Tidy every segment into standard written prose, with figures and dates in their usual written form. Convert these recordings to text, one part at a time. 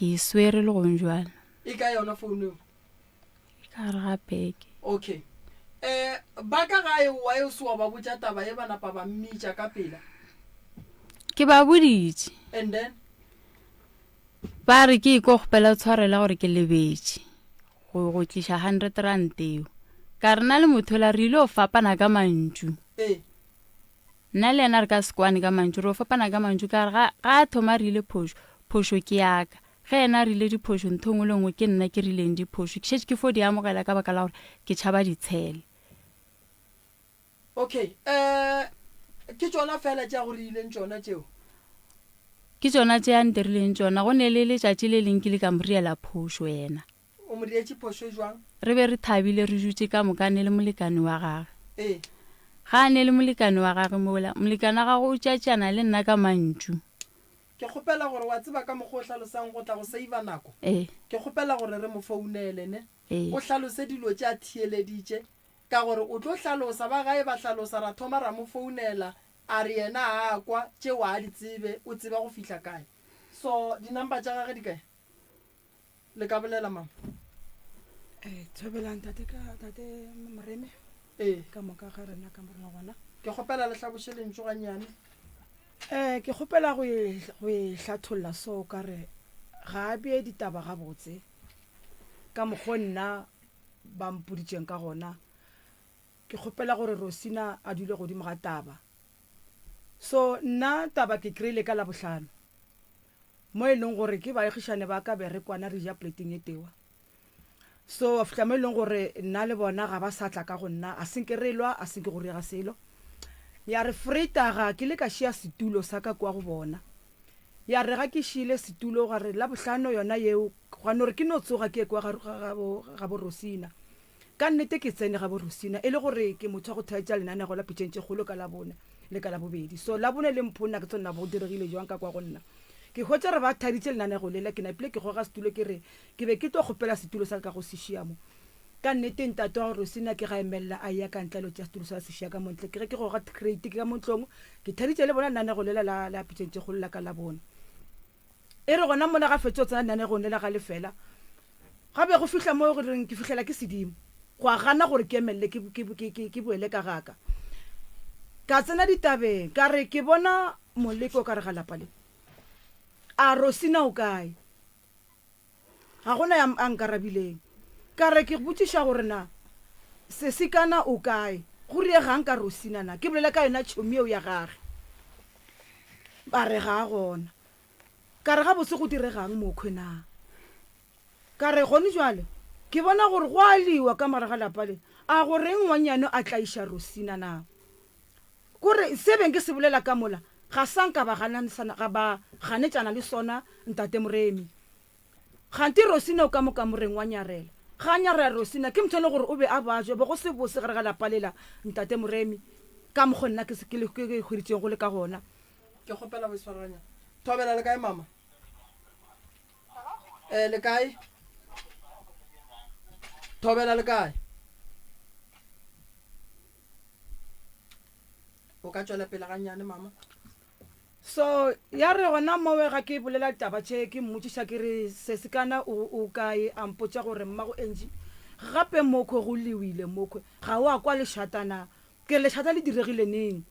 ke swere le gong jwala e ka yona phone ka re ga peke okay ba ka gae wa e se wa ba botsa taba e bana pa ba mmitša ka pela ke ba boditše and then ba re ke go gopela tshwarela gore ke lebetše go tliša 100 rand eo ka re na le motho la re ile o fapana ka mantšu nna le ena re ka sekwane ka mantšu re o fapana ka mantšu ka re ga thoma re ile phošo ke yaka ge ena re ile diphošo ntho ngwe le ngwe ke nna ke rileng diphošo ke šetse ke fo di amogela ka baka la gore ke tšhaba ditshele okay ke tsona fela tša go rileng tsona tšeo ke tsona tše a ntirileng tsona go ne le letšatši le leng ke le ka moriela phošo ena o mo rietše phošo jwang re be re thabile re dutse ka mokane le molekane wa gage ga ne le molekane wa gage mola molekane wa gage o tšatšana le nna ka mantšu ke kgopela gore wa tseba ka mokgwa o hlalosang go tla go save nako ke kgopela gore re mo founele ne o hlalose dilo tša thieleditše ka gore o tlo hlalosa ba gae ba hlalosa ra thoma ra mo founela a re yena a kwa tšeo a di tsebe o tseba go fihla kae so dinamba tša gage di kae le ka bolela mama thobelang tate moreme ka moka ga rena ka morena gona ke kgopela le hlaboše lentso ganyane ke kgopela go e hlatholla so ka re ga a bee ditaba gabotse ka mokgwa nna ba mpoditšeng ka gona ke kgopela gore Rosina a dule godimo ga taba so nna taba ke kry-ile ka labohlano mo e leng gore ke baegišane ba ka be re kwana re ja plating e tewa so a fihla mo e leng gore nna le bona ga ba sa tla ka go nna a senke re lwa a senke go riega selo ya re freitaga ke le ka šia setulo sa ka kwa go bona ya re ga ke šile setulo ga re labohlano yona yeo gane gore ke no tsoga ke kwa ga bo Rosina ka nnete ke tsene ga bo Rosina e le gore ke motho go thaetša lenanego la pitšentše kgolo ka labone le ka labobedi so labone le mphona ke tsona bo diregile jwang ka kwa go nna ke hwetša re ba thaditše lenanego lela ke napile ke goga setulo ke re ke be ke tlo kgopela setulo sa ka go sešia mo ka nnete ntate wa Rosina ke ga emelela a ya ka ntlalo tša setulo sa sešia ka montle ke ge ke goga crate ka montlong ke thaditše le bona lenanego lela la pitšentše kgolo la ka labone e re gona mona ga fetša o tsena lenanegong lela ga lefela gabe go fihla mo goreng ke fihlela ke sedimo go a gana gore ke emelele ke boele ka gaka ka tsena ditabeng ka re ke bona moleko ka re ga lapa le a Rosina o kae ga gona ya a nkarabileng ka re ke botšiša gore na sesikana o kae go riegang ka Rosina na ke bolela ka yona tšhomi eo ya gage ba re ga gona ka re ga botse go diregang mokhwe na ka re gone jwale ke bona gore go a liwa ka mara ga lapa le a goreng ngwanyano a tlaiša Rosina na kore se beng ke se bolela ka mola ga sanka ba ganetšana le sona ntate moremi kganti Rosina o ka moka moreng wa nyarela ga nyarela Rosina ke mthone gore o be a bajwa bo go se bose gare ga lapa lela ntate moremi ka mokgo nna ke hweditšeng go le ka gona ke kgopela bo iswaranya thobela le kae mama le kae thobela le kae o ka tšwela pele ganyane mama so ya re gona mowe ga ke bolela taba tše ke mmotšiša ke re sesekana o kae a mpotša gore mmago enji gape mokhwe go lewile mokhwe ga o a kwa lešatana ke lešata le diregile neng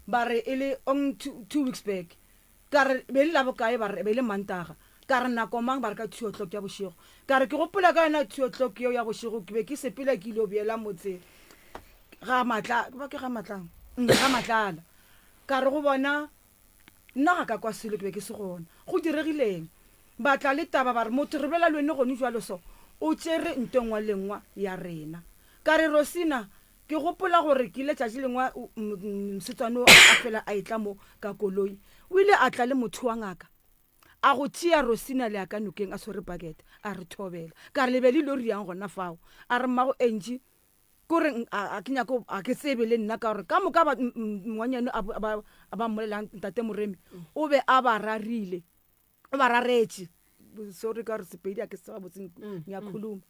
ba re e le on 2 weeks back ka re be le la bokae ba re be le mantaga ka re nako mang ba re ka 2 o'clock ya bošego ka re ke gopola ka yona 2 o'clock yeo ya bošego ke be ke sepela ke ile o beela motse ga matlala ka re go bona nna ga ka kwa selo ke be ke se gona go diregileng ba tla le taba ba re motho re bela lwene gone jwalo so o tšere ntengwa lengwa ya rena ka re Rosina ke gopola gore ke ile tšatši lengwa msetswane a fela a etla mo ka koloi o ile a tla le motho wa ngaka a go tšea Rosina le ya ka nokeng a swere bucket a re thobela ka re lebele lo riang gona fao a re mmago enji kore a ke nyako a ke tsebe le nna ka gore ka moka ngwanyane a ba mmolelang ntate moremi o be a ba rarile o ba raretše sorry ka re sepedi a ke se ba botseng nyakhuluma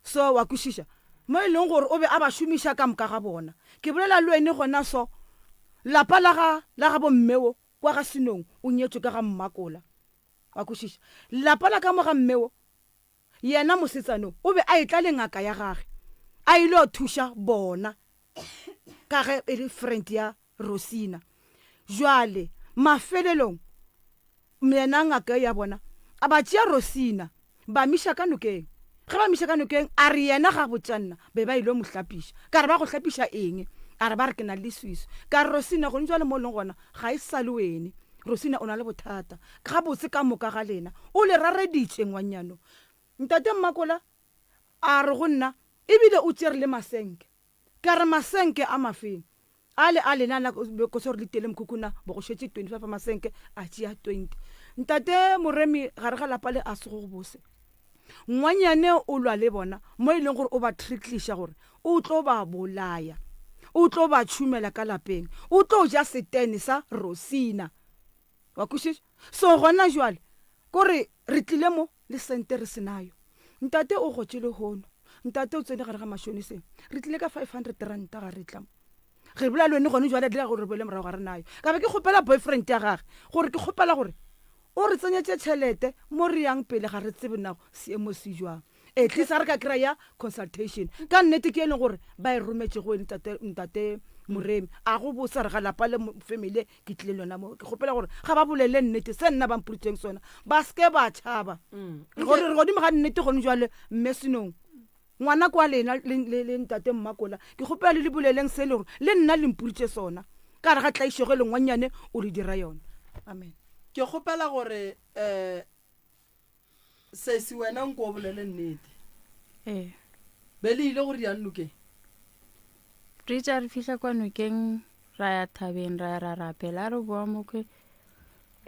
so wa kwešiša mo e leng gore o be a ba šomiša ka moka ga bona ke bolela le wene gona so lapa la ga bommeo kwa ga senong o nyetswe ka ga mmakola wa kwešiša lapa la ka moga mmeo yena mosetsano o be a etla le ngaka ya gage a ile o thuša bona ka ge e le friend ya Rosina jwale mafelelong mena ngaka ya bona a ba tšea Rosina ba miša ka nokeng ge ba miša ka nokeng a re yena ga botsanna be ba ile mo hlapiša ka re ba go hlapiša eng a re ba re ke na le swiso ka re Rosina go ntšwa le mo leng gona ga e sa le wene Rosina o na le bothata ga botse ka moka ga lena o le rareditše ngwanyano ntate Mmakola a re go nna ebile o tšere le masenke ka re masenke a mafeng a lena la ko se re le tele mokhukhuna bo go šetse 25 masenke a tšea 20 ntate Moremi gare ga lapa le a se go bose ngwanyane o lwa le bona mo e leng gore o ba trickliša gore o tlo ba bolaya o tlo ba tšhumela ka lapeng o tlo ja setene sa Rosina wa kwešiša so gona jwale kore re tlile mo le sente re senayo ntate o gotše le hono ntate o tsene gare ga mašoniseng re tlile ka 500 ranta ga re tla re bola le wena gone jwale dira gore re bole morago ga re nayo ka be ke kgopela boyfriend ya gage gore ke kgopela gore o re tsenyetse tšhelete mo re yang pele ga re tsebe nago seemo se jwang at least a re ka kry-a consultation ka nnete ke e leng gore ba e rometse go ntate Moremi a go bosa re ga lapa le family ke tlile lona mo ke kgopela gore ga ba bolele nnete se nna ba mpuritseng sona ba ske ba tšhaba gore re godimo ga nnete gone jwale mme senong ngwana kwa lena le ntate Mmakola ke kgopela le boleleng se le gore le nna le mpuritse sona ka re ga tlaišego le ngwanyane o le dira yona amen ke kgopela gore se si wena nko bolele nnete be le ile gore ya nnukeng re tša re fihla kwa nokeng ra ya thabeng ra ya ra rapela re boa moke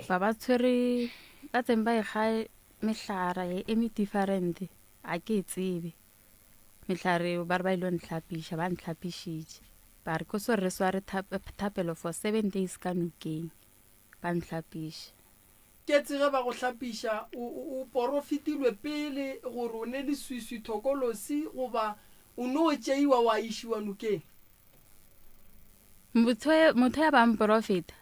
ba tshwere ba tseng ba ikga mehlara e different a ke tsebe mehlare ba re ba ile ntlhapiša ba ntlhapišitše ba re ko so re sware thapelo for 7 days ka nokeng ba ntlhapiša ke tsege ba go hlapiša o porofitilwe pele gore o ne le swiswi thokolosi goba o no tšeiwa wa išiwa nokeng motho ya bang profeta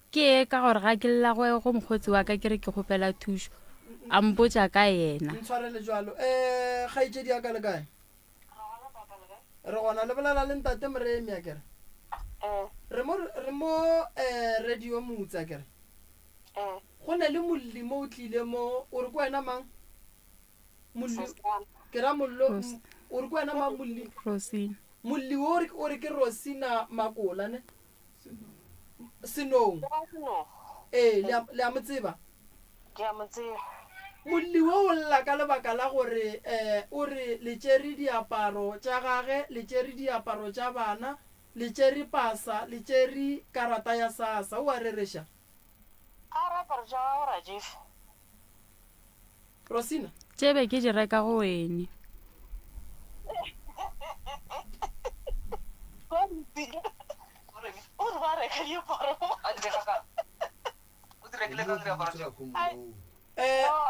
ke ka gore ga ke lla go mokgotsi wa ka ke re ke kgopela thušo a mpotša ka yena ntshwarele jwalo kgaetšedi ya ka le kae re gona le bolela le ntate Moremi a kere re mo radio motsa kere go ne le molli mo o tlile mo o re ko wena mang molli ke ra mollo o re ko wena mang molli Rosina molli o re ke Rosina Makola ne Senong le a mo tseba ke a mo tseba molli wo o lla ka lebaka la gore o re le tšere diaparo tša gage le tšere diaparo tša bana le tšere pasa le tšere karata ya sasa o a rereša a raparo tša gago ra jefe Rosina tšebe ke di reka go wene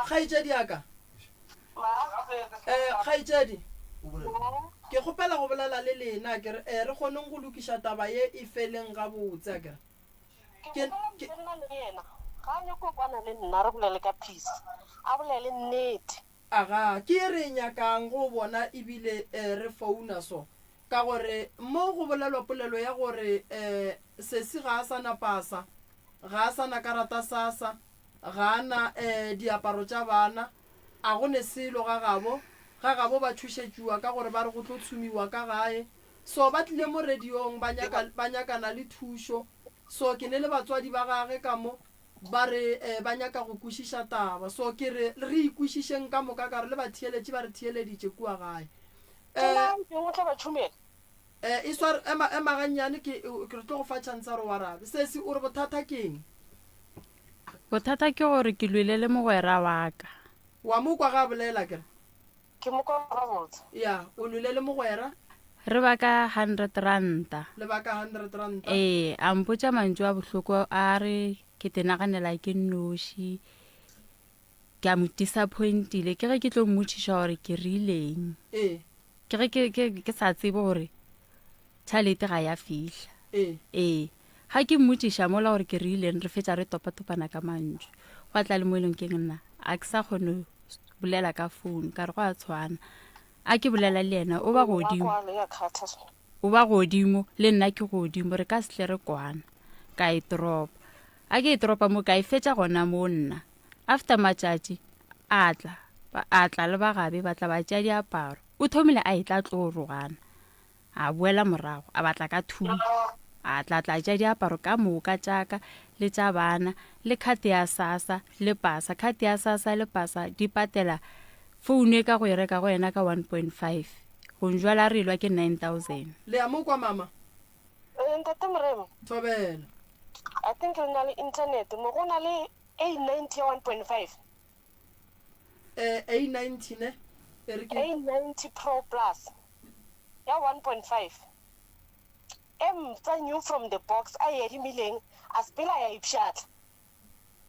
kgaetšedi yaka kgaetšedi ke kgopela go bolela le lena kere re kgoneng go lokiša taba ye e feleng ga botse a kere ga nyako kwana le nna re bolele ka peace a bolele nnete aga ke re nyakang go bona ebile re founa so ka gore mo go bolelwa polelo ya gore sesi ga a sana pasa ga a sana karata sasa ga ana diaparo tša bana a go ne selo ga gabo ba thušetšwa ka gore ba re go tlo tshumiwa ka gae so ba tlile mo radiong ba nyakana le thušo so ke ne le batswadi ba gage ka mo ba re ba nyaka go kwešiša taba so ke re ikwešišeng ka moka ka re le batheeletše ba re theeleditše kua gae e sware ema gannyane ke re tlo go fa chance re wa rabe sesi o re bothata keng bothata ke gore ke lwele le mogwera wa ka wa mo kwa ga bolela kere ke mo kwa botse ya o lwele le mogwera re ba ka 100 ranta le ba ka 100 ranta a mpotša mantšu a bohloko a re ke tenaganela ke nnoši ke a mo disappointile ke ge ke tlo mmotšiša gore ke rileng ke ge ke sa tsebe gore tšhalete ga ya fihla ga ke mmotšiša mola gore ke rileng re fetša re topatopana ka mantšu go tla le mo e leng ke nna a ke sa kgone bolela ka phone ka re go a tshwana a ke bolela le yena o ba godimo le nna ke godimo re ka setle re kwana ka e drop a ke e dropa mo ka e fetša gona mo nna after matšatši a tla le ba gabe ba tla ba tšea diaparo o thomile a e tla tlo rogana a boela morago a batla ka thuo a tla tšea diaparo ka moka tšaka le tša bana le khate ya sasa le pasa khate ya sasa le pasa di patela phone ka go e reka go yena ka 1.5 go njwala re ilwa ke 9,000 le amo kwa mama ntate Moremo thobela I think re na le internet mo go na le A90 ya 1.5 A90 ne A90 Pro Plus ya 1.5 tsa new from the box a ye dimileng a spela ya ipshatla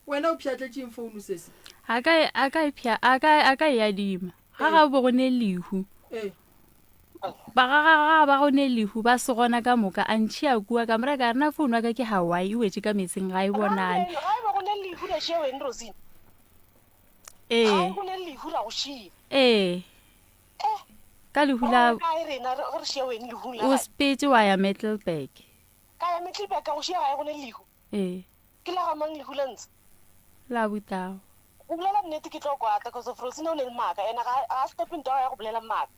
wena o pšhatletseng phone sese a ka ya dima ga ga bo gone lehu ba gone lehu ba se gona ka moka a ntšhia kua ka mora ka rena phone wa ka ke Hawaii o wetse ka metseng ga e bonale ka lehu la o spetse wa ya Mettleburg la butago o bolela nnete ke tlo kwata because of Rosina o ne le maaka ene ga step into ya go bolela maaka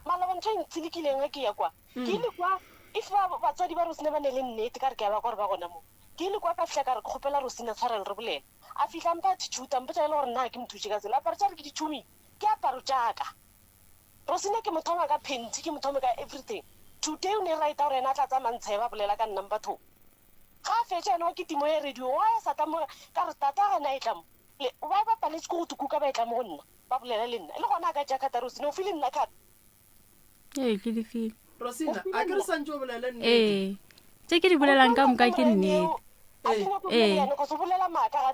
mala go ntse ntshilekileng ke ya kwa ke ile kwa if batsadi ba Rosina ba ne le nnete ka re ke ba gore ba gona mo ke ile kwa ka fihla ka re kgopela Rosina tshwarel re bolela a fihla mpa tšhuta mpa tša ile gore nna ke mthutse ka tsela aparo tša re ke ditšhumi ke aparo tšaka Rosina ke mothoma ka phenti ke mothoma ka everything today o ne raita gore ena tla tsa mantshhe ba bolela ka nna batho ga fetša ena ke timo ya radio wa sa ta mo ka re tata ga na itla mo le ba ba paletse go tukuka ba itla mo nna ba bolela le nna le gona ka tša ka Rosina o file nna ka ke di feel Rosina a ke re santse o bolela nnete tše ke di bolelang ka moka ke nnete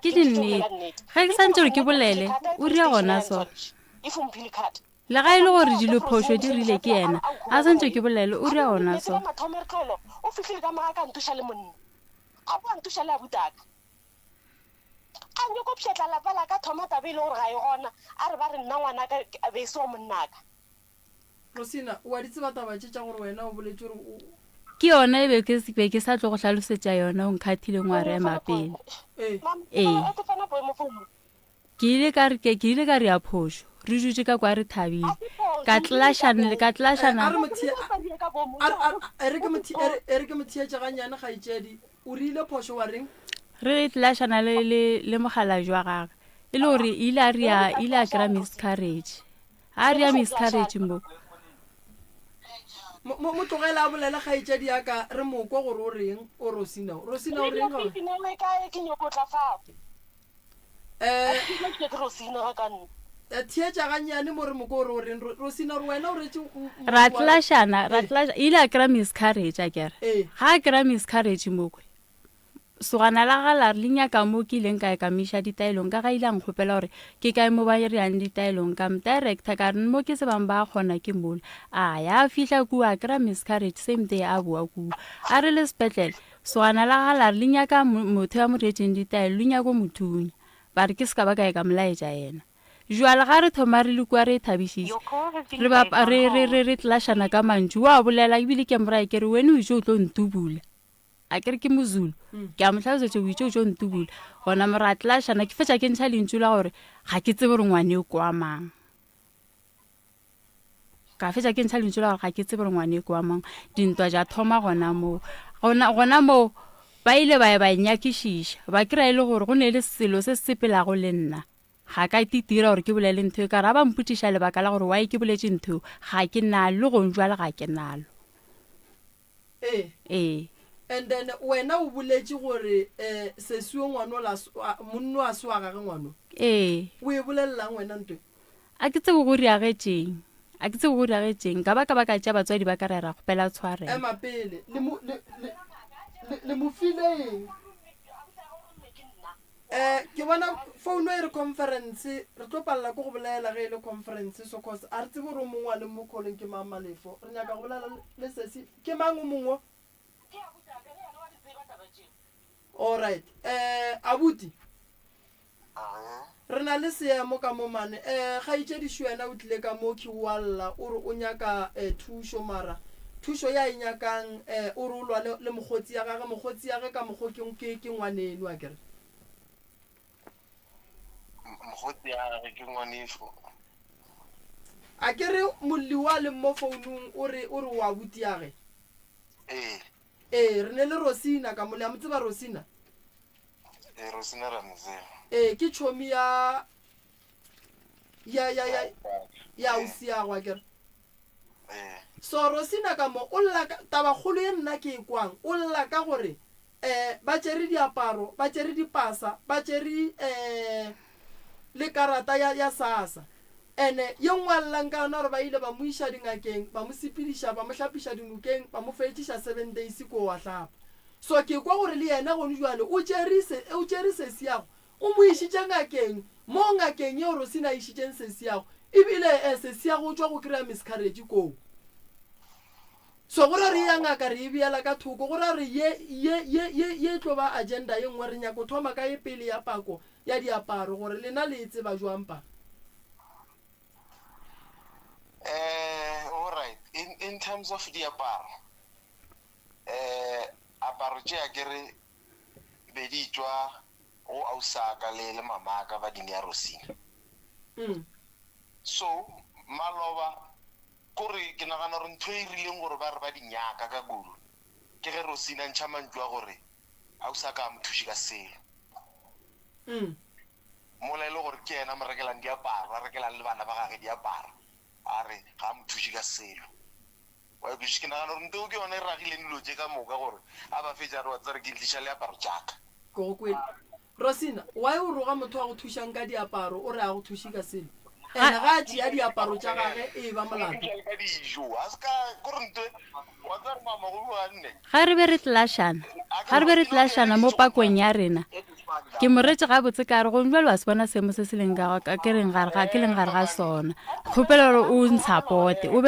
ke di nnete ga ke santse gore ke bolele o ria gona so le ga e le gore dilo phoso di rile ke yena a santse ke bolele o ria gona so o fihlile ka maga ka ntuša le monna a bo ntuša le a butaka a nyoko pšhetla lapa la ka thoma tabe ile gore ga e gona a re ba re nna ngwana ka be se wa monnaka Rosina wa ditse ba taba tša gore wena o boletse gore ke yona e be ke sa tlo go hlalosetša yona o nkgathile ngware ya mapele ke ile ka re ya phoso re dutse ka kwa re thabile ka tlashana re ke mothietša ganyane ga itšedi o rile phoso wa reng re tlashana le mogala jwa gagwe e le gore ile a kry-a miscarriage a re ya miscarriage mo tlogela a bolela ga itšedi yaka re mokwa gore o reng o Rosina o reng thietša ganyane mo re moko gore o reng Rosina gore wena o retse ra tlashana ile a kry-a miscarriage a kere ga a kry-a miscarriage mokwe sogana la gala re le nyaka mo ke ileng ka e kamiša ditaelong ka ga ile a nkgopela gore ke kae mo ba re yang ditaelong ka mdirector ka re mo ke se bang ba kgona ke mola a ya fihla kua a kry-a miscarriage same day a boa kua a re le sepetlele sogana la gala re le nyaka motho ya mo reetseng ditaelo le nyako mothunya ba re ke se ka ba ka e ka molaetša yena jwale ga re thoma re le kua re e thabišitše re tlashana ka mantšu wa bolela ebile ke morae ke re wene o itse o tlo ntubula a kere ke mozulu ke a motlhalosetše o itse o tse o ntubula gona mora tlashana ke fetša ke ntšha lentšu la gore ga ke tsebe gore ngwane o kwa mang ka fetša ke ntšha lentšu la gore ga ke tsebe gore ngwane o kwa mang dintwa ja thoma gona moo ba ile ba e nyakišiša ba kry-a e le gore go ne le selo se sepelago le nna ga ka titira gore ke bolele ntho e ka ra ba mputiša lebaka la gore wa ke boletse ntho ga ke nalo le gong jwale ga ke nalo and then wena o boletse gore sesiwe ngwano monno a se wa gage ngwano o e bolelelang wena ntwe a ke tsebo go riagetseng ka ba ka tša batswadi ba ka re ra kgopela tshwarela mapele le mofileng ke bona phone e re conference re tlo palela ko go bolela ge e le conference so cause a re tsebe gore o mongwe a le mo kholeng ke mang malefo re nyaka go bolela le sesi ke mang o mongwe all right abuti re na le seemo ka mo mane ga itšedišo wena o tlile ka mo ke walla o re o nyaka thušo mara thušo ya e nyakang o re o lwa le mogotsi ya gage ka mokgo ke ngwaneno a kere mogotsi ya gage ke ngwanefo a kere molli wa le mo founung o re wa buti yage re ne le Rosina ka mole a mo tseba Rosina Rosina ra mzee ke chomi ya usi ya gwa kere so Rosina ka mo o lla taba kholo ye nna ke kwang o lla ka gore ba tšere diaparo ba tšere dipasa ba tšere le karata ya SASSA ene ye ngwallang ka ona gore ba ile ba mo iša dingakeng ba mo sepediša ba mo hlapiša dinokeng ba mo fetiša 7 days ko wa hlapa so ke kwa gore le yena gone jwale o tšere sesiago o mo išitše ngakeng mo ngakeng yeo Rosina išitšeng sesiago ebile sesiago o tšwa go kry-a miscarriage koo so gore re ya ngaka re e beela ka thoko gore re ye tlo ba agenda ye nngwe re nyako thoma ka ye pele ya pako ya diaparo gore lena le tseba jwang pa all right in terms of diaparo aparo tše a kere be di tšwa go Ausaka le mamaka ba dini ya Rosina so maloba kore ke nagana gore ntho e rileng gore ba re ba dinyaka ka kudu ke ge Rosina ntšha mantšwa gore Ausaka a mothuši ka selo mola e le gore ke yena mo rekelang diaparo a rekelang le bana ba gage diaparo a re ga a mothuši ka selo wa ke nagana gore ntho ke yone e ragileng dilo tše ka moka gore a ba fetša re wa tsere ke ntliša leaparo tšaka ko kwele Rosina wa o roga motho wa go thušang ka diaparo o re a go thuši ka selo ene ga tšea diaparo tša gage e ba molato ga re be re tlashana mo pakong ya rena ke moretse ga botse ka re go jwale wa se bona seemo se se leng ka ke leng gare ga sona kgopela gore o ntshapote o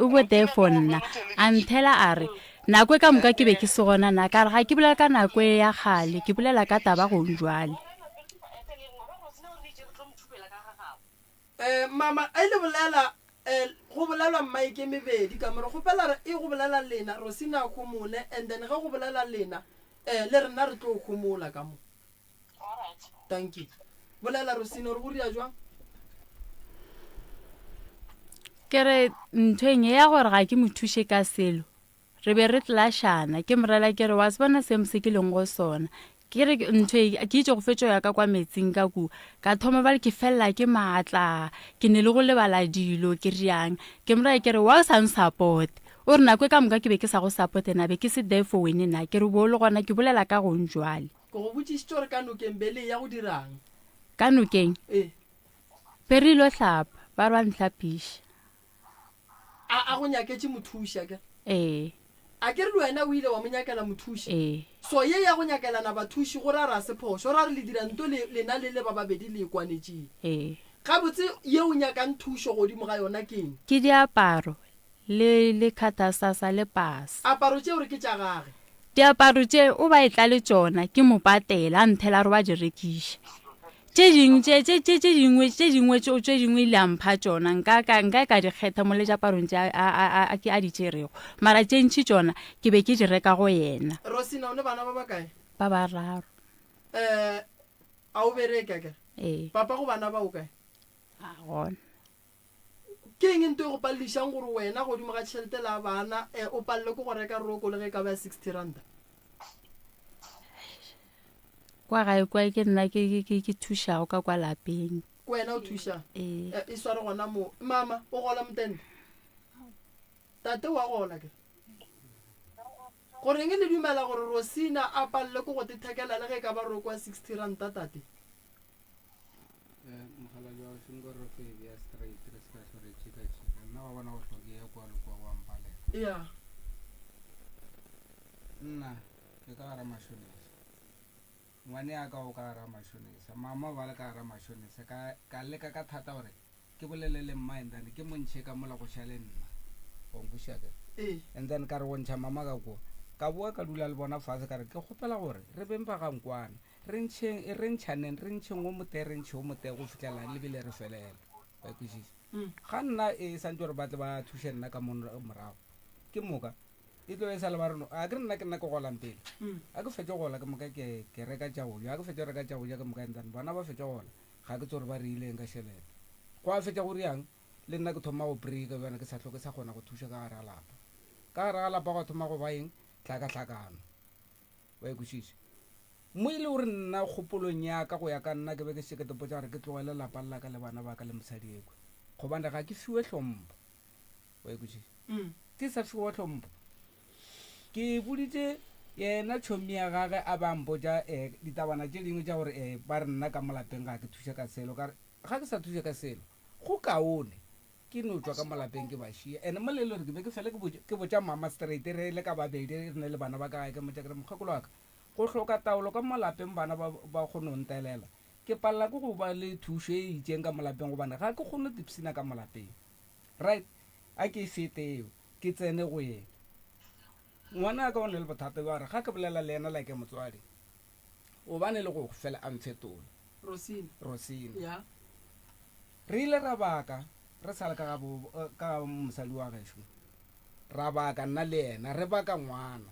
be there for nna until a re nako e ka moka ke be ke se gona na ka re ga ke bolela ka nako e ya gale ke bolela ka taba go jwale mama a ile bolela go bolela mmaike mebedi ka more go pela re e go bolela lena Rosina go mole and then ga go bolela lena le rena re tlo go mola ka mo thank you bolela Rosina re buria jwang kere ntweng ya gore ga ke mothushe ka selo re be re tlashana ke morela kere wa se bona se mse ke leng go sona kere ntwe ke itse go fetšo ya ka kwa metsing ka ku ka thoma ba le ke fella ke maatla ke ne le go lebala dilo ke riang ke morela kere wa sa support o re nako ka moka ke be ke sa go support na be ke se there for wena na ke re bo le gona ke bolela ka go njwale go botse story ka no kembele ya go dirang ka nokeng perilo hlapa ba rwa nhlapisha a go nyaketse mothuša ke a ke re le wena o ile wa monyakela mothuši so ye ya go nyakelana bathuši go rara sephošo ra re le dira nto lena le ba babedi le kwanetšeng ga botse ye o nyakang thušo godimo ga yona keng ke diaparo le kata SASSA le pasa aparo tšeo re ke tša gage diaparo tše o ba e tla le tšona ke mo patela a nthela re ba di rekiša tše dingwe ile a mpha tšona nka ka di kgetha mo le diaparong tše a di tšerego mara tše ntši tšona ke be ke di reka go yena Rosina o ne bana ba bakae ba bararo a o bereka ke papa go bana ba o kae a gona ke eng nto e go pallišang gore wena godimo ga tšhelete la bana o palle ko go reka roko le ge ka ba 60 ranta kwa gae kwa ke nna ke thušago ka kwa lapeng wena o thuša e sware gona mo mama o gola motende tate wa gola ke goreng le dumela gore Rosina a palle ko go tethekela le ge ka ba roko wa 60 ranta tate mogala wa sengore fe ya straight re ska sore tšika nna wa bona go hloke ya kwa le kwa wa mpalela ya nna ke ka gara mashonisa ngwane ya ka o ka gara mashonisa mama ba le ka gara mashonisa ka leka ka thata gore ke bolelele mmaendane ke montšhe ka mola go šale nna go nkušaka and then ka re go ntšha mama ka kwa ka boa ka dula le bona fase ka re ke kgopela gore re beng pa gankwana re ntšhaneng re ntšheng o mote re ntšhe o mote go fitlhela lebile re felela ba ikwešiša ga nna e santse gore batle ba thuše nna ka morago ke moka e tlo e sa le ba reno a ke re nna ke nna ke golang pele a ke fetse gola ke moka ke reka tša go ja a ke fetse reka tša go ja ke moka entane bana ba fetse gola ga ke tse gore ba re ileng ka šhelete go a fetša gore yang le nna ke thoma go preka bjana ke sa tlhoke sa kgona go thuša ka gare ga lapa ka gare ga lapa go thoma go baeng tlhakatlhakano wa ekwešiše mo e le gore nna kgopolong yaka go ya ka nna ke be ke sekete potsa gore ke tlogele lapa lla ka le bana ba ka le mosadi ekwe gobane ga ke fiwe tlhompo wa ekwešiše ke sa fiwa tlhompo ke boditse yena tšhomi ya gage a bampotsa ditabana tše dingwe tša gore ba re nna ka molapeng ga ke thuša ka selo kare ga ke sa thuša ka selo go kaone ke no tswa ka molapeng ke bašia ande mo le gore ke be ke fele ke botsa mama straight re le ka babedi re ne le bana ba ka gae ke motsa kere mokgekolo wa ka go hloka taolo ka molapeng bana ba kgone go ntelela ke palela ke go ba le thušo e itseng ka molapeng gobane ga ke kgone tipsina ka molapeng right a ke feteo ke tsene go yena ngwana ka o ne le bothata ba re ga ke bolela le ena la ke motswadi o bane le go fela a mfetola Rosine re ile ra baka re sale ka mosadi wa gešo ra baka nna le ena re baka ngwana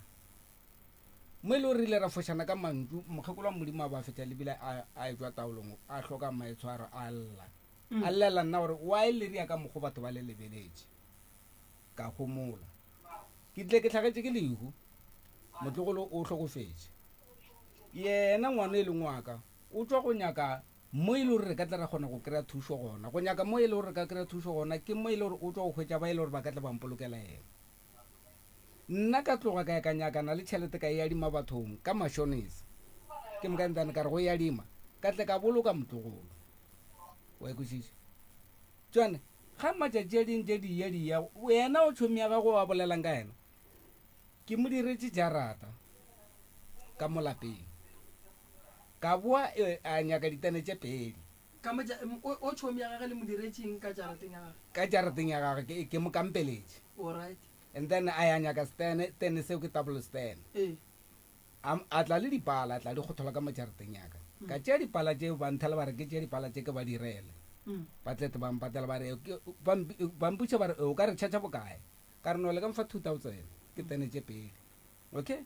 mo e le re ile ra fošana ka mantšu mokgekolo wa modimo a ba fetša lebile a etswa taolong a hloka maetshwaro a llela nna gore wa e leria ka mokgo batho ba le lebeletše ka gomola ke tle ke tlhagetše ke lehu motlogolo o hlokofetše yena ngwana e leng waka o tswa go nyaka mo e le gore re ka tla ra kgona go kry-a thušo gona go nyaka mo e le gore re ka kry-a thušo gona ke mo e le gore o tswa go hwetša ba e le gore ba ka tla bampolokela yena nna ka tloga ka ya ka nyakana le tšhelete ka e adima bathong ka mashonisa ke mokantane ka re go e adima ka tle ka boloka motlogolo wa ekwešiše tswane ga matšatši a ding tše diya wena o tšhomi ya gago wa bolelang ka yena ke mo diretše jarata ka molapeng ka boa a nyaka ditene tše pedi o tšhomi ya gage le modiretseng ka jarateng ya gage ke mo kampeletše and then a ya nyaka tene seo ke table stene a tla le dipala a tla di kgothola ka mo jarateng yaka ka tšea dipala tšeo ba nthela ba re ke tšea dipala tše ke ba direle ba tlete bampatela ba re bamputša ba re o ka re tšhatša bokae ka re no le ka mfa 2000 ke tene tše pedi okay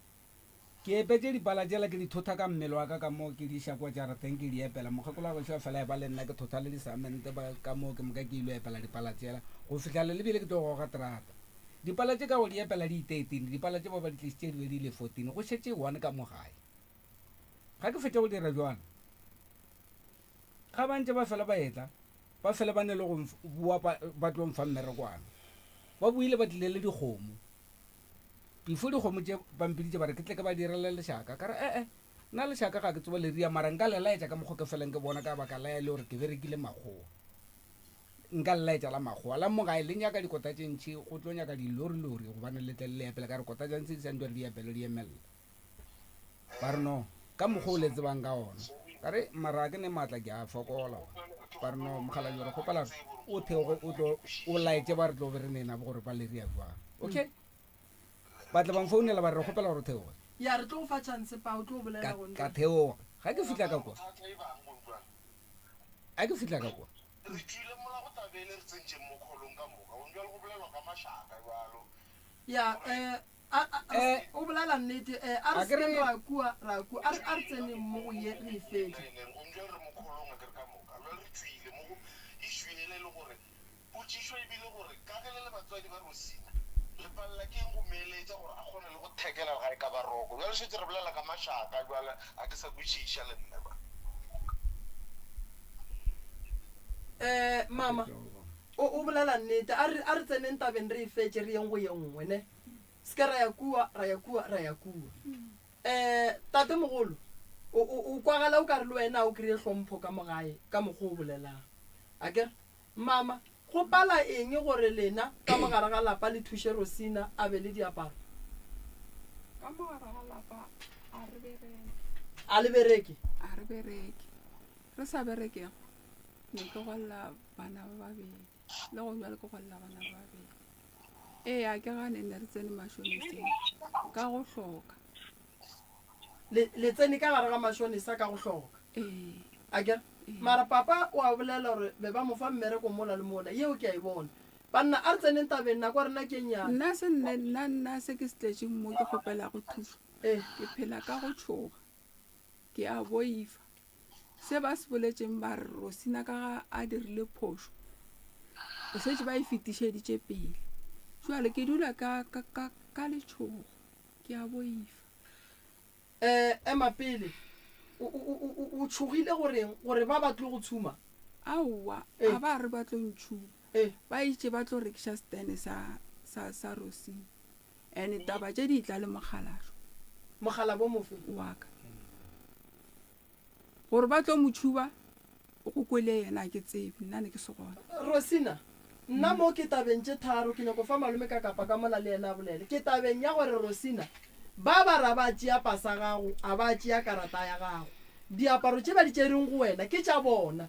ke epetse dipala tšela ke di thotha ka mmele wa ka moo ke di iša kwa jarateng ke di epela mokgekolo wa gešo fela e ba le nna ke thotha le disamente ka moo ke moka ke ilo epela dipala tšela go fitlhela lebile ke tlo goga terata dipala tše ka go di epela di 13 dipala tše ba ba di tlisitše di be di le 14 go šetše one ka mo gae ga ke fetša go dira jwana ga bantše ba fela ba etla ba fela ba ne le go bua ba tlo mfa mmerekwana ba buile ba tlile le dikgomo before dikgomo tše bampiditše ba re ke tle ke ba direle lešaka ka re nna lešaka ga ke tsoba le ria mara nka lelaetša ka mokgwa ke feleng ke bona ka baka lae le gore ke berekile makgowa nka lelaetša la makgowa la mogae le nyaka dikota tše ntšhi go tlo nyaka dilori gobane letle le epele ka re kota tša ntse di santse re di epele di emelela ba re no ka mokgwa o le tsebang ka ona ka re mara ke ne maatla ke a fokola ba re no mogala jore kgopela o theogo o laetse ba re tlo be re nena gore ba le ria jwang okay ba tla bang founela ba re kgopela gore theoga ya re tlo go fa chance pa o tlo bolela go ka theoga ga ke fitla ka kwa a ke fitla ka kwa re tlile mola go tabele re tsentše mo kholong ka moka o njwale go bolelwa ka mašaka jalo ya o bolela nnete a re se ra kua a re tsene mo go ye re fetse o njwale re mo kholong a kere ka moka jwale re tswile mo go išwele le gore potšišo e bile gore ka ge le batswadi ba Rosina le palela ke go meeletša gore a kgone le go thekela gae ka baroko jwale šetse re bolela ka mašaka jwale a ke sa kwešiša le nne ba mama o bolela nnete a re tseneng tabeng re e fetse re yeng go ye nngwe ne se ke ra ya kua tate mogolo o kwagala o ka re le wena o kry-e hlompho ka mogae ka mokgwa o bolelang a kere mama go pala eng gore lena ka mogare ga lapa le thuše Rosina a be le diaparo ka mogare ga lapa a le bereke re sa berekeng ne ke golla bana ba babedi le go jwale ke golla bana ba babedi a ke gane ne re tsene mashoniseng ka go hloka le tsene ka gare ga mashonisa ka go hloka a kere mara papa o a bolela gore be ba mo fa mmereko mola le mola yeo ke a e bona banna a re tseneng tabeng nako a rena ke nyana nna se ke setletseng mo ke kgopela go thusa ke phela ka go tshoga ke a boifa se ba se boletseng ba re Rosina ka ga a dirile phoso o setse ba e fetišeditše pele jwale ke dula ka letshogo ke a boifa ema pele o tshogile gore ba batle go tshuma aowa a ba re ba tlo ntšhuma ba itse ba tlo rekiša stene sa Rosina and taba tše di tla le mogala bo mofe wa ka gore ba tlo motšhuba go kwele yena ke tsebe nna ne ke se gona Rosina nna mo ke tabeng tše tharo ke nyako fa malome ka kapa ka mola le yena a bolele ke tabeng ya gore Rosina ba ra ba tšea pasa gago a ba tšea karata ya gago diaparo tše ba di tšereng go wena ke tša bona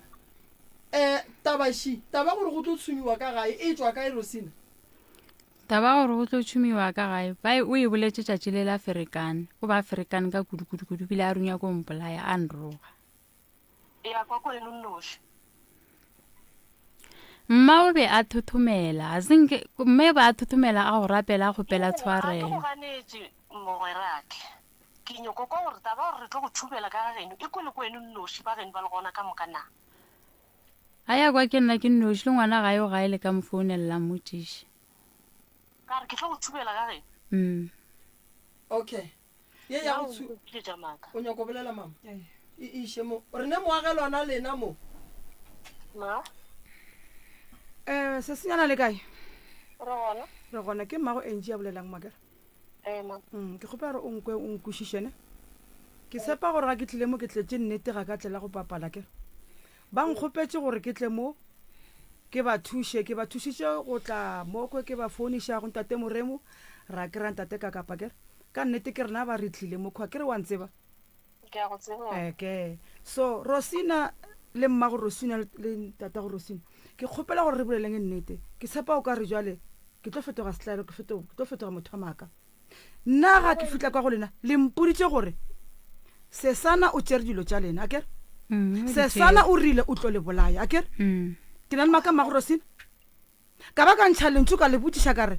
taba gore go tlo tšhumiwa ka gae e tšwa kae Rosina taba gore go tlo tšhumiwa ka gae o e boletse tšatši le la ferekane o ba ferekane ka kudu bile a runya ko mpolaya a nroga mma o be a thothomela mme ba a thothomela a go rapela a kgopela tshwarelo mogwerake ke nyoko ka gore taba gore re tlo go tšhubela ka gageno e kwele kweno nnoši ba geno ba le gona ka mokana a ya kwa ke nna ke nnoši le ngwana gae o gae le ka mofounelelang motiši ka re ke tlo go tšhubela ka geno okay ye ya go o nyako bolela mama iše mo re ne moagelwana lena mo se senyana le kae re gona ke mmago enji ya bolelang makere ke kgopela gore o nkwe o nkwešišene ke sepa gore ga ke tlile mo ke tletse nnete ga ka tlela go papala kere ba nkgopetse gore ke tle mo ke ba thušitše go tla mo kwe ke ba founiša go ntate Moremo ra kry-a ntate ka kapa kere ka nnete ke rena ba re tlile mo kgwa kere wa ntseba ke so Rosina le mmago Rosina le ntate go Rosina ke kgopela gore re boleleng nnete ke sepa o ka re jwale ke tlo fetoga setlhaelo ke tlo fetoga motho a maaka nna ga ke fitla kwa go lena le mpoditše gore Sesana o tšere dilo tša lena akere Sesana o rile o tlo le bolaya akere ke na le maaka mmago Rosina ka ba ka ntšha lentšu ka le botšiša kare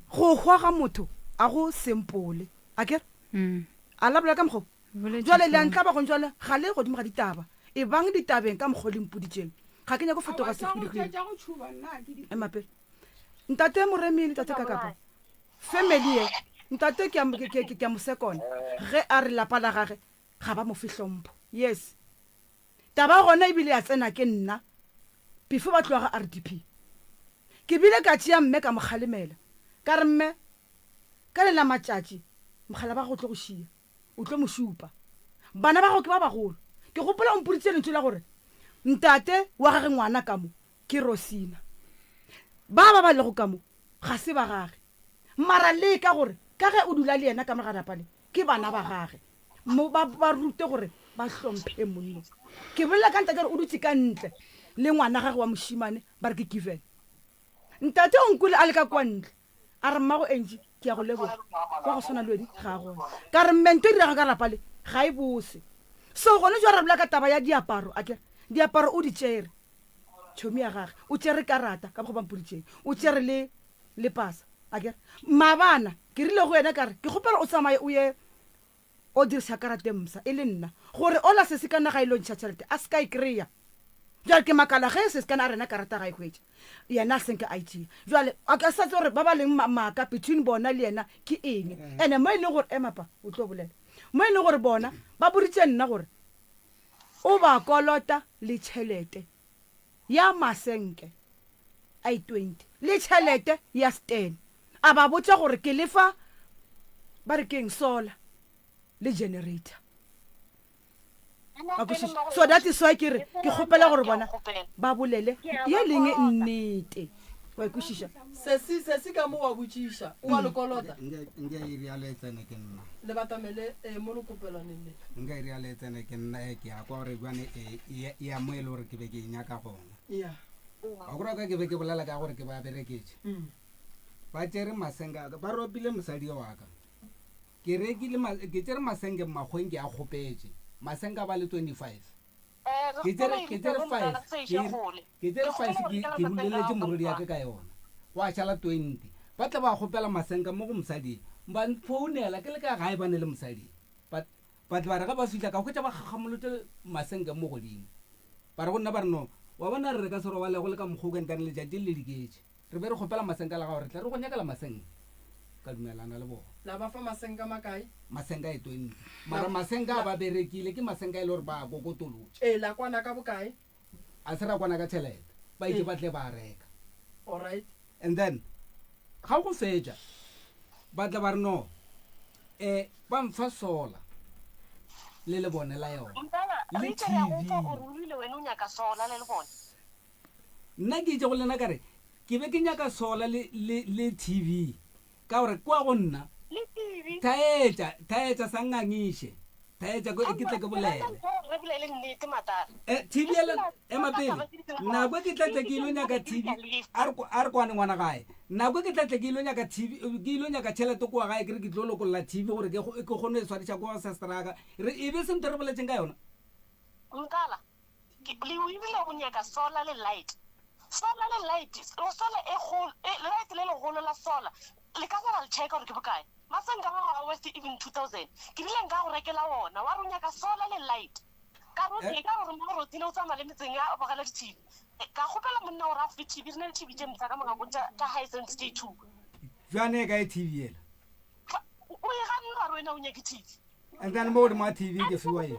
go hwa ga motho a go sempole akere a la bolela ka mokgo jwale le antla ba go jwale ga le godimo ga ditaba e bang ditabeng ka mokgo le mpoditšeng ga ke nya go fetoga segwedikgwedi emapele ntate Moremi ntate ka kapa family ye ntate ke a mosekona ge a re lapa la gage ga ba mo fe hlompho yes taba gona e bile ya tsena ke nna before ba tloga RDP ke bile ka tšea mme ka mokgalemela ka re mme ka le la matšatši mogala ba go tlo go šia o tlo mo šupa bana ba go ke ba bagolo ke gopola o mpoditše lentšu la gore ntate wa gage ngwana ka mo ke Rosina ba lego ka mo ga se ba gage mara le ka gore ka ge o dula le yena ka mogadapale ke bana ba gage ba rute gore ba hlomphe monno ke bolela ka ntate gore o dutse ka ntle le ngwana gage wa mošimane ba re ke given ntate o nkule a le ka kwa ntle a re mmago enji ke ya go leboga kwa go swana le wedi ga gona ka re mente diraga ka rapale ga e bose so gone jwa re bolela ka taba ya diaparo akere diaparo o di tšere tšhomi ya gage o tšere karata ka bogo bampoditšeng o tšere le pasa akere mabana ke rile go yena kare ke kgopela o tsamaye o ye o dirisa karate msa e le nna gore ola se se ka naga e lontšha tšhelete a se ka e kry-a jwale ke makala ge se se ka na rena karata ga e hwetša yena a senke it jwale a ka sa tse gore ba ba leng maaka between bona le yena ke eng ande mo e leng gore emapa o tlo bolela mo e leng gore bona ba boditše nna gore o ba kolota le tšhelete ya masenke i 20 le tšhelete ya Stan a ba botša gore ke lefa ba re keng solar le generator so that is why ke re ke kgopela gore bona ba bolele ye leng nnete wa ikušiša se ka mo wa botšiša o wa lekolota nge e ria le tsene ke nna le batamele mo lekopelwaneng le nge e ria le tsene ke nna ke ya kwa gore bjane ya mo e le gore ke be ke nyaka gona a gore ka ke be ke bolela ka gore ke ba bereketše ba tšere masenga ba ropile mosadi wa ka ke tsere masenge magweng ke a kgopetse masenga ba le 25 ke tsere 5 ke buleletse morodi ya ka yona wa shala 20 ba tla ba gopela masenga mo go mosadi ba founela ke le ka gae ba ne le mosadi but ba re ga ba fitla ka go tsa ba gagamolotse masenga mo godimo ba re go nna ba re no wa bona re ka sero wa le go le ka mogokeng tane le jati le diketse re be re gopela masenga la ga re tla re go nyakela masenga ka dumelana le bona la ba fa masenga makae masenga e 20 mara masenga ba berekile ke masenga ile re ba kokotolotse la kwana ka bokae a sera kwana ka tšhelete ba itse ba tle ba reka all right and then ga go fetša ba tla ba re no ba mfa sola le bone la yona le TV nna ke itse go lena kare ke be ke nyaka sola le TV ka gore kwa go nna taetša sa ngangiše taetša ke tle ke bolele TV emapele nako ke tlatle ke ilo nyaka TV a re kwane ngwana gae nako ke tlatle ke ilo nyaka TV ke ilo nyaka tšhelete kwa gae ke re ke tlo lokolola TV gore ke kgone swadiša kwa sestraka e be sentho re boletseng ka yona nkala le ebile go nyaka sola le light sola light le legolo la sola le ka tsara le check gore ke bokae masenga ga west even 2000 ke dile nka go rekela wona wa runya ka sola le light ka rotse ka gore mo rotsile o tsama le metseng ya bogela di-TV ka gopela monna o ra TV re ne le TV tse mtsa ka moka ka Hisense State 2 jane ka TV yela o e ga nna rena o nyake TV and then mo ma TV ke fiwa e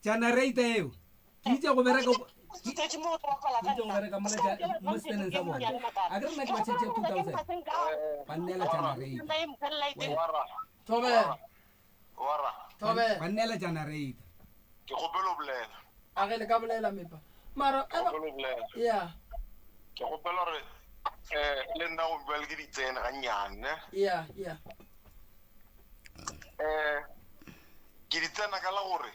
generator eo ke itse go bereka Panela generator. Ke gopelo bolela. A ge le ka bolela mepa. Mara ya. Ke gopelo re le nna go bua le ke ditsena ga nyane. Ya. Ke ditsena ka la gore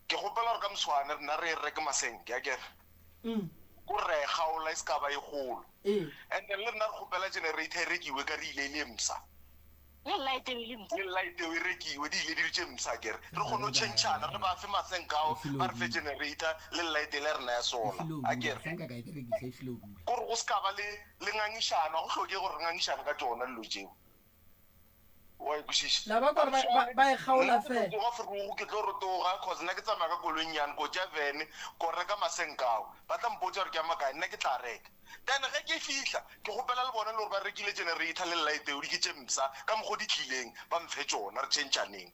ke gopela gore ka moswane rena re reke masenke a kere ko re gaola se ka ba e golo and then le rena re gopela generator e rekiwe ka re ile le msa le light e rekiwe di ile di tse msa kere re kgone go tšhentšhana re ba fe masenka ao ba re fe generator le light le rena ya sola a kere kore go se ka ba le ngangišano go hloke gore re ngangišane ka tsona dilo tseo wa ikušiša la ba gore ba e gaola fela go fero ke tlo rotoga cause nna ke tsamaya ka kolonyane ko ja vene ko reka masenkao ba tla mpotsa gore ke ama kae nna ke tla reka then ge ke fihla ke gopela le bona le gore ba rekile generator le light eo di ke tše msa ka mokgo di tlileng ba mfe tsona re tšhentšhaneng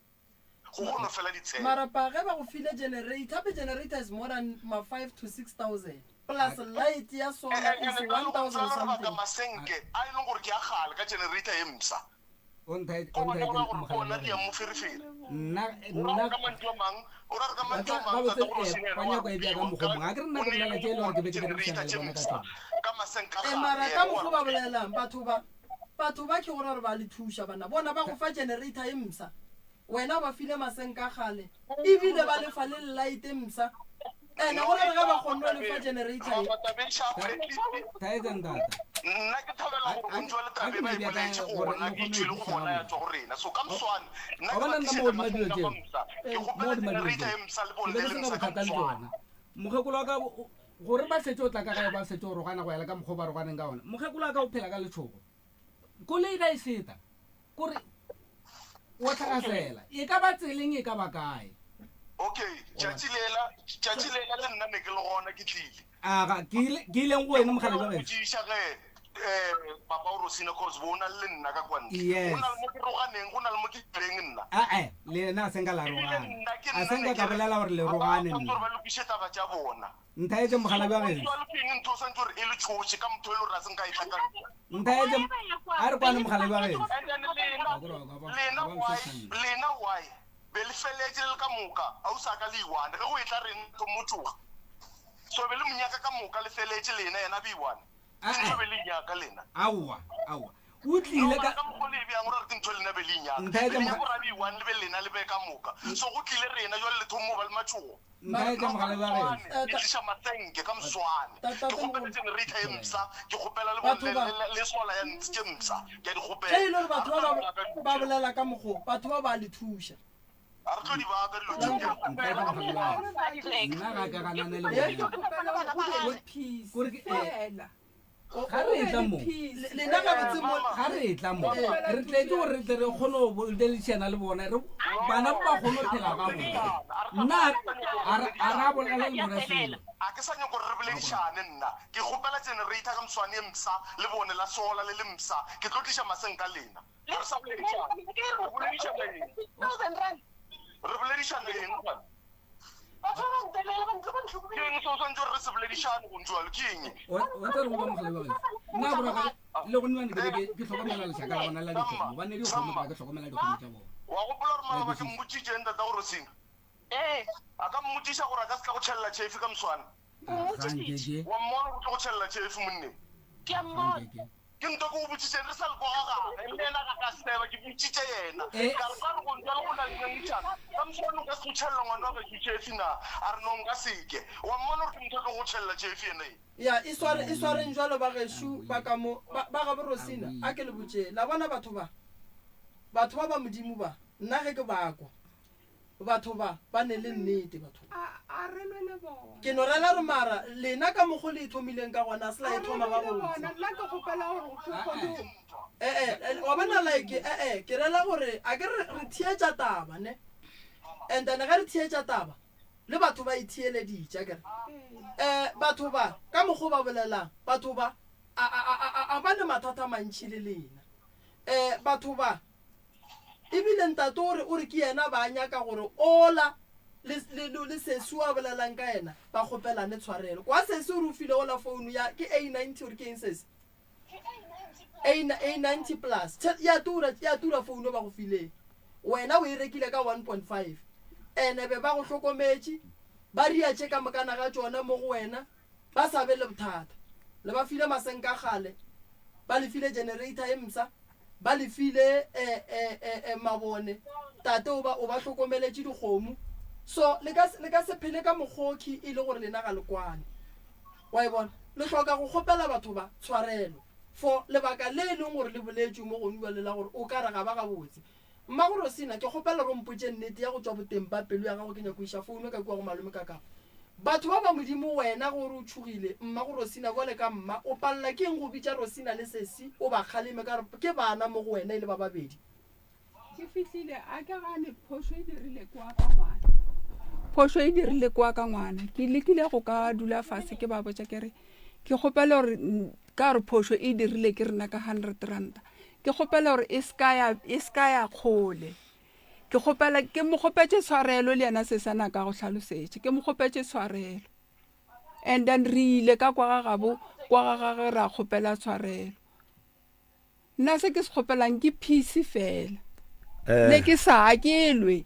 go gono fela ditshela mara pa ge ba go file generator be generator is more than 5,000 to 6,000 plus light ya solar is 1,000 something masenke a leng gore ke a gale ka generator e msa ona di ya mo ferefere nna ka mantlo mang o ra ka mantlo mang ka masenka mara ka mo ba bolelang batho ba ke gore ba le thuša bana bona ba go fa generator e msa wena ba file masenka gale ebile ba le fa le light e msa ene gore re ga ba kgonne le fa generator nna ke thabela gore ntse le tabe ba ipoletse gona ke tswile go bona ya tswa go rena so ka mswane nna ke gopela generator e msa le bone le msa ka mswane mogekolo wa ka gore ba setse o tla ka gae ba setse o rogana go yala ka mokgwa ba roganeng ka ona mogekolo wa ka o phela ka letšhogo koloi ka e feta kore o tlhagasela e ka ba tseleng e ka ba kae okay tšatši lela le nna ne ke le gona ke tlile aga ke ileng go wena mogale ba papa o Rosina cause bona le nna ka kwante Yes. go na le mo ke roganeng go na le mo ke tleng nna le ena a senka la rogana a senka ka bolela gore le rogane nna ba lokiše taba tša bona nthaetse mogala ba geno jwa le peng ntho santse gore e le tšhoše ka motho e le gore a senka e tlaka nthaetse a re kwane mogale ba geno lena why be le feletse le ka moka a o sa ka le iwane ge go e tla reng to motsoga so be le monyaka ka moka le feletse lena yena be iwane ntho be le nyaka lena aowa o tlile ka mokgo le bjang gore ke ntho lena be le nyaka le nyaka gore a be iwane le be lena le be ka moka so go tlile rena jwa le letho mo ba le matšhogo nka etsa mogale ba geno ke tliša matsenke ka moswane ke kgopela generator e msa ke kgopela le sola ya ntse msa ke a di ke ile gore batho ba bolela ka mogo batho ba ba le thuša a re tlo di baka dilo tse nna ga ka ganane le bona ga re etla mo lena ga botse mo ga re etla mo re tletse gore re tle re kgone go boledisana le bona bana ba kgone go phela ka bona nna a ra bolela le bona selo a ke sa nyako gore re boledišane nna ke kgopela generator ka moswane e msa le bone la sola le le msa ke tlo tliša maseng ka lena re sa boledišane re boledišane eng bana ke eng se o swantse gore re se boledišane go ntse jalo ke eng wa tsa re go ka mogale ba geno nna boraka le go nne ke tlhokomela lešaka la bona la dikgomo ba ne dikgomo ke tlhokomela dikgomo tša bona wa gopola gore malaba ke mmotsitšeng tata go rosina a ka mmotsiša gore a ka se tla go tšhelela tšhefi ka moswane wa mmona go tlo go tšhelela tšhefi monneng ke nto ko o botsitšeng re sa le kwa gagage le ena ga ka seba ke botsitše yena ka re ka re go ntwa le go na lenyangišana ka moswane o ka se go tšhelela ngwana wa ka ke tšhefi na a re no nka seke wa mmona gore ke ntho tlo go tšhelela tšhefi ene ya e swareng jalo ba gešo ba ka mo ba ga borosina a ke le botse la bona batho ba ba modimo ba nna ge ke bakwa batho ba ne le nnete batho ke no rela re mara lena ka mogo le ithomileng ka gona se la e thoma ga botse wa bona like ke rela gore a ke re thietša taba ne and then ga re thietša taba le batho ba ithieleditša kere batho ba ka mogo ba bolelang batho ba a ba le mathata mantši le lena batho ba ebile ntate o re ke yena ba nyaka gore ola le sesi wa bolelang ka yena ba kgopelane tshwarelo kwa sesi o re o file ola founu ya ke A90 gore ke eng sesi A90 plus ya tura founu ba go fileng wena o e rekile ka 1.5 ene be ba go hlokometše ba riatše ka mokana ga tšona mo go wena ba sa be le bothata le ba file masenka gale ba le file generator e msa ba le file mabone tate o ba hlokomeletše dikgomo so le ka se phele ka mogoki e le gore lena ga lekwane wa e bona le hloka go kgopela batho ba tshwarelo for lebaka le e leng gore le boletšwe mo gone bualela gore o ka re ga ba gabotse mma gore sena ke kgopela re mpotše nnete ya go tswa boteng ba pelo ya gago ke nyako iša founu ka kua go malome ka kago batho ba modimo wena gore o tshogile mma go rosina bole ka mma o palela ke eng go bitša rosina le sesi o ba kgaleme ka ke bana mo go wena e le ba babedi ke fitlhile a ke gane phoso e dirile kwa ka ngwana ke lekile go ka dula fase ke ba botša kere ke kgopela gore ka gore phoso e dirile ke rena ka 100 ranta ke kgopela gore e ska ya kgole ke kgopela ke mo kgopetse tshwarelo le yena se sana ka go hlalosetše ke mo kgopetse tshwarelo and then re ile ka kwa gagwe ra kgopela tshwarelo nna se ke se kgopelang ke peace fela le ke sa akelwe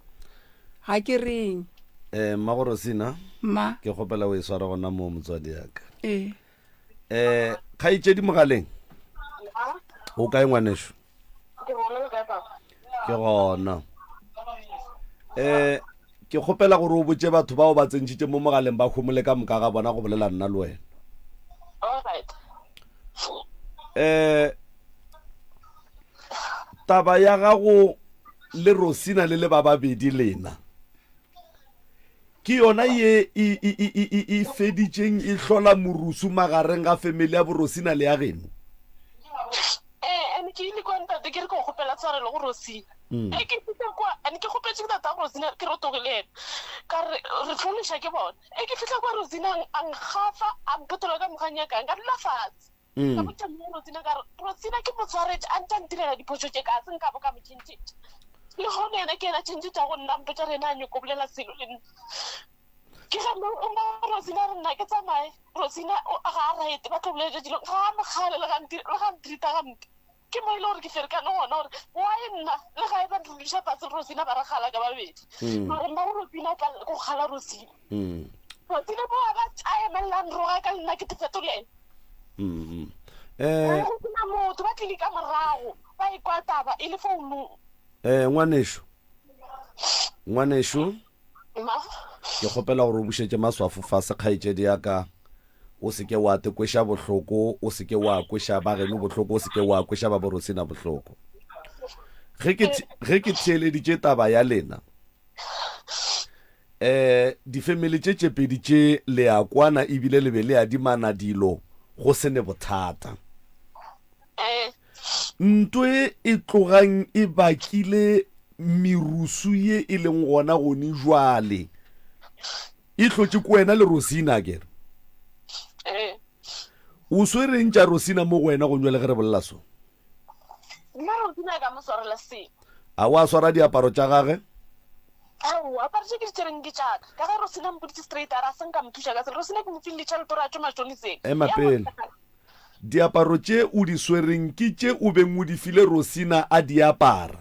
ga ke reng mma go rosina ma ke kgopela o e swara gona mo motswadi yaka kgaitšedi mogaleng o kae ngwaneso ke gona ke kgopela gore o botse batho ba o ba tsentšhitše mo mogaleng ba humole ka moka ga bona go bolela nna le wena taba ya gago le rosina le ba babedi lena ke yona ye e feditšeng e hlola morusu magareng ga family ya borosina le ya geno ke ile kwa ntate ke re ko gopela tshwarelo go rosina ke fitla kwa ke gopetse ke tata go rosina ke rotogile ena ka re folisha ke bona ke fitla kwa rosina ang gafa ang potolo ka moganya ka dula fatshe ka botsa mo rosina ka rosina ke motswaretse a ntse ntirela diphoso tse ka seng ka bo ka motšhintšhe le gone ena ke ena tšhintšhe tša go nna mpotsa rena a nyoko bolela selo le nna ke ga rosina re nna ke tsamaye rosina ga a raete ba tlo boleletša dilo ga a mogale le ga ntirita gampe ke mo ile gore ke ferekane gona gore wae nna le ga e ba nruliša pase rosina ba re gala ka babedi mare mma go rosina go gala rosina rosina bo ba a emelelang roga ka nna ke tefetolela go sena motho ba tlile ka morago ba e kwa taba e le founung ngwaneso ke kgopela gore o bušetse maswafo fase kgaetšedi yaka o seke wa te kweša bohloko o seke wa kweša bageno bohloko o seke wa kweša ba borosina bohloko ge ke theeleditše taba ya lena difamily tše pedi tše le a kwana ebile le be le adimana dilo go sene bothata ntwe e tlogang e bakile merusu ye e leng gona gone jwale e tlotše ko wena le Rosina kere o swereng tša Rosina mo go wena go nywele ge re bolela so a wa swara diaparo tša gage ema pele diaparo tše o di swereng ke tše o beng o di file Rosina a diapara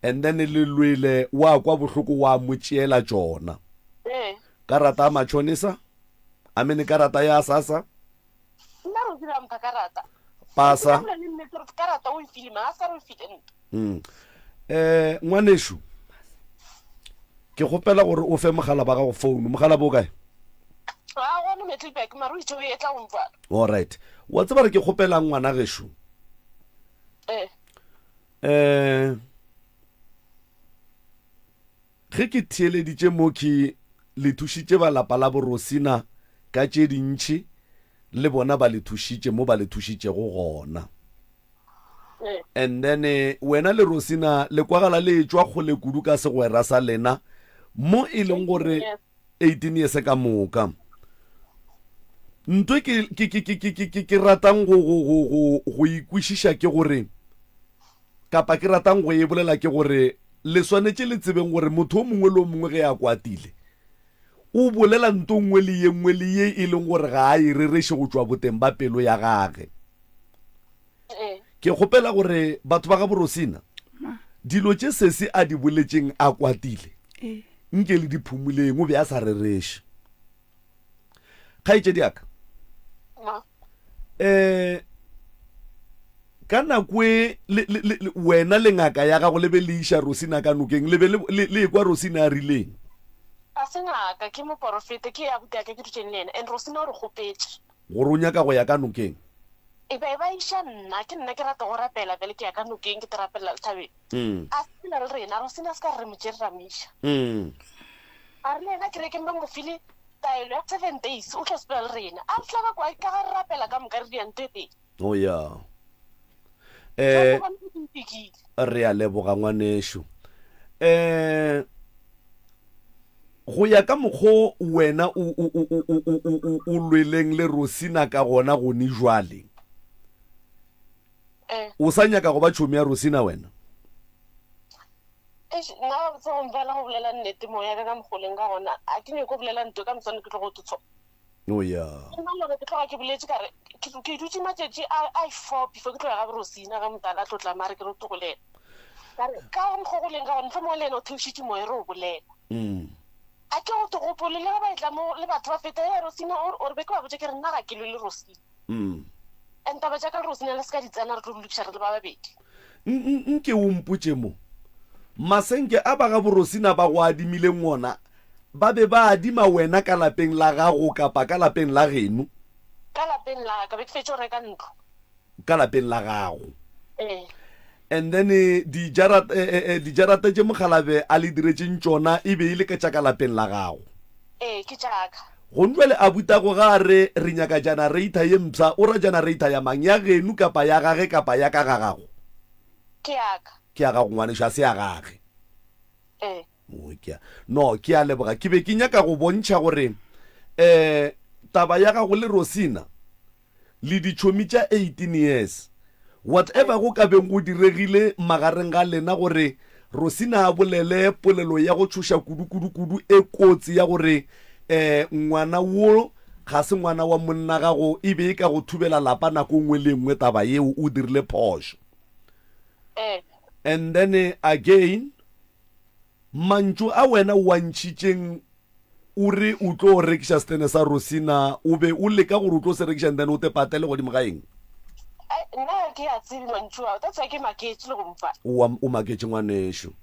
and then le lwele wa kwa bohloko wa mo tšeela tšona karata ya matšhonisa a mene karata ya sasa pasa ngwanešo ke kgopela gore o fe mogala ba gago founu mogala bo kae alright wa tseba re ke kgopela ngwana gešo ge ke theeleditše mo ke le thušitše balapa la borosina ka tše dintšhi le bona ba le thušitše mo ba le thušitšego gona and then wena le Rosina le kwagala le tšwa kgole kudu ka segwera sa lena mo e leng gore 18 years ka moka ntwe ke ratang go ikwišiša ke gore kapa ke ratang go e bolela ke gore le swanetše le tsebeng gore motho o mongwe le o mongwe ge a kwatile o bolela nto nngwe le ye e leng gore ga a e rereše go tšwa boteng ba pelo ya gage ke kgopela gore batho ba ga borosina dilo tše sese a di boletšeng a kwatile nke le diphumuleng o be a sa rereše kgaetšedi aka ka nakwe wena le ngaka ya gago le be le iša Rosina ka nokeng le be le kwa Rosina a rileng a se ngaka ke moporofete ke ya botaka ke dutšeng le ena and Rosina o re gopetše gore o nyaka go ya ka nokeng e ba iša nna ke rata go rapela pele ke ya ka nokeng ke terapela lethabeng a sela le rena Rosina se ka re mo tšere ramiša a re le ena ke reke mba mofile taelo ya 7 days o tla sepela le rena a re tla ba kwa ka ga rapela ka moka re diante teng o ya re a leboga ngwanešo go ya ka mokgwa wena o lweleng le Rosina ka gona gone jwale o sa nyaka go ba tšhomi ya Rosina wena nna se go mfela go bolela nnete moya ka mogoleng ka gona a ke nyako bolela ntho ka mosane ke tlo go tutso o ya nna lore ke tloga ke boletse kare ke dutse matšatši a 4 before ke tloga ga Rosina ka motala a tlotla mare ke re to golela kare ka mogoleng ka gona fa mo le no thušitše moya re o bolela a ke go togopole le ba itla mo le batho ba feta ya Rosina o re be ke ba botse ke re nna ga ke le Rosina and taba tša ka Rosina le se ka ditsana re tlo bolokisa re le ba babedi nke o mpotše mo masenke a ba ga borosina ba go adimileng ngona ba be ba adima wena ka lapeng la gago kapa ka lapeng la geno ka lapeng la ka be ke fetše o reka ntlo ka lapeng la gago and then dijarata tše mogalabe a le diretšeng tšona e be e le ka tša ka lapeng la gago ke tšaka go ntwele a butago ga re nyaka generator ye mpsa o ra generator ya mang ya genu kapa ya gage kapa ya ka ga gago ke ya gago ngwanešo a se ya gage no ke a leboga ke be ke nyaka go bontšha gore taba ya gago le Rosina le ditšhomi tša 18 years whatever go ka beng go diregile magareng ga lena gore Rosina a bolele polelo ya go tšhoša kudu e kotsi ya gore ngwana wo ga se ngwana wa monna gago e be e ka go thubela lapa nako nngwe le nngwe taba yeo o dirile phošo and then again mantšu a wena wa ntšhitšeng o re o tlo rekiša stene sa Rosina o be o leka gore o tlo se rekiša then o te patele godimo ga eng nna ke a tsebe mantšu ao that's why ke maketse le go mfa o maketse ngwanešo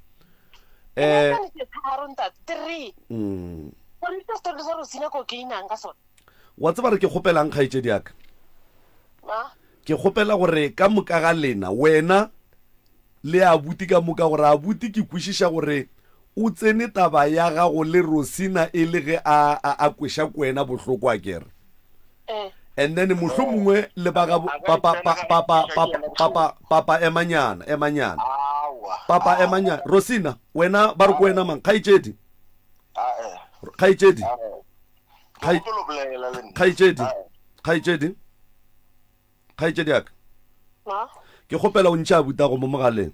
wa tseba re ke kgopelang kgaitsedi yaka ke kgopela gore ka moka ga lena wena le abuti ka moka gore abuti ke kwešiša gore o tsene taba ya gago le Rosina e le ge a kweša kwena bohloko a kere and then mohlho mongwe le baga papa emanyana papa emanyana Rosina wena ba re ko wena mang kgaitsedi yaka ke kgopela o ntšha abuta go mo mogaleng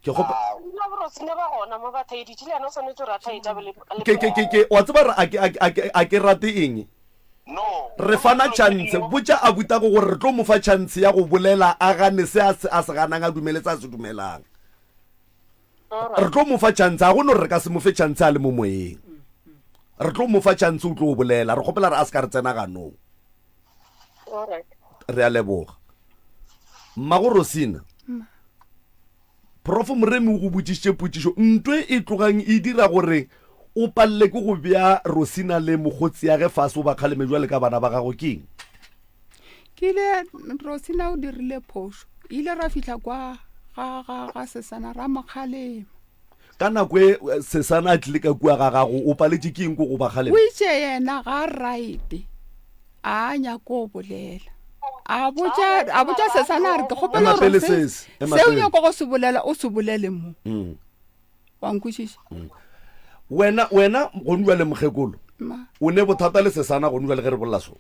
ke wa tseba a ke rate eng re fana chance botša abuta go gore re tlo mo fa chance ya go bolela a gane se a se ganang a dumeletse a se dumelang re tlo mo fa chance a gone re ka se mo fe chance a le mo moyeng re tlo mo fa chance o tlo bolela re kgopela re a se ka re tsena ganong re a leboga mmago Rosina prof moremi o go botsišitše potšišo ntwe e tlogang e dira gore o palle ke go bea Rosina le mogotsi ya ge fase o ba kgaleme jwa le ka bana ba gago keng ke ile Rosina o dirile phošo ile ra fihla kwa ga Sesana ra mokgalema ka nako e Sesana a tlile ka kua ga gago o paletše keng ko go ba kgalema o itše yena ga right a nyako o bolela a botša Sesana a re ke kgopela gore seo nyako go se bolela o se bolele mo wa nkwešiša wena go nwa le mokgekolo o ne bothata le Sesana go nwa le ge re bolela so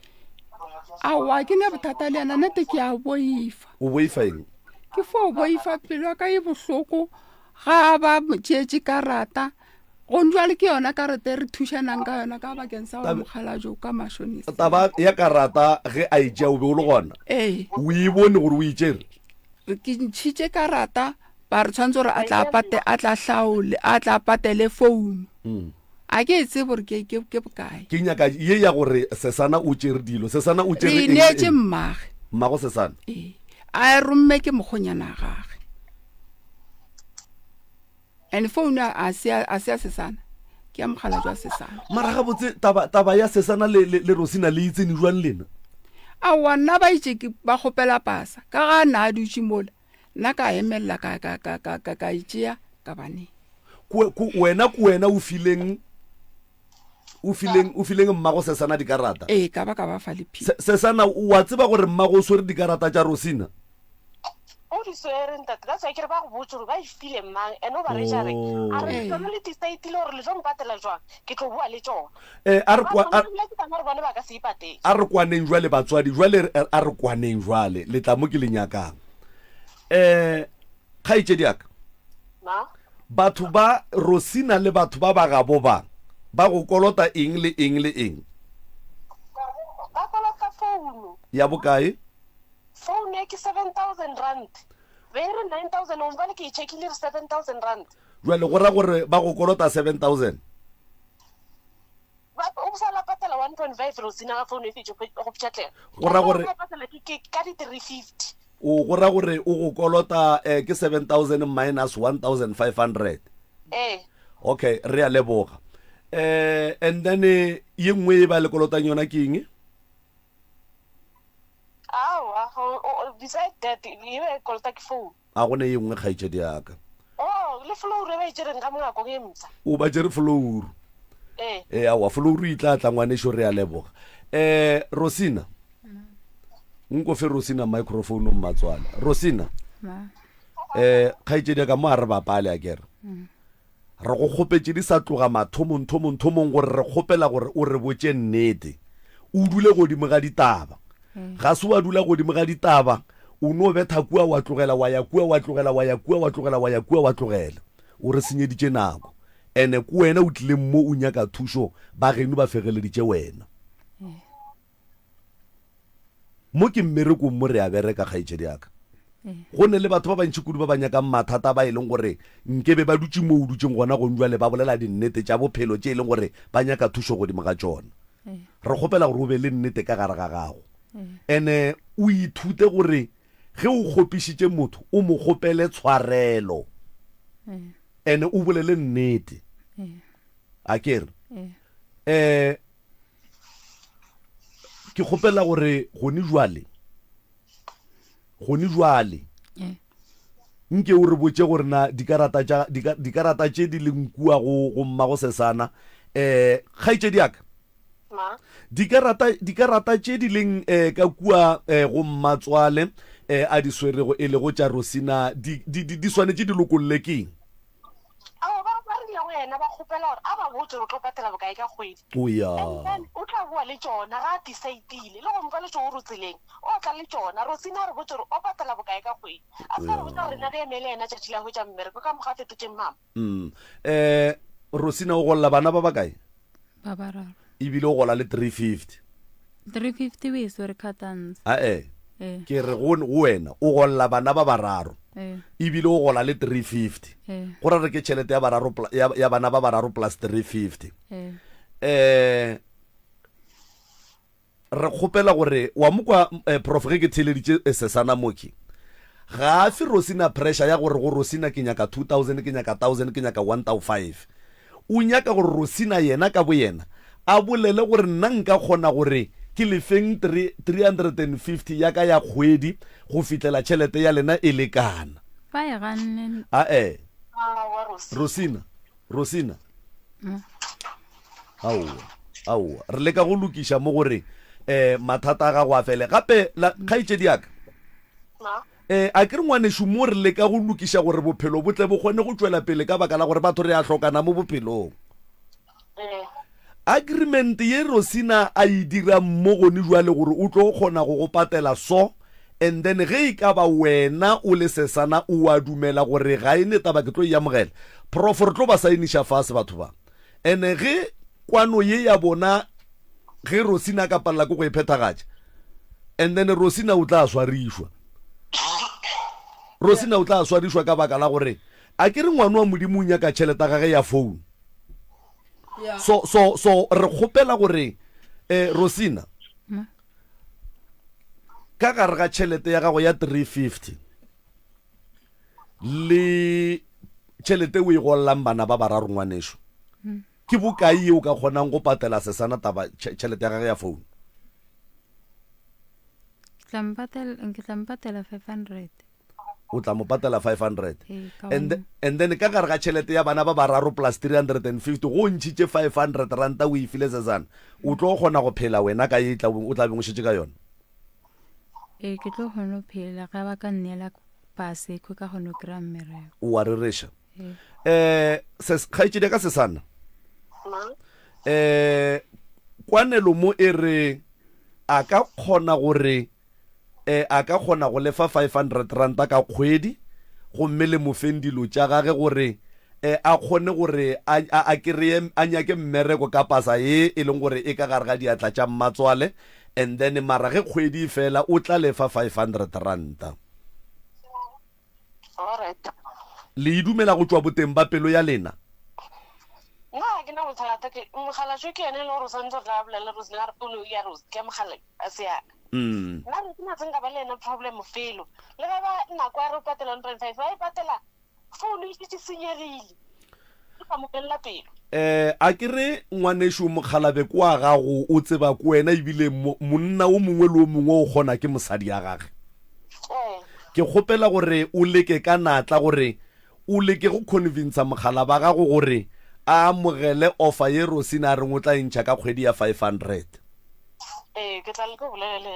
awa ke ne bothata le yena nete ke a boifa o boifa eng ke fo boifa pelo ka e bohloko ga ba tšeetše karata go njwa le ke yona karata re thušanang ka yona ka bakeng sa mogalajo ka mashonisa taba ya karata ge a itšea o be o le gona o e bone gore o itšere ke ntšhitše karata ba re tshwanetse gore a tla patele founu a ke etse gore ke bokae ke nyaka ye ya gore Sesana o tšere dilo Sesana o tšere eng neetse mmago Sesana a romme ke mokgonyana gage and phone a se a Sesana ke ya mogala jwa Sesana mara ga botse taba ya Sesana le Rosina le itsene jwang lena a wana ba itse ke ba gopela pasa ka ga na a dutse mola nna ka emella ka itšea ka bane wena o fileng mmago Sesana dikarata ka ba fa lephi Sesana wa tseba gore mmago o swere dikarata tša Rosina o di swere ntate ka tsa ke ba go botsa ba e file mang eno ba re jare a re tsona le state le gore le tlo mpatela jwang ke tlo bua le tsona a re kwaneng jwale batswadi jwale a re kwaneng jwale le tla mo ke le nyakang kgaitsedi yaka batho ba Rosina le batho ba bagabo ba go kolota eng le eng le eng ba kolota phone ya bokae phone ke 7,000 rand be re 9,000 o mbale ke e checkile 7,000 rand jwale go ra gore ba go kolota 7,000 ba o sala patela 1.5 Rosina ga phone e fetše go pšhatlela go ra gore ka di 350 o go ra gore o go kolota ke 7,000 minus 1,500 okay re a leboga and then ye nngwe e ba le kolotang yona ke eng beside that e be kolota ke phone a gone ye nngwe kgaitsedi yaka le floor e ba itšereng ka mongako ke msa o ba tšere floor awa floor e tla ngwaneso re a leboga Rosina nko fe Rosina microphone mmatswana Rosina kgaitsedi ka mo a re bapale a kere re go kgopetse di sa tloga mathomong gore re kgopela gore o re botše nnete o dule godimo ga ditaba ga se wa dula godimo ga ditaba o no betha kua wa tlogela wa ya kua wa tlogela wa ya kua wa tlogela wa ya kua wa tlogela o re senyeditše nako ene ko wena o tlile mo o nyaka thušo ba geno ba fegeleditše wena mo ke mmerekong mo re a bereka kgaitsedi yaka go ne le batho ba bantši kudu ba ba nyakang mathata ba e leng gore nkebe ba dutse mo o dutseng gona go njwa le ba bolela dinnete tša bophelo tše e leng gore ba nyaka thušo godimo ga tšona re kgopela gore o be le nnete ka gare ga gago ene o ithute gore ge o kgopišitše motho o mo kgopele tshwarelo ene o bolele nnete a kere ke kgopela gore gone jwale nke o re botse gore na dikarata tše di leng kua go mmago Sesana kgaitšedi aka dikarata tše di leng ka kua go Mmatswale a di swerego e le go tša Rosina di swanetše di lokolle keng wena ba kgopela gore a ba botse o tlo patela bokae ka kgwedi o tla bua le tsona ga a decide-ile le go mfa le tšo go tseleng o tla le tsona Rosina re botse gore o patela bokae ka kgwedi a sa re botsa gore na ge emele ena tšatši la hwetša mmereko ka moga fetotšeng mama Rosina o golla bana ba bakae ba bararo ebile o gola le 350 o e swere kgatans ke re go wena o golla bana ba bararo ebile o gola le 350 go ra re ke tšhelete ya bana ba bararo plus 350 re kgopela gore wa mokwa prof ge ke theleditše Sesana moki ga a fe Rosina pressure ya gore go Rosina ke nyaka 2000 ke nyaka 1000 ke nyaka 1500 o nyaka gore Rosina yena ka bo yena a bolele gore nna nka kgona gore ke lefeng 350 ya ka ya kgwedi go fitlela tšhelete ya lena e lekana Rosina aowa re leka go lokiša mo gore mathata a gago a fele gape kgaitšedi aka a ke re ngwanešo mo re leka go lokiša gore bophelo bo tle bo kgone go tšwela pele ka baka la gore batho re a hlokana mo bophelong agreement ye Rosina a e dira mo gone jwale gore o tlo kgona go go patela so and then ge e ka ba wena o le Sesana o a dumela gore ga e ne taba ke tlo e amogela prof re tlo ba sainiša fase batho ba ene ge kwano ye ya bona ge Rosina ka palela ko go e phethagatša and then Rosina o tla swarišwa ka baka la gore a ke re ngwana wa modimo o nyaka tšhelete ga ge ya phone so re kgopela gore Rosina ka gare ga tšhelete ya gago ya 350 le tšhelete o e gollang bana ba bararo ngwanešo ke bokae ye o ka kgonang go patela Sesana taba tšhelete ya gage ya phone ke tla mpatela 500 o tla mo patela 500 and then ka gare ga tšhelete ya bana ba bararo plus 350 go ntšhitše 500 ranta o e file Sesana o tlo kgona go phela wena ka ye o tla beng o šetše ka yona ke tlo kgona go phela ga ba ka nnela pase ko ka kgona go kry-a mmereko o a rereša kgaitšedi ka Sesana kwanelo mo e re a ka kgona gore a ka kgona go lefa 500 ranta ka kgwedi gomme le mofeng dilo tša gage gore a kgone gore a kry-e a nyake mmereko ka pasa ye e leng gore e ka gare ga diatla tša Mmatswale and then mara ge kgwedi fela o tla lefa 500 ranta le idumela go tšwa boteng ba pelo ya lena nna ke na bothata ke mogalašo ke ene le gore o santse tla bolela Rosina re polo ya Rose ke mogala a se yana nna re tsena tsenka ba le ena problem felo le ga ba nako ya re o patela 1.5 ba e patela founu e tse senyegile e ka mokelela pelo a ke re ngwanešo mokgalabe kwa gago o tseba ko wena ebile monna o mongwe le o mongwe o kgona ke mosadi ya gage ke kgopela gore o leke ka natla gore o leke go convince mogala ba gago gore a amogele offer ye Rosina a reng o tla ntšha ka kgwedi ya 500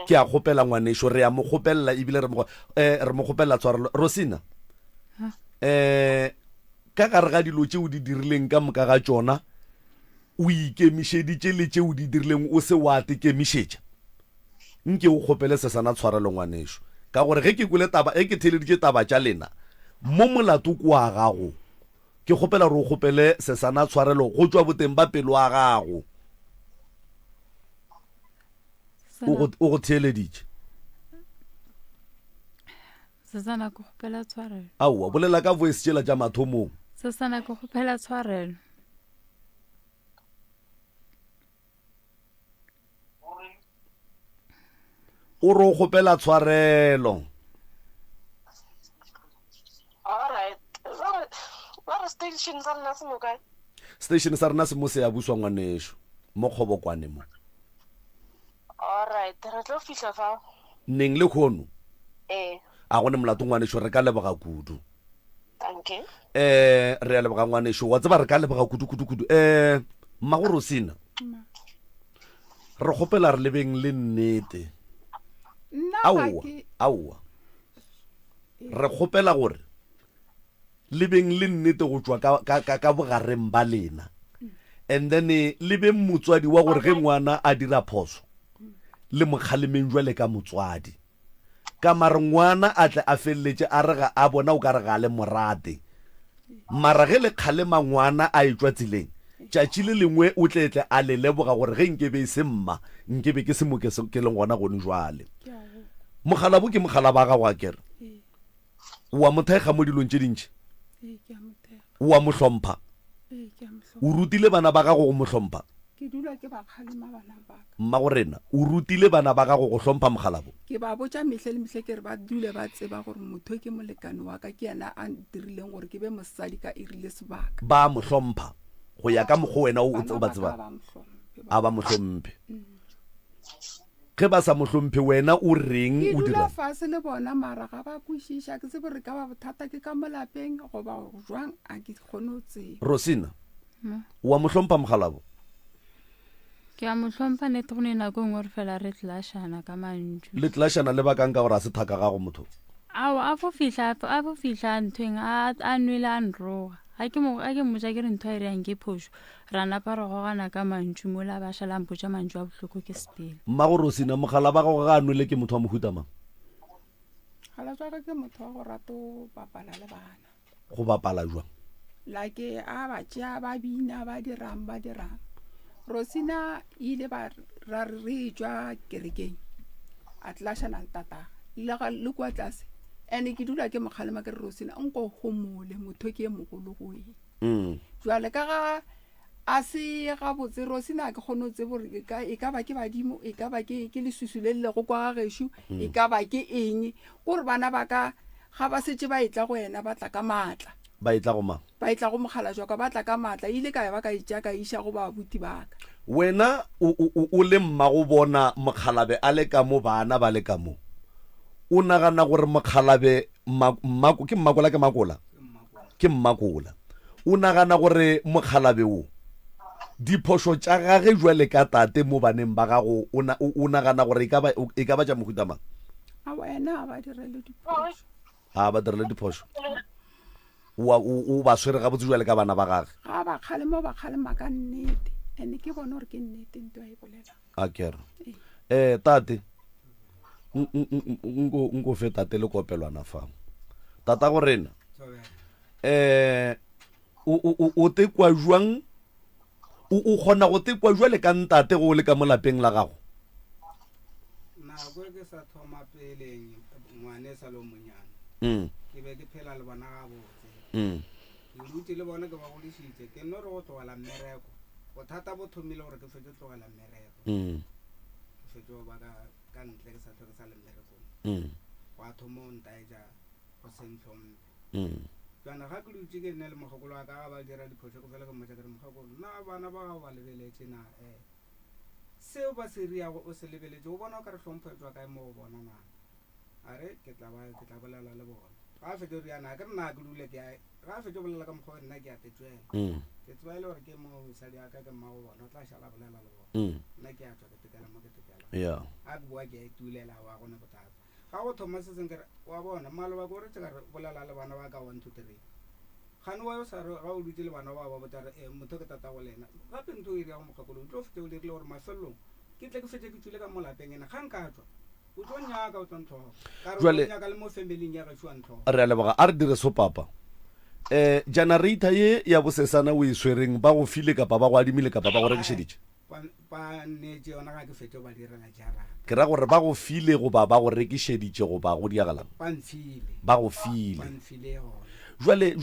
ke a kgopela ngwanešo re a mo kgopelela ebile re mo kgopelela tshwarelo Rosina ka gare ga dilo tšeo di dirileng ka moka ga tšona o ikemišeditše le tšeo di dirileng o se wa tekemišetša nke o kgopele Sesana tshwarelo ngwanešo ka gore ge ke kwele taba ke theleditše taba tša lena mo molato ko wa gago ke kgopela gore o kgopele Sesana tshwarelo go tšwa boteng ba pelo a gago o go theeleditše Sesana ko kgopela tshwarelo aowa bolela ka voice tšela tša mathomong Sesana ko kgopela tshwarelo o re o kgopela tshwarelo station sa rena se mo kae station sa rena se mo se ya buswa ngwanesho mo kgobokwane mo alright re tlo fihla fa neng le khono a gone molato ngwanesho re ka leboga kudu thank you re ya leboga ngwanesho wa tseba re ka leboga kudu mmago Rosina re gopela re lebeng le nnete aowa re gopela gore lebeng le nnete go tswa ka bogareng ba lena and then le beng motswadi wa gore ge ngwana a dira phoso le mokgalemeng jwale ka motswadi ka mare ngwana a tle a feleletse a rega a bona o ka re ga le morate mara ge le kgalema ngwana a etswa tseleng tšatši le lengwe o tletle a le leboga gore ge nkebe e se mma nkebe ke se mo ke leng gona gone jwale mogalabo ke mogalaba ga wa kere wa mothega mo dilong tše dintšhi wa mo hlompha o rutile bana ba gago go mo hlompha mma go rena o rutile bana ba gago go hlompha mogalabo ke ba botša mehle le mehle ke re ba dule ba tseba gore motho ke molekane wa ka ke yena a dirileng gore ke be mosadi ka irile sebaka ba mo hlompha go ya ka mokgo wena o ba tseba a ba mo hlomphe ge ba sa mo hlomphe wena o reng o dira fase le bona mara ga ba kwešiša ke tsebe re ka ba bothata ke ka molapeng goba jwang a ke kgone o tseba Rosina wa mo hlompha mogalabo ke a mo hlompha nete go ne nako ngwe re fela re tlashana ka mantšu le tlashana le bakang ka gore a se thaka gago motho ao a fo fihla nthweng a nwele a nroga ga ke motsa ke re ntho a e reang ke phoso ra napa re gogana ka mantšu mo la ba šalang potša mantšu a bohloko ke sepele mmago Rosina mogala ba gago ga a nwele ke motho wa mohutamang gala tswaka ke motho wa go rata go bapala le bana go bapala jwang like a ba tšea ba bina ba dirang Rosina ile ba ra re tswa kerekeng a tlashana le tata le kwa tlase ene ke dula ke mogalema ke Rosina nko homole motho ke mogolo go jwale ka ga a se ga botse Rosina ke kgone tse bore e ka ba ke badimo e ka ba ke le susulele go kwa gageshu e ka ba ke eng gore bana ba ka ga ba setse ba etla go ena ba tla ka matla ba etla go mogala jwa ka ba tla ka matla ile ka ba ka itja ka isha go ba buti ba ka wena o le mma go bona mogalabe a le ka mo bana ba le ka mo o nagana gore mokhalabe ke mmakola o nagana gore mokhalabe o diphoso tša gage jwale ka tate mo baneng ba gago o nagana gore e ka ba tša mohutamang a wena ba direle diphoso o ba swere gabotse jwale ka bana ba gage ga ba kgalema ka nnete ene ke bona gore ke nnete nto a e bolela a kere tate nko fe tate le kopelwana fa tata go rena o tekwa jwang o kgona go tekwa jwale ka ntate go le ka mo lapeng la gago nako ke sa thoma peleng ngwane sa lo monyana ke be ke phela le bona ga botse ke ruti le bona ke ba godisitse ke no re go tlogela mmereko bothata bo thomile gore ke fetse tlogela mmereko ke fetse ba ka ntle ke sa tlhoke sa le mmerekong wa thomo ntaeja go sentlhompe kana ga ke lutse ke nne le mogokolo wa ka ga ba dira diphoso go fela ke motsa ke re mogokolo na bana ba gago ba lebeletse na seo ba se riago o se lebeletse o bona o ka re hlompho etswa kae mo go bona na a re ke tla bolela le bona ga a fete o riana ke re na ke dule ga a fete o bolela ka mokgwa nna ke a tetswela ke tseba e le gore ke mosadi a ka ke mma go bona o tla šala bolela le bona nna ke a tswa ke tekela mo ke tekela a ke boa ke a itulela wa gone bothata ga go thoma se seng kere wa bona maloba ko re tse ka re bolela le bana ba ka 1 2 3 gane wa yo sa re ga o dutse le bana ba botsa re motho ke tata go lena gape ntho e riago mogakolo o tlo fete o dirile gore mafelelong ke tle ke fetse ke tswile ka mo lapeng ena ga nka tswa o tlo nyaka o tlontloga ka re o nyaka le mo familing ya gašwa ntloga re a leboga a re dire so papa generator ye ya bosesana o e swereng ba go file kapa ba go adimile kapa ba go rekišeditše ba netse yona ga ke fete o ba direla jarata ke ra gore ba go file goba ba go rekišeditše goba go diagalang ba go file jwale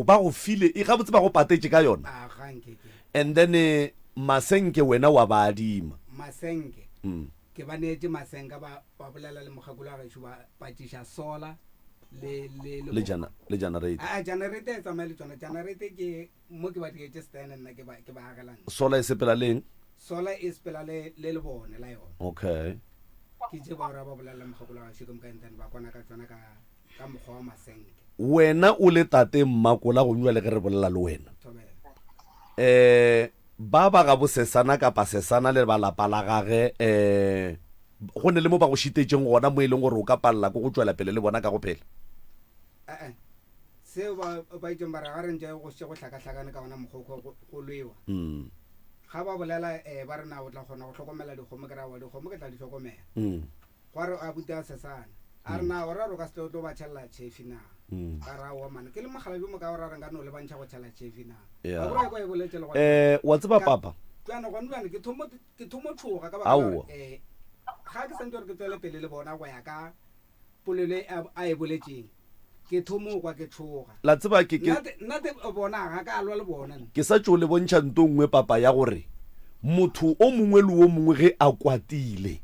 ba go file e gabotse ba go patetse ka yona and then masenke wena wa ba adima masenke ke ba netse masenka ba bolela le mogakolo a gašo ba patiša sola le generator generator e tsamaya le tsona generator ke mo ke ba dietse stand nna ke ba agelang sola e sepela leng sola e sepela le bone la yona okay ke je ba ra ba bolela mogopolo ga shiko mkaentane ba kwana ka tsona ka mogwa wa masenke wena o le tate mmakola go nywa le ge re bolela le wena ba ba ga bosesana kapa sesana le ba lapa la gage go ne le mo ba go shitetseng gona mo e leng gore o ka palela ko go tswela pele le bona ka go phela seo ba itseng ba re ga re ntse go se go tlhakatlhakane ka bona mogoko go lwewa ga ba bolela ba re na o tla kgona go tlhokomela dikgomo ke ra wa dikgomo ke tla di tlhokomela go re a buta sesana a re na o ra ro ka se tlo ba tšhelela chefi na ka ra wa mana ke le mogala mo ka o ra reng ka no le bantšha go tšhela chefi na a go e boletse le wa tseba papa tsana go ntlwana ke thomo tshoga ka ba ga ke sentse gore ke tswele pele le bona go ya ka polelo a e boletseng ke thomo kwa ke tshoga la tseba nna te bona ga ka alwa le bona ke sa tšo le bontšha nto nngwe papa ya gore motho o mongwe le o mongwe ge a kwatile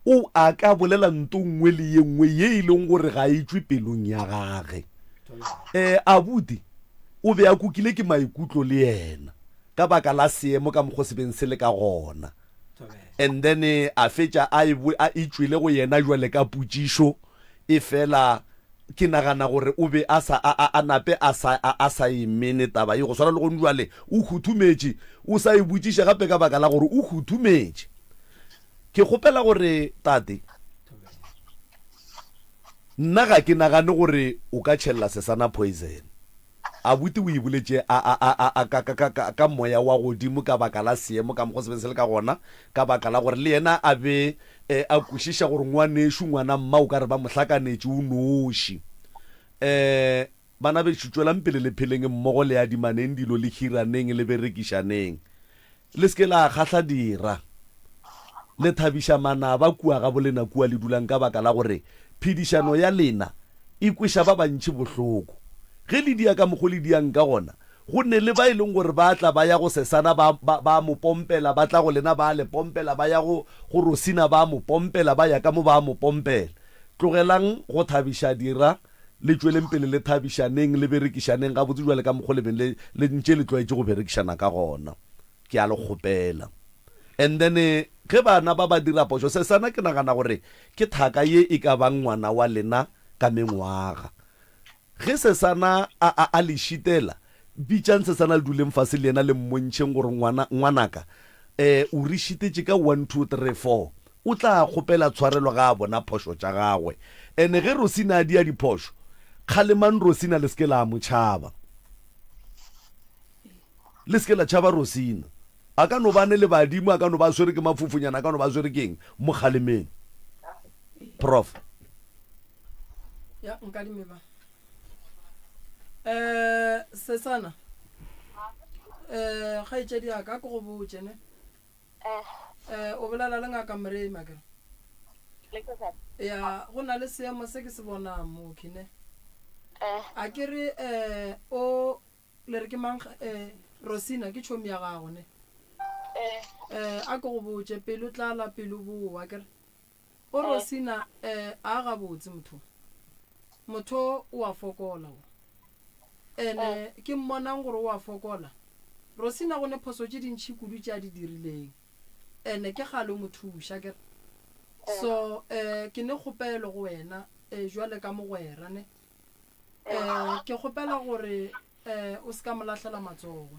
o a ka bolela nto nngwe le ye nngwe ye e leng gore ga e tswe pelong ya gage abuti o be a kukile ke maikutlo le yena ka baka la seemo ka mokgo se beng se le ka gona and then a fetša a itswile go yena jwale ka putsišo e fela ke nagana gore o be a nape a sa imene taba e go swana le go jwale o khuthumetše o sa e botšiša gape ka baka la gore o khuthumetše ke kgopela gore tate nna ga ke nagane gore o ka tšhelela sesana poison abuti o e boletše ka moya wa godimo ka baka la seemo ka mokgo sebeng se le ka gona ka baka la gore le yena a be a kwešiša gore ngwanešo ngwana mma o ka re ba mohlakanetše o noši bana be šutswelang pele le pheleng mmogo le adimaneng dilo le hiraneng le berekišaneng le seke la kgatlha dira le thabiša manaba kua ga bolena kua le dulang ka baka la gore phedišano ya lena e kweša ba bantši bohloko ge le dia ka mokgo le diang ka gona go ne le ba e leng gore ba tla ba ya go sesana ba mo pompela ba tla go lena ba le pompela ba ya go Rosina ba mo pompela ba ya ka mo ba mo pompela tlogelang go thabiša dira le tsweleng pele le thabišaneng le berekišaneng ga botse jwale ka mokgo le beng le ntše le tlwaetse go berekišana ka gona ke a le kgopela and then ge bana ba dira poso sesana ke nagana gore ke thaka ye e ka bang ngwana wa lena ka mengwaga ge sesana a le šitela bitšang sesana le duleng fase le yena le mmontšheng gore ngwanaka o re šitetše ka 1 2 3 4 o tla kgopela tshwarelo ga a bona phošo tša gagwe ene ge Rosina a dia diphošo kgaleman Rosina le seke la motšhaba le seke la tšhaba Rosina a ka no bane le badimo a ka no ba swere ke mafufunyana a ka no ba swere keng mo kgalemeng prof ya nkadime ba sesana ga itse di aka go botse ne o bolela le ngaka mre makere ya go na le seemo se ke se bona mo kine a kere o le re ke mang Rosina ke tshomi ya gago ne a go botse pelo tlala pelo boa kere o Rosina a ga botse motho o a fokola ene ke mmonang gore o a fokola Rosina go ne phoso tše dintšhi kudu tša di dirileng ene ke gale mo thuša kere so ke ne kgopelo go wena jwale ka mogwera ne ke kgopela gore o se ka molatlhela matsogo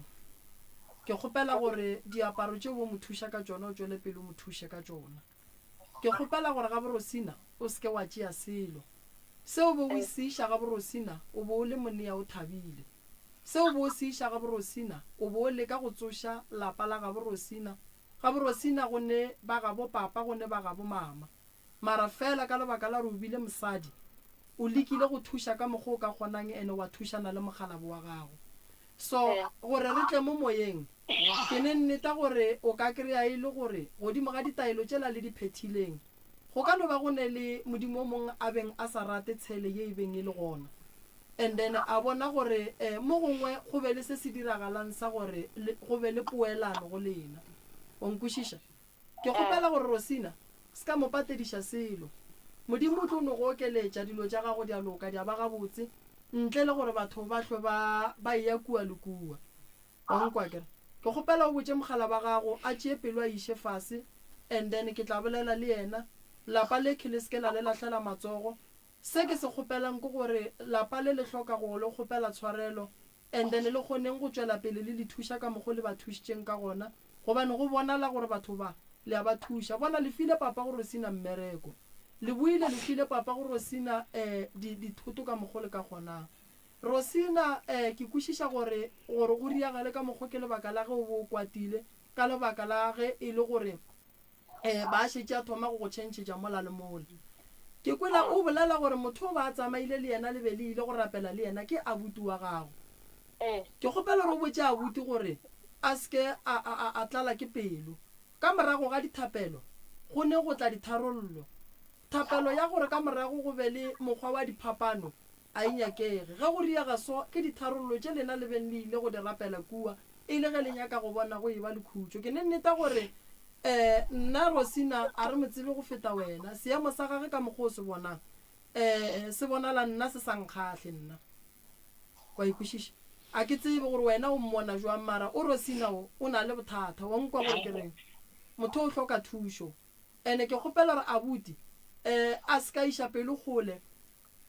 ke kgopela gore diaparo tše bo mo thuša ka tšona o tšwele pele o mo thuše ka tšona ke kgopela gore ga Rosina o se ke wa tšea selo seo bo o se iša ga Rosina o bo o le monea o thabile seo bo o se iša ga Rosina o bo o le ka go tsoša lapa la ga Rosina go ne ba ga bo papa go ne ba ga bo mama mara fela ka lebaka la re o bile mosadi o lekile go thuša ka mokgwa o ka kgonang ene wa thušana le mogalabo wa gago so gore re tle mo moyeng ke ne nneta gore o ka kry-a e le gore godimo ga ditaelo tšela le diphethileng go ka no ba go ne le modimo o mongwe a beng a sa rate tshele ye e beng e le gona and then a bona gore mo gongwe go be le se se diragalang sa gore go be le poelano go lena o nkwešiša ke kgopela gore Rosina se ka mo patediša selo modimo o tlo no go okeletša dilo tša gago di a loka di a ba gabotse ntle le gore batho ba hlwe ba ya kua le kua wa nkwa kere ke kgopela o botse mogala ba gago a tšee pelo a iše fase and then ke tla bolela le yena lapa le ke le seke la le lahlela matsogo se ke se kgopelang ke gore lapa le le hloka go le kgopela tshwarelo and then le kgoneng go tšwela pele le thuša ka mogo le ba thušitšeng ka gona gobane go bonala gore batho ba le a ba thuša bona le file papa gore sena mmereko le buile le file papa gore sena dithoto ka mogo le ka kgonang Rosina ke kwešiša gore go riagale ka mogo ke lebaka la ge o bo kwatile ka lebaka la ge e le gore ba šetše a thoma go tšhentšhetša mola le mole ke kwela o bolela gore motho o ba a tsamaile le yena le be le ile go rapela le yena ke abuti wa gago ke kgopela gore o botse abuti gore a seke a tlala ke pelo ka morago ga dithapelo go ne go tla ditharollo thapelo ya gore ka morago go be le mokgwa wa diphapano a inyakege ge go riaga so ke ditharollo tše lena le beng le ile go di rapela kua e le ge le nyaka go bona go eba le khutšo ke ne nneta gore nna Rosina a re motsebe go feta wena seemo sa gage ka mokgwa o se bonang se bonala nna se sa nkgatlhe nna wa ikwešiša a ke tsebe gore wena o mmona jwang mara o Rosina o na le bothata wa nkwa gore ke reng motho o hloka thušo ene ke kgopela gore abuti a se ka iša pelo kgole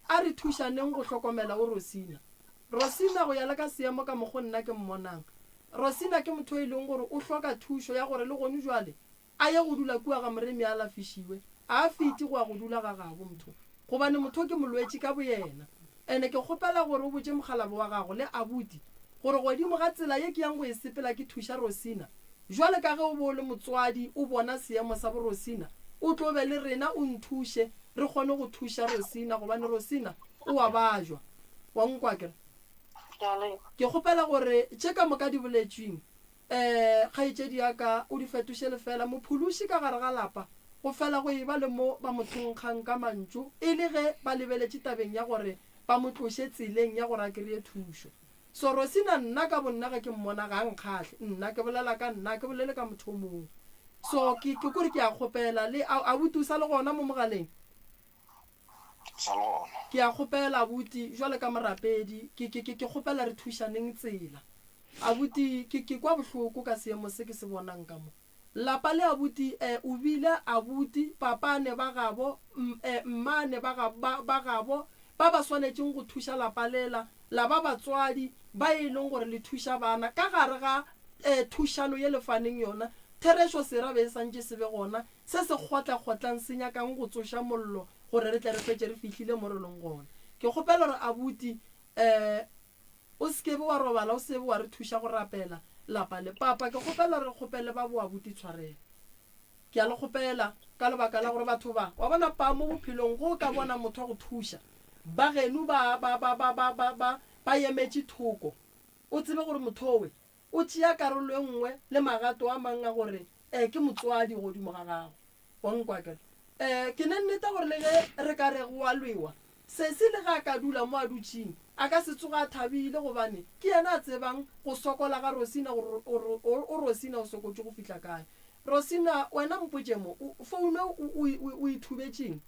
a re thušaneng go hlokomela o Rosina go ya le ka seemo ka mogo nna ke mmonang Rosina ke motho e leng gore o hloka thušo ya gore le gone jwale a ye go dula kua ga moremi a lafišiwe a fiti go ya go dula ga gabo motho gobane motho ke molwetši ka boyena ene ke kgopela gore o botse mogalabo wa gago le abuti gore godimo ga tsela ye ke yang go e sepela ke thuša Rosina jwale ka ge o bo le motswadi o bona seemo sa bo Rosina o tlo be le rena o nthuše re kgone go thuša Rosina gobane Rosina o a bajwa wa nkwa kere ke kgopela gore tše ka moka di boletšweng kgaetšedi yaka o di fetoše lefela mophološi ka gare ga lapa go fela go eba le mo ba mothonkgang ka mantšu e le ge ba lebeletše tabeng ya gore ba mo tloše tseleng ya gore a kry-e thušo so Rosina nna ka bonna ge ke mmona ga nkgatlhe nna ke bolela ka nna ke bolele ka motho o mongwe so ke kore ke a kgopela le a botusa le gona mo mogaleng ke a kgopela abuti jwale ka morapedi ke kgopela re thušaneng tsela abuti ke kwa bohloko ka seemo se ke se bonang ka mo lapa le abuti o bile abuti papa ne ba gabo mmane ba gabo ba ba swanetšeng go thuša lapa lela la ba batswadi ba e leng gore le thuša bana ka gare ga thušano ye lefaneng yona therešo sera be e santše se be gona se se kgotla-kgotlang se nyakang go tsoša mollo gore re tle re fetse re fihlile mo re leng gona ke kgopela gore abuti o sekebe wa robala o sebe wa re thuša go rapela lapa le papa ke kgopela re kgopele ba bo abuti tshwarela ke a le kgopela ka lebaka la gore batho ba wa bona pa mo bophelong go ka bona motho wa go thuša ba geno ba emetše thoko o tsebe gore motho owe o tšea karolo e nngwe le magato a mang a gore ke motswadi godimo ga gago wa nkwa kere ke ne nneta gore le ge re ka re go a lwewa se le ga a ka dula mo a dutšeng a ka se tsoga a thabile gobane ke yena a tsebang go sokola ga Rosina o Rosina o sokotse go fihla kae Rosina wena mpotše mo foune o ithubetšeng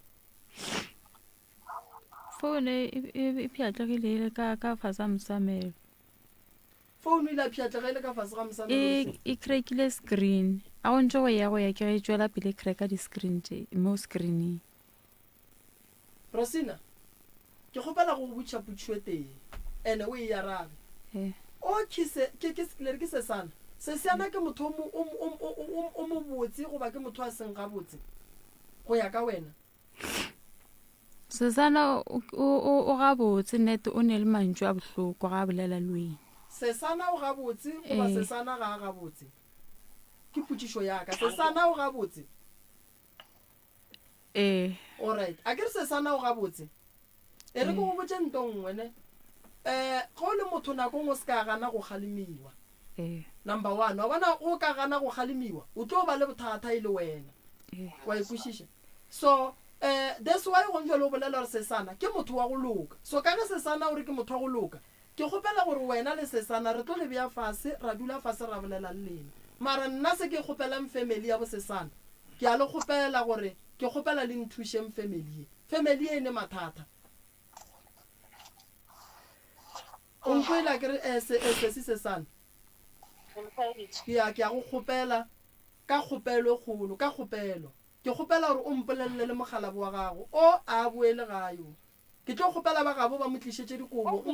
foune e pšhatlegile ka fasa mosamelo founu ile a pšhatlegile ka fase ga mosamelo e crackile screen a go ntse go ya ke ge tswela pele cracka di-screen mo screening Rosina ke kgopela go botšapotšwe teng ene o e arabe o ke sesana sesana ke motho o mo botse goba ke motho a seng ga botse go ya ka wena sesana o ga botse nnete o ne le mantšu a bohloko ga a bolela le wena sesana o ga botse goba sesana ga a ga botse ke potšišo yaka sesana o ga botse alright a ke re sesana o ga botse e re go botse nto nngwe ne go le motho nakong o se ka gana go kgalemiwa number 1 wa bona o ka gana go kgalemiwa o tlo ba le bothata e le wena wa ikwešiša so that's why go ntse le bolela gore sesana ke motho wa go loka so ka ge sesana o re ke motho wa go loka ke kgopela gore wena le sesana re tlo le bea fase ra dula fase ra bolela le lena mara nna se ke kgopelang family ya bo sesana ke a le kgopela gore ke kgopela le nthušeng family e ne mathata o nkwela ke re se sana ke a go kgopela ka kgopelo kgolo ka kgopelo ke kgopela gore o mpolelele le mogalabo wa gago o a boele gayo ke tlo kgopela ba gabo ba motlišetse dikobo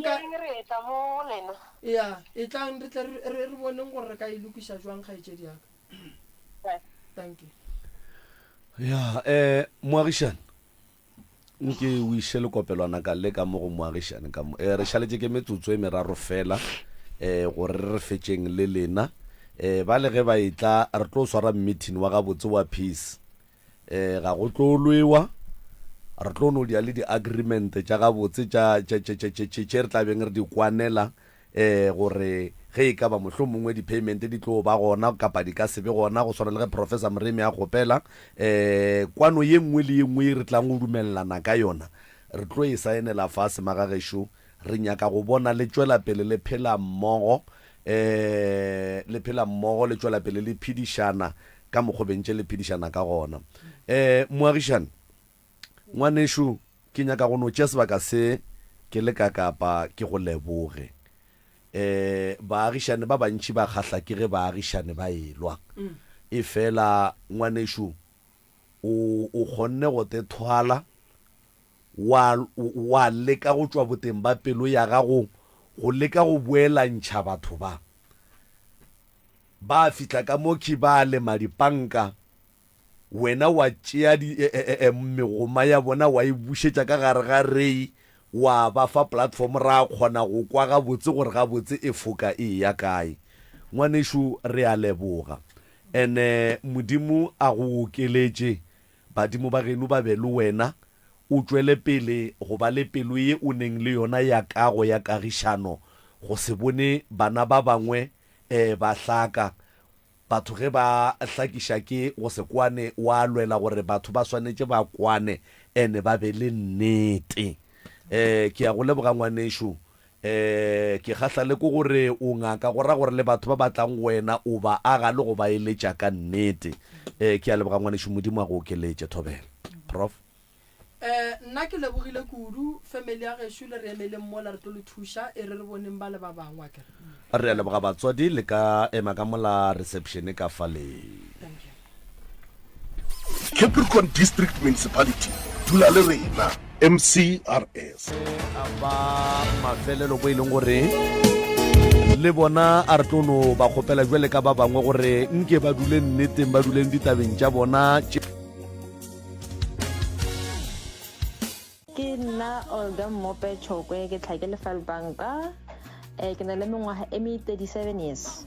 ya e tlang re tle re boneng gore re ka ilokiša jwang kgaetšedi yaka thank you ya moagišane nke o iše lekopelwana ka le ka mo go moagišane ka mo re šaletse ke metsotso e meraro fela gore re fetšeng le lena ba le ge ba itla re tlo swara meeting wa gabotse wa peace ga go tlo lwewa re tlo no dia le di-agreement tša gabotse tše re tlabeng re di kwanela gore ge e ka ba mohlho mongwe di-payment di tlo ba gona kapa di ka sebe gona go swana le ge professor Moremi a gopela kwano ye nngwe le ye nngwe re tlang go dumelelana ka yona re tlo e saenela fase magagešo re nyaka go bona le tšwela pele le phela mmogo le tšwela pele le phedišana ka mokgobentše le phedišana ka gona moagišane ngwanešo ke nyaka go no tšea sebaka se ke le ka kapa ke go leboge baagišane ba bantši ba kgahla ke ge baagišane ba elwa e fela ngwanešo o kgonne go te thwala wa leka go tšwa boteng ba pelo ya gago go leka go boelantšha batho ba fitla ka moki ba lema dipanka wena wa tšea megoma ya bona wa e bušetša ka gare ga rei wa ba fa platform ra kgona go kwa gabotse gore gabotse e foka e ya kae ngwanešo re a leboga ene modimo a go okeletše badimo ba geno ba be le wena o tšwele pele go ba le pelo ye o neng le yona ya kago ya kagišano go se bone bana ba bangwe ba hlaka batho ge ba hlakiša ke go se kwane wa lwela gore batho ba swanetše ba kwane ene ba be le nnete ke ya go leboga ngwanešo ke kgahla le ko gore o ngaka go ra gore le batho ba batlang wena o ba aga le go ba eletša ka nnete ke ya leboga ngwanešo modimo a go okeletše thobela prof nna ke lebogile kudu family ya gešo le re emeleng mola re tlo le thuša e re boneng ba le ba bangwe ke re a leboga batswadi le ka ema ka mola reception ka fale Capricorn District Municipality dula le rena MCRS ba mafelelo bo e leng gore le bona a re tlono ba kgopela jwele ka ba bangwe gore nke ba dule nneteng ba duleng ditabeng tša bona ke nna Olga Mope Chokwe ke tlhake Lefal Banka ke na le mengwaga e me 37 years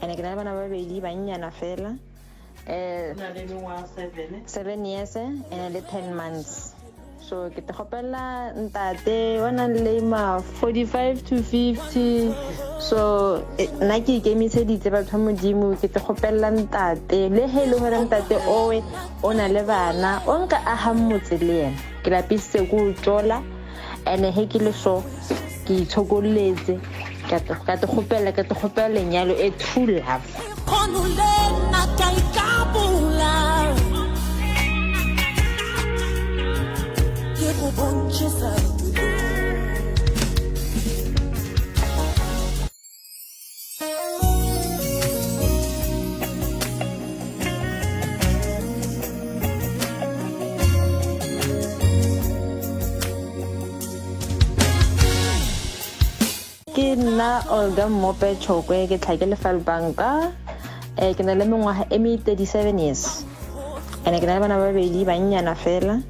ene ke na le bana ba babedi bannyana fela 7 years ene le 10 months so ke te kgopela ntate wa nang le ma 45 to 50 so nna ke ikemiseditse batho ba modimo ke te kgopela ntate le he le gore ntate owe o na le bana o nka aha motse le yena ke lapisitse ko tšola ene he ke le so ke itshokoletse ka te kgopela lenyalo e true love ke nna Olga Mope Chokwe ke tlhake Lefal Banka ke na le mengwaga e me 37 years ene ke na le bana ba babedi bannyana fela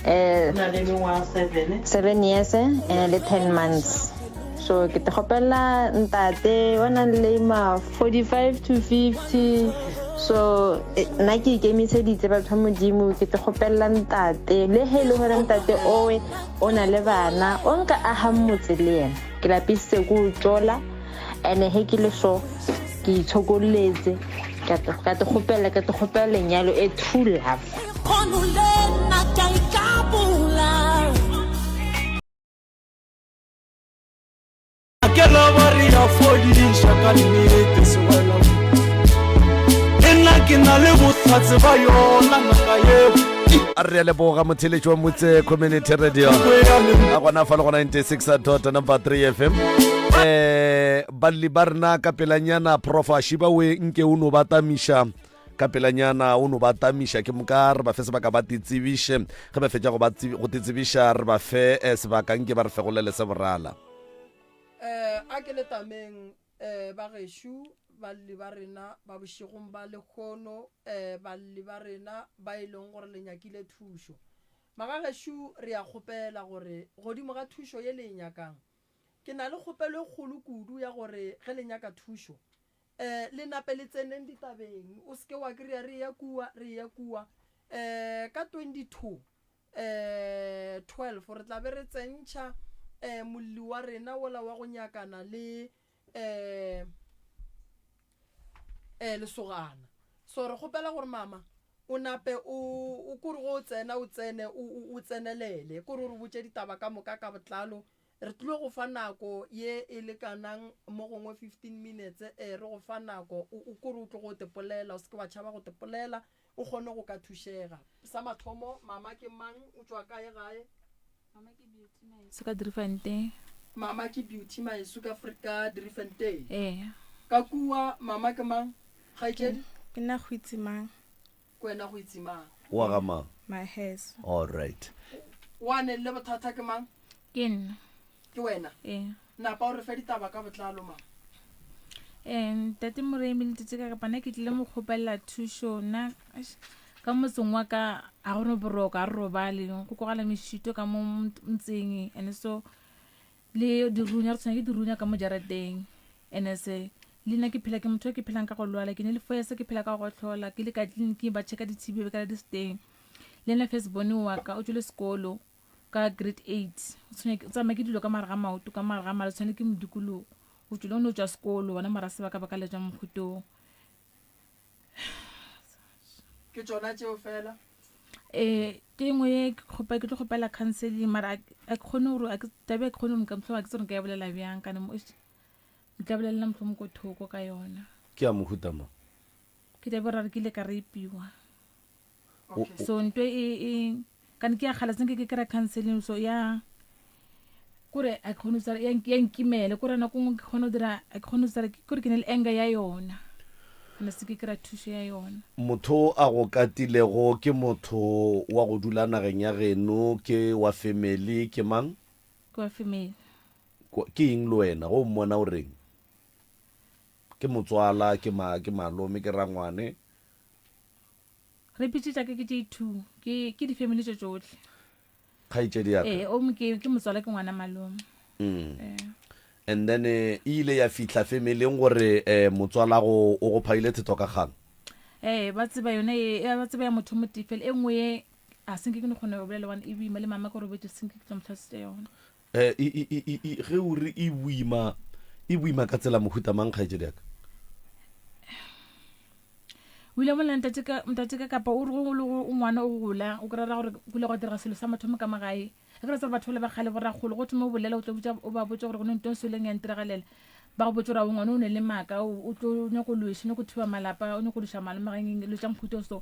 7 years ene le 10 months so ke te kgopela ntate wa nang le ma 45 to 50 so nna ke ikemiseditse batho ba modimo ke te kgopela ntate le he le gore ntate owe o na le bana o nka aha motse le yena ke lapisitse ko tšola ene he ke le so ke itshokoletse ka te kgopela lenyalo e true love ke la bari ya fodisha ka nnete sewela nna ke na le bothats ba yona ngaka yeo a re leboga motheletši wa motse community radio a gona fa le go 96.3 FM balli ba rena ka pelanyana prof a šibawe nke o no ba tamiša ka pelanyana o no ba tamiša ke moka re ba fe sebaka ba titsebiše ge ba fetša go titsebiša re ba fe sebaka nke ba re fe go lele se borala a ke le tameng ba gešo balli ba rena ba bošegong ba lekgono balli ba rena ba e leng gore le nyakile thušo maga gešo re a kgopela gore godimo ga thušo ye le nyakang ke na le kgopelo e kgolo kudu ya gore ge le nyaka thušo le nape le tseneng ditabeng o seke wa kry-a re ya kua ka 22 12 re tla be re tsentšha molli wa rena ola wa go nyakana le lesogana so re kgopela gore mama o nape o kore go tsena o tsenelele kore re botse ditaba ka moka ka botlalo re tlile go fa nako ye e lekanang mo gongwe 15 minutes re go fa nako o kore o tlo go tepolela o seke wa tšhaba go tepolela o kgone go ka thušega sa mathomo mama ke mang o tswa kae gae mama ke beauty maeso ka Driefontein mama ke beauty maeso ka Afrika Driefontein ka kua mama ke mang gaitšedi ke nna go itse mang kwena go itse mang wa ga mang Maheso all right wa ne le bothata ke mang ke nna ke wena napa o re fe ditaba ka botlalo mama tate moremi le tse ka kapana ke tlile mo kgopela thušo nna ka motseng wa ka a gone boroka a re robale go kogala mešito ka mo ntseng ene so le dirunya re tshwana ke dirunya ka mo jarateng ene se le nna ke phela ke motho ke phelang ka go lwala ke ne le foese ke phela ka go tlhola ke le ka tleliniki ba checka di-TB ka di steng le nna firstborn wa ka o tswile sekolo ka grade 8 o tsamaye ke dilo ka mare ga maoto ka mare ga male tshwane ke modikologo o tswile o ne o tswa sekolo wana mara se ba ka le jwa mokhutong ke tsona tšeo fela ke engwe ke tlo kgopela counseling mara a ke kgone gore tabe a ke kgone gore nka motlho ga ke tsone ka ya bolela bjang kana tla bolelela motlho mo ko thoko ka yona ke a mohuta ma ke tabe ra re ke ile ka reipiwa so ntwe kana ke ya kgala senke ke kry-a counseling so ya kore a kgone ya nkimele kore nako ngwe ke kgone go dira a ke kgone go kore ke ne le enga ya yona ne se ke kry-a thušo ya yona motho a go katilego ke motho wa go dula nageng ya geno ke wa family ke mang ke wa family ke eng le wena go mmona o reng ke motswala ke malome ke rangwane re pitšitša ke J2 ke di-family tše tšotlhe kgaitšedi yaka ke motswala ke ngwana malome and then ile ya fitla family gore motswala o go phaile thetho ka gang ba tseba yone ba tseba ya motho motifele e nngwe a senke ke ne kgone go bolela one e boima le mama ka robetse senke ke tlamtlhasitse yone ge o re e boima ka tsela mohuta mang kgaitšedi yaka o ile mola ntate ka kapa o re o ngwana o gola o kry-a gore kule go dira selo sa mathomo ka magae a kry-a tsere batho le bagale boragolo go thoma o bolela o ba botse gore go ne ntong seleng ya ntiragalela ba go botse gore ngwana o ne le maaka o tlo nyako loše nyako thiba malapa o nyako loša malomageng lo tša mokhuto so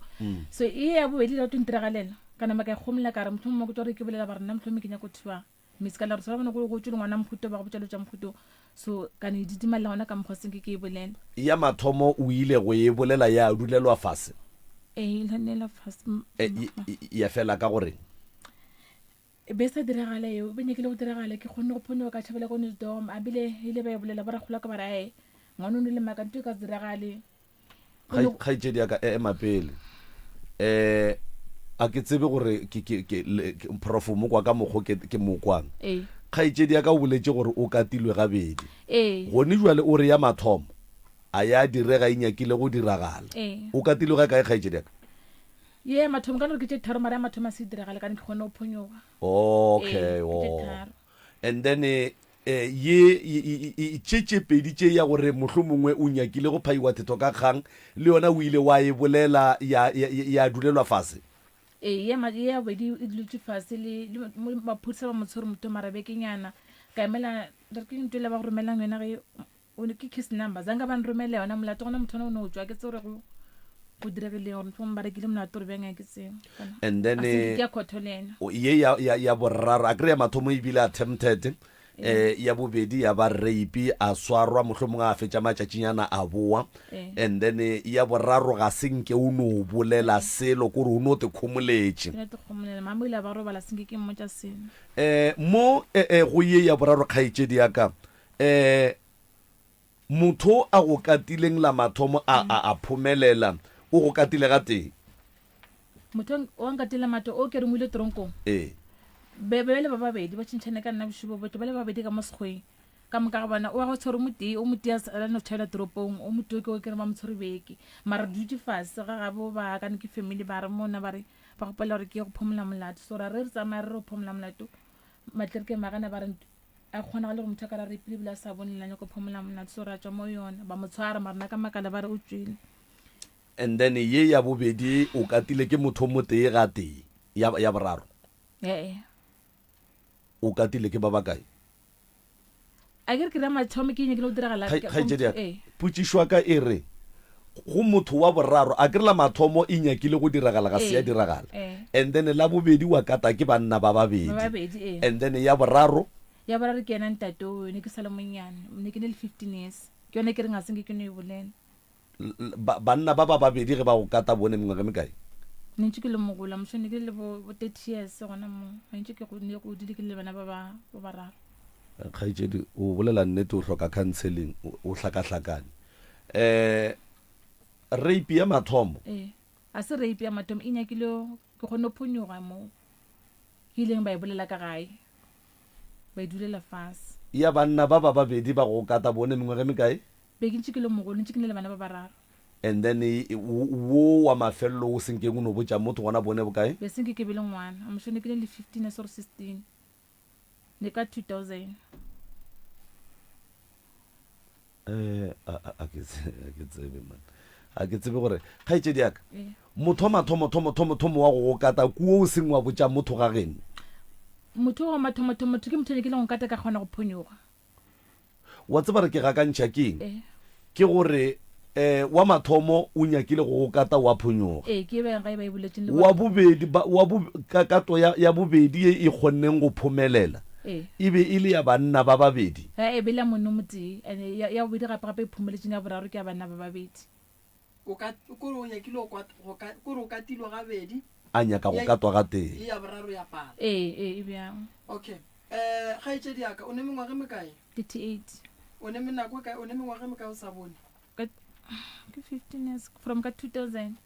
e ya bobedi la tlo ntiragalela kana maka e kgomola ka re motlho mongwe ke re ke bolela ba rena motlhome ke nyako thiba miska la re sa bona go tswe ngwana mokhuto ba go botsa lo tša mokhuto so kana didimalela gona ka mokgwa senke ke e bolela ya mathomo o ile go e bolela ya dulelwa fase ilanela fase ya fela ka gore be sa diragala eo be nyekile go diragala ke kgonne go phone ka tšhabela ko Newsdom a bile ile ba e bolela ba ragola ka bara ngwana o ne le maka ntho e ka diragale kgaitšedi yaka mapele a ke tsebe gore prof mo kwa ka mokgo ke mokwang kgaitšedi ya ka o boletse gore o katilwe gabedi gone jwale o re ya mathomo a ya direga inyakile go diragala o katilwe ga kae kgaitšedi ya ka ye mathomo ka gore ke tše tharo mara ya mathomo a se diragale kana ke kgone go phonyoga okay and then ye tše pedi tše ya gore mohlho mongwe o nyakile go phaiwa thetho ka kgang le yona o ile wa e bolela ya dulelwa fase ya bedi e duletse fase le maphodisa ba motshwere motho marabekenyana ka emela re ke ntho le ba go romelang yona ge o ne ke kiss number zanga ba nromele yona molato gona motho ona o ne o tswa ke tse gore go diregile gore ntho mbare ke le mona tore beng ke se and then ke ya khotholena ye ya boraro a kry mathomo e bile attempted ya bobedi ya ba rape a swarwa mohlomong a fetša matšatšinyana a boa and then ya boraro ga senke o no bolela selo kore o no te kgomoletše mo go ye ya boraro kgaetšedi yaka motho a go katileng la mathomo a phomelela o go katile ga teng motho o nkatile mato o ke re mo ile tronkong bebele ba babedi ba tshintshane ka nna boshubo botho ba le babedi ka mo sekgweng ka moka ga bana o a go tshware o moti a no tshela toropong o moti o ke o ke re ba mo tshware beke mara dutse fase ga gabo ba kana ke family ba re mona ba re ba gopela gore ke go phomola molato so ra re tsamaya re phomola molato matlerke magana ba re a kgona le go motho ka ra re pile bila sa bonela go phomola molato so ra tswa mo yona ba mo tshwara marana ka makala ba re o tswile and then ye ya bobedi o katile ke motho mo tee ga tee ya boraro o katile ke ba bakae a ke re mathomo ke nyekile o diragala putsišwa ka e re go motho wa boraro a ke re la mathomo e nyakile go diragala ga se ya diragala and then la bobedi wa kata ke banna ba babedi and then ya boraro ke ena ntato ne ke sala monyane ne ke ne le 15 years ke yone ke re nga senge ke no e bolela banna ba babedi ge ba go kata bone mengwe ge mekae ntse ke le mogola mosone ke le bo 30 years gona mo ntse ke go ne go dile ke le bana ba bararo kgaitšedi o bolela nnete o hloka counseling o hlakahlakane rape ya mathomo a se rape ya mathomo e nyakile ke gone phonyoga mo ke ileng ba e bolela ka gae ba dulela fase ya banna ba babedi ba go kata bone mengwe ge mekae be ke ntse ke le mogolo ntse ke le bana ba bararo and then wo wa mafello o senke go no botsa motho gona bone bokae be senke ke bele ngwana a moshone ke le 15 or 16 ne ka 2000 a ke tsebe man a ke tsebe gore ga itse diaka motho mathomo wa go kata kuo o seng wa botsa motho ga gene motho wa mathomo ke motho ne ke le go kata ka gona go phonyoga wa tseba re ke ga kantšha keng ke gore wa mathomo o nyakile go kata wa phonyoga ke ba ga ba e boletseng le wa bobedi kato ya bobedi e kgonneng go phomelela e be e le ya banna ba babedi e be la monno motse ya bobedi gape e phomeletseng ya boraro ke ya banna ba babedi o katilo ga bedi a nyaka go katwa ga teng ya boraro ya pala e bjang okay ga itse diaka o ne mengwaga mekae 38 o ne menako kae o ne mengwaga mekae o sa bone ke 15 years from ka 2000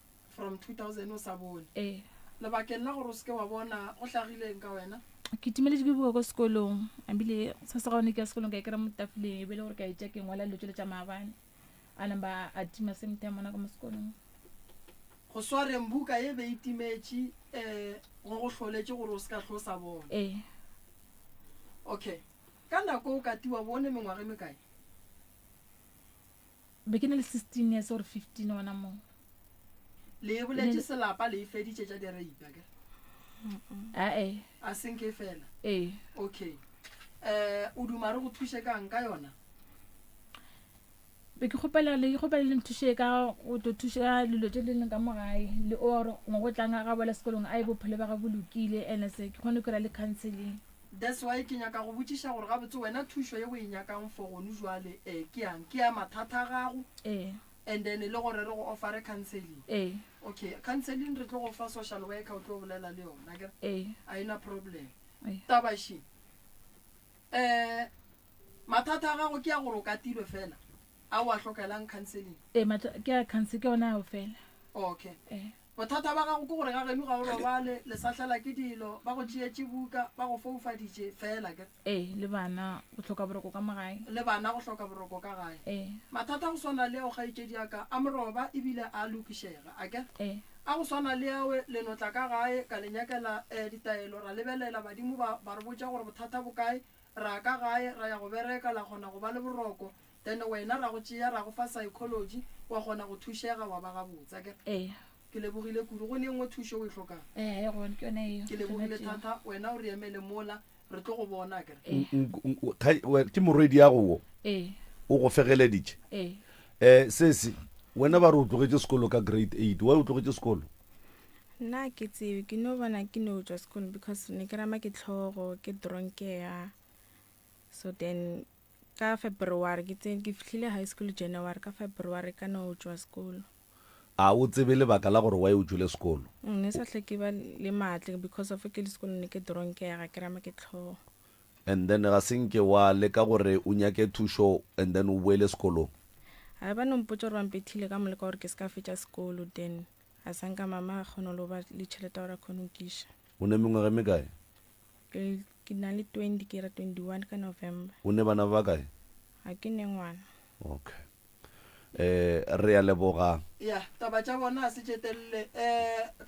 o sa bone lebakeng la gore o seke wa bona go tlhagileng ka wena ke timeletse ke bua ko sekolong ambile sa se gone ke ya sekolong ka e kry-a mo tafoleng e bele gore ka e tša ke ngwala dilo tšele tša maabane a namba a tima same time mona ka mo sekolong go swareng buka e be itimetše go tlholetše gore o se ka tlho sa bona okay ka nako o katiwa bone mengwaga mekae be ke ne le 16 years or 15 wana mo le e boletše selapa le e feditše tša diraipa ke a senke fela okay o duma re go thushe kang ka yona be ke gopela le nthushe ka go to thusha dilo tše le leng ka mogae le oro go tlanga ga bola sekolong a e bophelo ba ga bolokile ene se ke kgone kry-a le counseling that's why ke nyaka go botšiša gore ga botse wena thušo ye o e nyakang for gone jwale ke yang ke ya mathata gago and then le gore re go offere counseling okay counseling re tlo go fa social worker o tlo bolela le yona ke a ina problem tabashi mathata gago ke ya gore o katilwe fela a wa hlokelang counseling ke ya counseling ke ona o fela okay bothata ba gago ke gore ga geno ga o robale le sahlela ke dilo ba go tšeetše buka ba go foufaditše fela ke le bana go hloka boroko ka magae ka gae mathata go swana le ao ga itšedi aka a moroba ebile a lokišega a ke a go swana le awe lenotla ka gae ka lenyakela ditaelo ra lebelela badimo ba re botša gore bothata bokae ra ka gae ra ya go bereka la kgona go ba le boroko then wena ra go tšea ra go fa psychology wa kgona go thušega wa ba gabotsa ke ke lebogile kudu go ne engwe thušo o e tlhokang ke lebogile thata wena o re emele mola re tlo go bona ke morwedi ya go o go fegeleditše sese wena ba re o tlogetse sekolo ka grade 8 wa o tlogetse sekolo? nna ke tsebe ke no bona ke no tswa school because ne ke rama ke tlhogo ke dronkea. So then ka February ke fihlile high school January, ka February ka no tswa school. A o tsebe lebaka la gore wa e o tswile sekolo? Ne sa tle ke ba le matle because of ke school ne ke dronkea ga ke rama ke tlhogo. And then ga senke wa leka gore o nyake thusho and then o boele sekolong? Ha ba no mpotsa gore ba mpethile ka moleka gore ke ska fetša sekolo, then a sanka mama khona lo ba le tšhelete gore khona ukisha. O ne mengwe me kae? Ke na le 20 ke ra 21 ka November. O ne bana ba kae? Ha ke ne ngwana. Okay. Re a leboga. Ya taba tša bona se tšetelele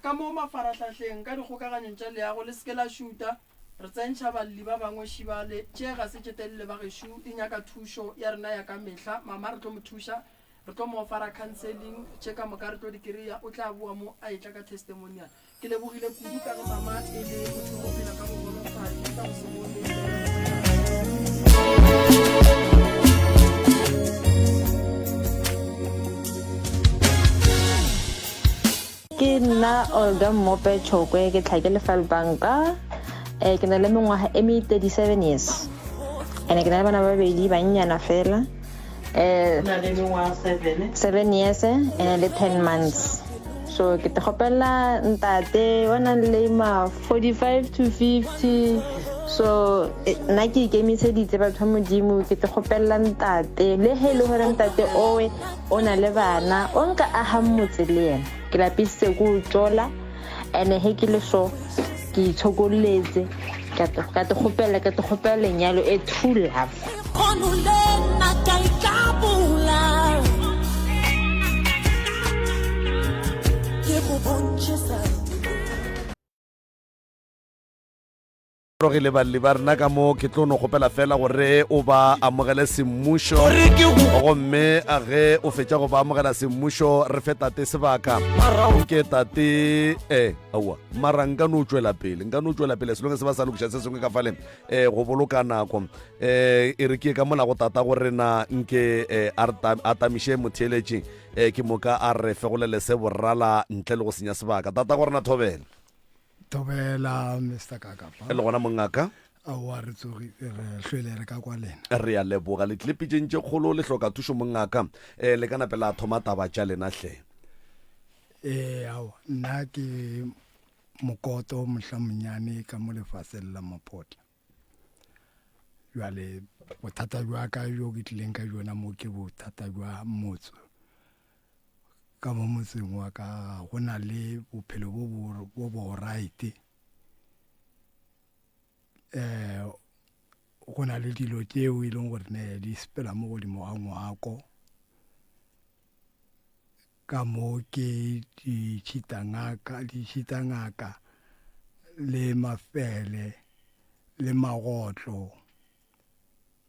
ka mo mafaratlhatlheng ka dikgokaganyong tša leago le seke la šuta re tsentšha balli ba bangwe šibale tše ga se tšetelele ba gešo di nyaka thušo ya rena ya ka mehla. Mama re tlo mo thuša, re tlo mo fara counseling tše ka moka re tlo di kry-a, o tla bua mo a etla ka testimonial. Ke lebogile kudu ka ge mama e le motho go phela ka bogolofadi ka go se bone. Ke nna Olga Mope Chokwe ke tlhake Lefal Banka. Ke na le mengwaga e me 37 years. Ene ke na le bana ba babedi bannyana fela. Na le mengwaga 7 years and le 10 months. So ke te gopela ntate wa nang le ma 45 to 50. So nna ke ikemiseditse batho modimo ke te gopela ntate le he le hore ntate owe o na le bana o nka aha motse le yena ke lapisitse go tsola ene he ke le so ke itshokoletse ka te gopela lenyalo e true love. Re le balli ba rena ka mo ke tlo no gopela fela gore o ba amogele semmušo gomme a ge o fetša go ba amogela semmušo re fe tate sebaka ke tate aua mara nka no tšwela pele selonge se ba sa lokiša se sengwe ka fale go boloka nako e re ke ka mola go tata gore na nke a tamiše motheeletši ke moka a re fegolele se borrala ntle le go senya sebaka tata gore na thobela Tobela Mr. Kakapa. Le gona mongaka awa re tsogi re hlwele re ka kwa lena re a leboga le tlepitšeng tše kgolo le hloka thušo mongaka le kana pela thoma taba tša lena hle. Awa nna ke mokoto mohlamunyane ka mo lefaseng la Mapotla. Jwale bothata jwa ka jo ke tlileng ka jona mo ke bothata jwa motso ka mo motseng wa ka go na le bophelo bo right go na le dilo tšeo e leng gore ne di sepela mo godimo ga ngwako ka mo ke di tšhitangaka le mafele le magotlo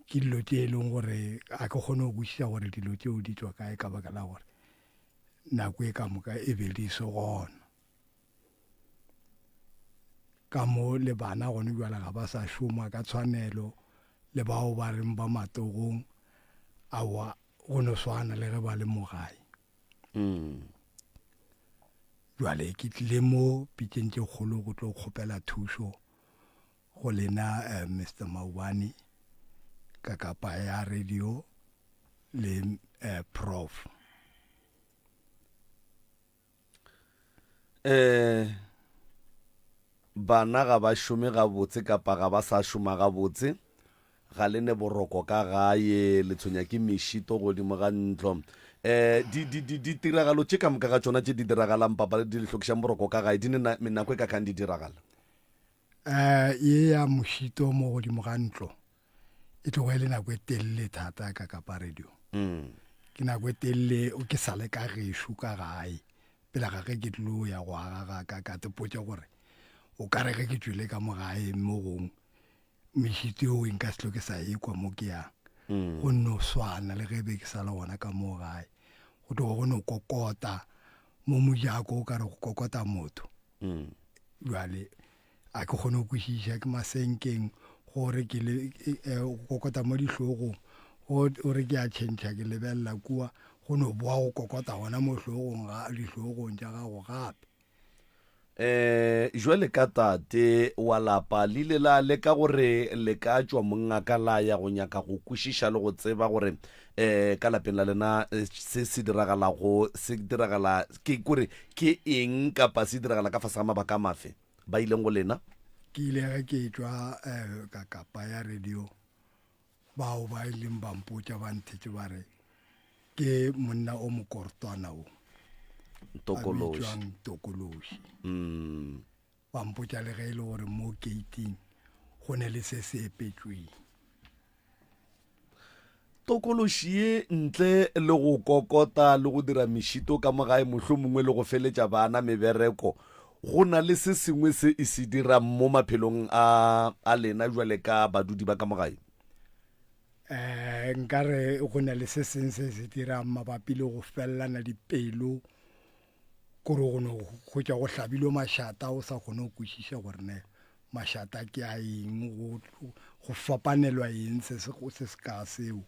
ke dilo tše e leng gore a ke kgone go kwešiša gore dilo tšeo di tswa kae ka baka la gore nako e ka moka e be di se gona ka mo le bana gone jwale ga ba sa šoma ka tshwanelo le bao ba reng ba matogong awa go no swana le ge ba le mo gae jwale ke tlile mo pitšeng tše kgolo go tlo kgopela thušo go lena Mr. Maubane ka kapa ya radio le prof bana ga ba šome gabotse kapa ga ba sa šoma gabotse ga le ne boroko ka gae le tshwenya ke mešito godimo ga ntlo ditiragalo tše ka moka ga tšona tše di diragalang papa di le hlokišang boroko ka gae di ne menako e ka kgang di diragala ye ya mošito mo godimo ga ntlo e tlogo e le nako e telele thata ka kapa radio ke nako e telele o ke sale ka gešo ka gae pela ga ge ke tlo ya go aga ka te potša gore o ka re ge ke tswile ka mogae mo gong mešito eo nka se tlo ke sa ekwa mo ke yang go nno swana le ge be ke sa le gona ka mo gae go tlogo go no kokota mo mojako o ka re go kokota motho jwale a ke kgone go kwešiša ke masenkeng gore ke le kokota mo dihlogong o re ke a tšhentšha ke lebelela kua go no boa go kokota gona mo hlogong ga dihlogong tša gago gape. Jwale ka tate wa lapa le la le ka gore le ka tšwa mongaka la ya go nyaka go kwešiša le go tseba gore ka lapeng la lena se diragala ke kore ke eng kapa se diragala ka fase ga mabaka mafe ba ileng go lena. Ke ile ge ke tšwa ka kapa ya radio bao ba ileng ba mpotša ba nthetše ba re ke monna o mokortwana o Tokološi. Ba mpotša le ge e le gore mo gating go ne le se se epetšweng. Tokološi ye ntle le go kokota le go dira mešito ka mogae mohlho mongwe le go feletša bana mebereko, go na le se sengwe se e se dirang mo maphelong a lena jwale ka badudi ba ka mogae? Nkare go na le se sengwe se se dirang mabapi le go felelana dipelo, kore go no go tša go hlabilo mašata o sa kgone go kwešiša gore ne mašata ke a eng, go fapanelwa eng se se ka seo,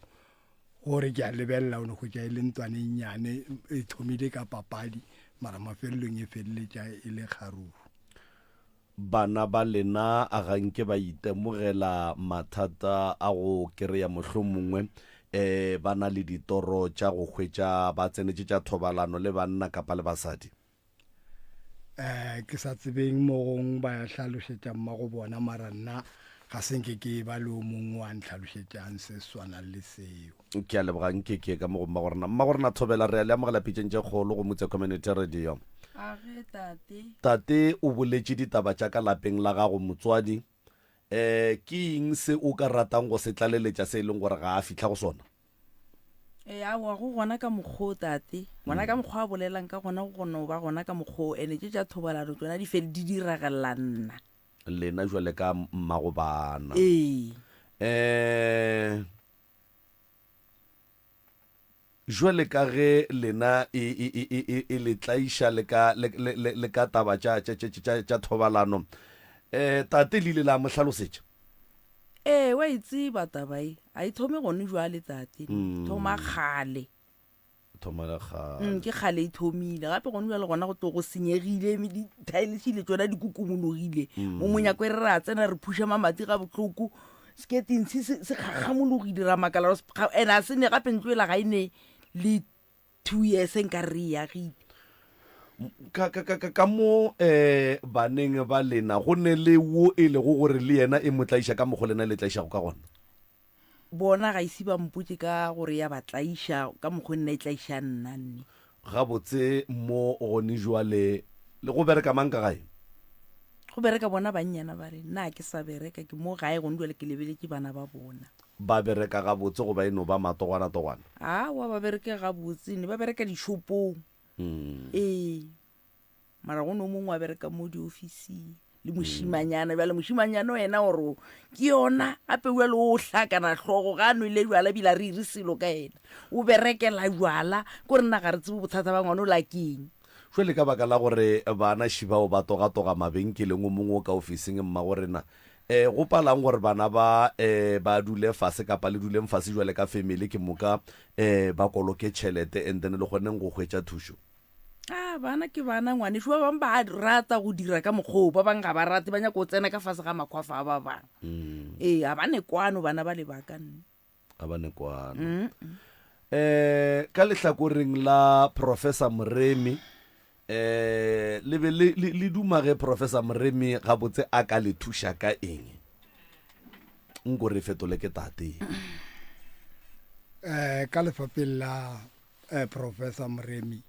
gore ke a lebelela one go tša e le ntwane nnyane e thomile ka papadi mara mafelelong e feleletša e le kgaruru. Bana ba lena a ganke ba itemogela mathata a go kry-a mohlho mongwe ba na le ditoro tša go hwetša ba tsenetse tša thobalano le banna kapa le basadi? Ke sa tsebeng mo gong ba hlalošetša mmago bona mara nna ga senke ke ba le o mongwe wa ntlhalošetšang se swana le seo. Ke a lebogang ke ka mo go mmagorena thobela re a le amogela pitšeng tše kgolo go Motse Community Radio. Tate o boletše ditaba tša ka lapeng la gago motswadi, ke eng se o ka ratang go se tlaleletša se e leng gore ga a fitlha go sona? Awa go gona ka mokgwa tate, gona ka mokgwa a bolelang ka gona go gona ba gona ka mokgwa ene tše tša thobalano tsona di fele di diragala nna lena jwale ka mmago bana. Jwale ka ge lena e le tlaiša le ka taba tša thobalano, tate le ile la mo hlalosetša? Wa itseba tabae a e thome gone jwale tate, thoma kgale ke kgale e thomile gape gone jwale gona go to go senyegile dithaelesile tsona di kukumologile mo monyako e re ra tsena re phusha mamati ga botlhoko sketting se kgagamologile ra makala and a se ne gape ntloela ga ene le 2 years nka re yagile ka mo baneng ba lena go ne le wo e le go gore le yena e motlaiša ka mogo lena le tlaišago ka gona? Bona ga isi ba mpotse ka gore ya ba tlaiša ka mogo nna e tlaiša nna nne gabotse mo gone jwale le go bereka mang ka gae? Go bereka bona bannyana ba re nna ke sa bereka ke mo gae gone jwale ke lebeletse bana ba bona. Ba bereka gabotse go ba eno ba matogwana? Wa ba bereke gabotse ne ba bereka dishopong. Mara go no mongwe wa bereka mo di ofising le moshimanyana bjale moshimanyana wena gore ke yona gape bjale o hlakana hlogo ga no ile jwala bila re ire selo ka ena o berekela jwala ko re nna ga re tsebe bothata ba ngwana o lakeng. Jwale ka baka la gore bana shibao ba togatoga mabenkeleng o mongwe ka ofising mma gorena go palang gore bana ba dule fase kapa le duleng fase jwale ka family ke moka ba koloke tšhelete and then le goneng go hwetša thušo? Bana ke bana ngwane ba bang ba rata go dira ka mokgwa ba bang ga ba rate ba nya go tsena ka fase ga makhwafa ba bang. A ba ne kwano bana ba le baka nne a ba ne kwano. Ka lehlakoreng la Professor Moremi le dumage Professor Moremi ga botse a ka le thuša ka eng nko re fetole ke tate? Ka lefapeng la Professor Moremi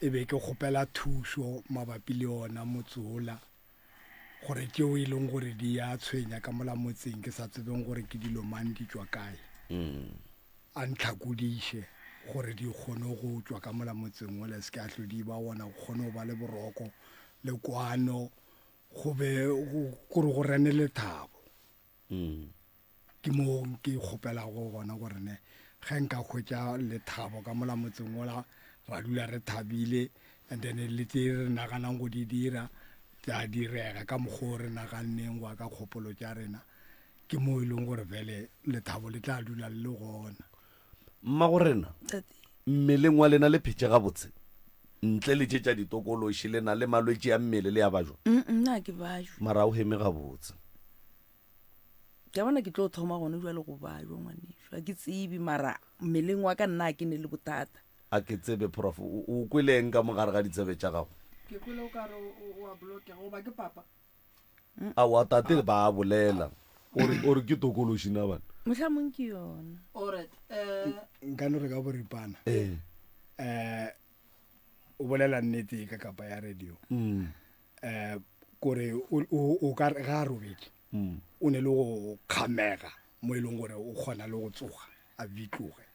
e be ke kgopela thušo mabapi le ona motsola gore tšeo e leng gore di a tshwenya ka mola motseng ke sa tsebeng gore ke dilo mang di tšwa kae, a ntlhakodiše gore di kgone go tšwa ka mola motseng o le se ke a hlodi ba bona go kgone go ba le boroko le kwano go be gore go rene lethabo. Ke mo ke kgopela go bona gore ne ge nka hwetša lethabo ka mola motseng ola ra dula re thabile and then le tse re naganang go di dira tša direga ka mokgwa re naganneng wa ka kgopolo tša rena. Ke mo e leng gore vele lethabo le tla dula le le gona. Mma gorena mmeleng wa lena le phetse gabotse ntle le tšetša ditokološi le na le malwetse ya mmele le ya bajwa nna ke bajwa mara o heme gabotse ke bona ke tlo thoma gone jwa le go bajwa ngwaneswa ke tsebe mara mmeleng wa ka nna ke ne le botata a ke tsebe prof o kweleng ka mogare ga ditsebe tša gago ke kwele o ka re o a bloke go ba ke papa a wa tate ba a bolela ore ke tokološi na bana motlhamong ke yona alright nkane re ka boripana o bolela nnete ka kapa ya radio kore o ka ga robetse o ne le go kgamega mo e leng gore o kgona le go tsoga a bitloge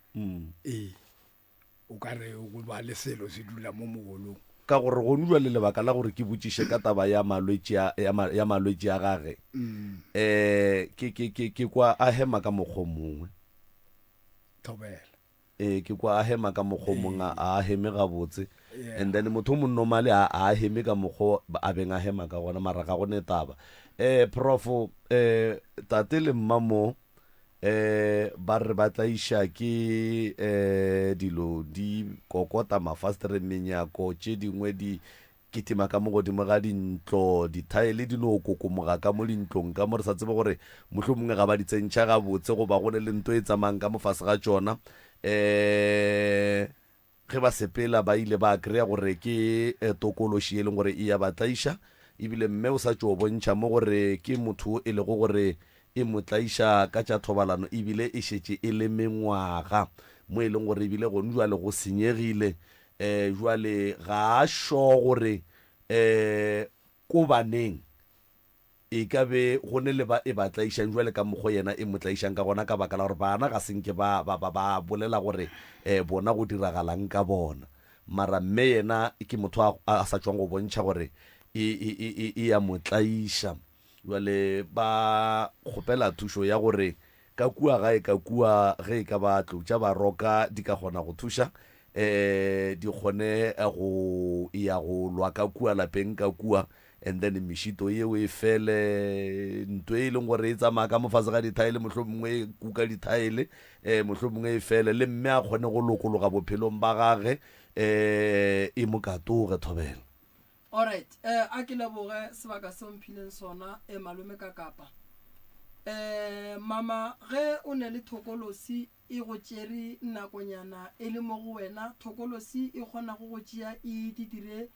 o ka re go ba le selo se dula mo mogolong ka gore go nulwa le lebaka la gore ke botšiše ka taba ya malwetse a gage ke kwa a hema ka mokgwa mongwe thobela ke kwa a hema ka mokgwa mongwe a heme gabotse and then motho o monnomale a heme ka mokgwa a beng a hema ka gona mara ga gone taba prof tate le mmamo ba re ba tlaiša ke dilo di kokota mafastere menyako tše dingwe di ketima ka mo godimo ga dintlo dithaele di no kokomoga ka mo dintlong ka mo re sa tsebe gore mohlomongwe ga ba di tsentšha gabotse goba gone le nto e tsamayang ka mofase ga tšona ge ba sepela ba ile ba kry-a gore ke tokološi e leng gore e ya ba tlaiša ebile mme o sa tšo o bontšha mo gore ke motho e lego gore e mo tlaiša ka tša thobalano ebile e šetše e le mengwaga mo e leng gore ebile gone jwale go senyegile jwale ga a sho gore ko baneng e ka be go ne le ba e ba tlaišang jwale ka mokgwa yena e mo tlaišang ka gona ka baka la gore bana ga senke ba bolela gore bona go diragalang ka bona mara mme yena ke motho a sa tšwang go bontšha gore e ya mo tlaiša jwale ba kgopela thušo ya gore ka kua gae ka kua ge e ka ba tloutša ba roka di ka kgona go thuša di kgone go ya go lwa ka kua lapeng ka kua and then mešito yeo e fele nto e leng gore e tsamaya ka mofase ga dithaele mohlomongwe e kuka dithaele mohlomongwe e fele le mme a kgone go lokologa bophelong ba gage e mo katoge thobela alright a ke leboge sebaka se mphileng sona malome ka kapa mama ge o ne le thokolosi e go tšere nakonyana e le mo go wena thokolosi e kgona go go tšea e di dire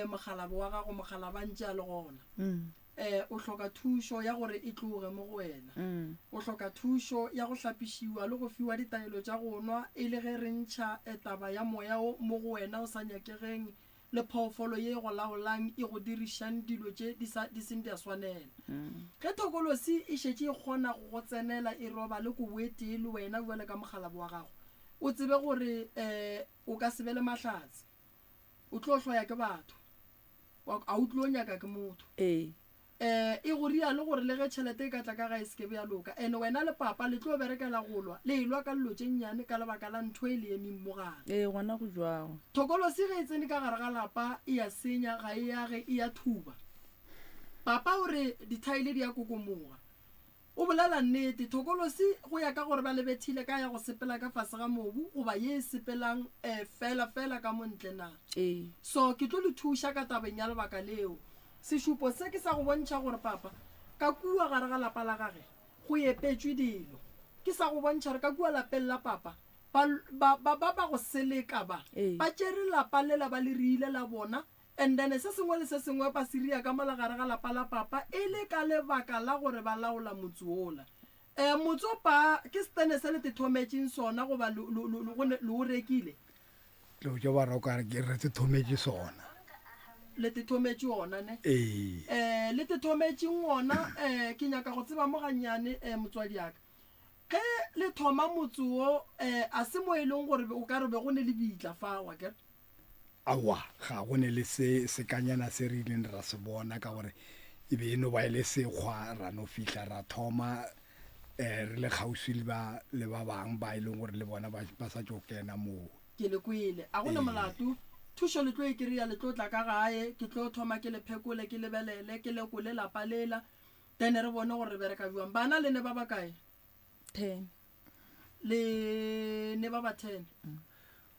mogalabo wa gago mogalaba ntše a le gona o hloka thušo ya gore e tloge mo go wena o hloka thušo ya go hlapišiwa le go fiwa ditaelo tša go nwa e le ge re ntšha taba ya moya mo go wena o sa nyakegeng le phoofolo ye go laolang e go dirišang dilo tše di seng di a swanela ge thokolosi e šetše e kgona go go tsenela e roba le kobo e tee le wena jale ka mogalabo wa gago o tsebe gore o ka se be le mahlatse o tlo hloya ke batho a o tlo nyaka ke motho e go ria le gore le ge tšhelete e ka tla ka ga e sekebe ya loka and wena le papa le tlo berekela go lwa le ilwa ka dilo tše nnyane ka lebaka la ntho e le emeng mo gare gona go jwago thokolosi ge e tsene ka gare ga lapa e ya senya ga e yage e ya thuba papa o re dithaele di ya kokomoga o bolela nnete thokolosi go ya ka gore ba lebethile ka ya go sepela ka fase ga mobu goba ye e sepelang fela ka montle na so ke tlo le thuša ka tabeng ya lebaka leo sešupo se ke sa go bontšha gore papa ka kua gare ga lapa la gage go epetswe dilo ke sa go bontšha re ka kua lapeng la papa ba go seleka ba tšere lapa le la ba le riile la bona and then se sengwe le se sengwe ba siria ka mola gare ga lapa la papa e le ka lebaka la gore ba laola motse ola motsopa ke stene se le tethometšeng sona goba le o rekile le jo ba roka ke re tethometše sona le tethometše ona ne le tethometšeng ona ke nyaka go tseba mo gannyane motswadi yaka ge le thoma motse o a se mo e leng gore o ka re be go ne le bitla fa wa ke awa ga go ne le se kanyana se re ileng ra se bona ka gore e be eno ba ile sekgwa ra no fihla ra thoma re le kgauswi le ba bang ba ileng gore le bona ba sa tšo kena moo ke le kwele a gona molato thušo le tlo e kry-a le tlo tla ka gae ke tlo thoma ke le phekole ke lebelele ke lekole lapa lela then re bone gore re bereka jwang bana le ne ba ba kae 10 le ne ba ba 10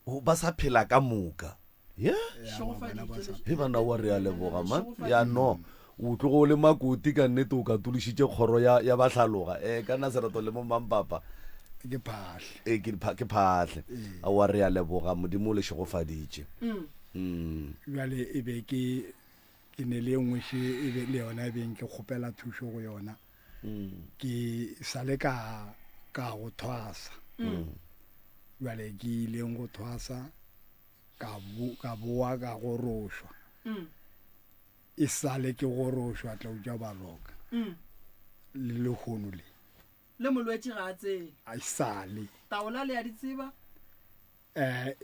ba sa phela ka moka he bana wa re a leboga man ya no o tlo go le makoti ka nnete o ka tulisitse kgoro ya batlhaloga ka nna serato le mo mampapa ke phatlhe a wa re a leboga modimo le shegofaditše jale e be ke ne le nngwe se e be le yona e beng ke kgopela thuso go yona ke sale ka go thwasa jale ke ileng go thwasa ka boa ka go rošwa e sale ke go rošwa tla uja baloka le lekgono le molwetse ga a tsene a sale taola le ya ditseba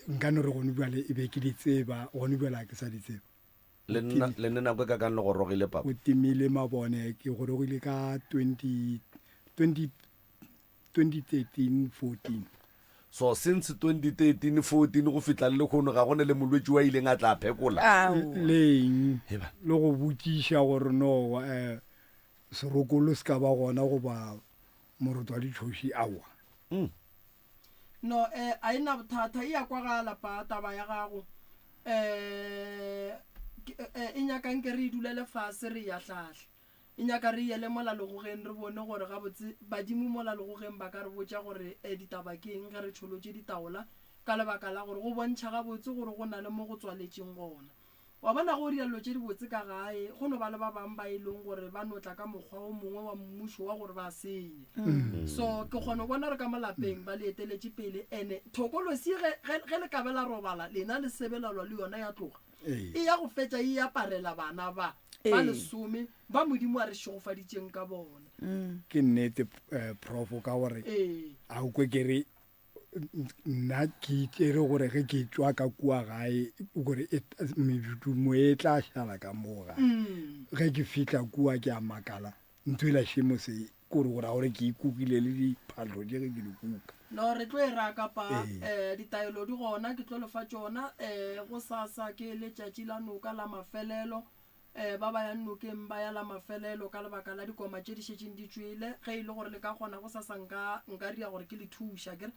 nka no re gone bjale e be ke di tseba gone bjale ke sa di tseba le nne nako ka le go rogile papa o timile mabone ke go rogile ka 2013-14 so since 2013-14 go fitla le kgono ga gone le molwetse wa ileng a tla phekola leng le go botšiša gore no serokolo se ka ba gona goba moroto wa ditšhoši awa no a ena bothata e ya kwagala pa taba ya gago e nyakang ke re e dulele fase re ya hlahle e nyaka re yele molalogogeng re bone gore gabotse badimo molalogogeng ba ka re botša gore ditaba ke eng ge re tšholotše ditaola ka lebaka la gore go bontšha gabotse gore go na le mo go tswaletšeng gona wa bona go dialo tše di botse ka gae go no ba le ba bang ba e leng gore ba notla ka mokgwa o mongwe wa mmušo wa gore ba senye so ke kgone bona re ka malapeng ba le eteletše pele ene thokolosi ge le kabe la robala lena le sebelalwa le yona ya tloga e ya go fetša e aparela bana ba lesome ba modimo a re šegofaditšeng ka bona ke nnete profo ka gore a o kwe kere nna ke tere gore ge ke tswa ka kua gae gore medumo e tla šala ka moga ge ke fitla kua ke a makala ntho e la šemo se kore gora gore ke ikukile le diphatlo je ge ke di kuka no re tlo e raka pa ditaelo di gona ke tlo lefa tšona go sasa ke letšatši la noka la mafelelo ba ba yang nokeng ba ya la mafelelo ka lebaka la dikoma tše di šetšeng di tšwele ge e le gore le ka kgona go sasa nka ria gore ke le thuša kere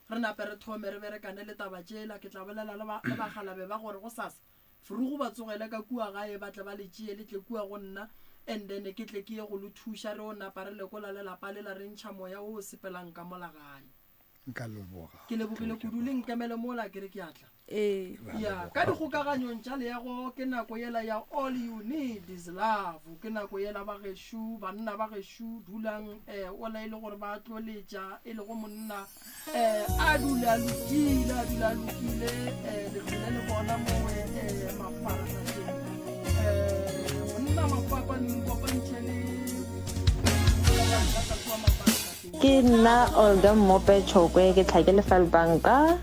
re nape re thome re berekane le taba tšela ke tla bolela le bagalabe ba gore go sasa furugo ba tsogele ka kua gae ba tle ba le tšee le tle kua go nna and then ke tle ke ye go le thuša re o napa re lekola lelapa le la re ntšha moya o sepelang ka mola gae ke lebogile kudu le nkemele mola kere ke atla ya ka dikgokaganyong tša leago ke nako yela ya all you need is love ke nako yela ba gešo banna ba gešo dulang ola e le gore ba tloletša e le go monna a dula a lokile legile le bona mowe mafarateng monna mapapantšhele ke nna Olga Mope Chokwe ke tlhake lefalbanka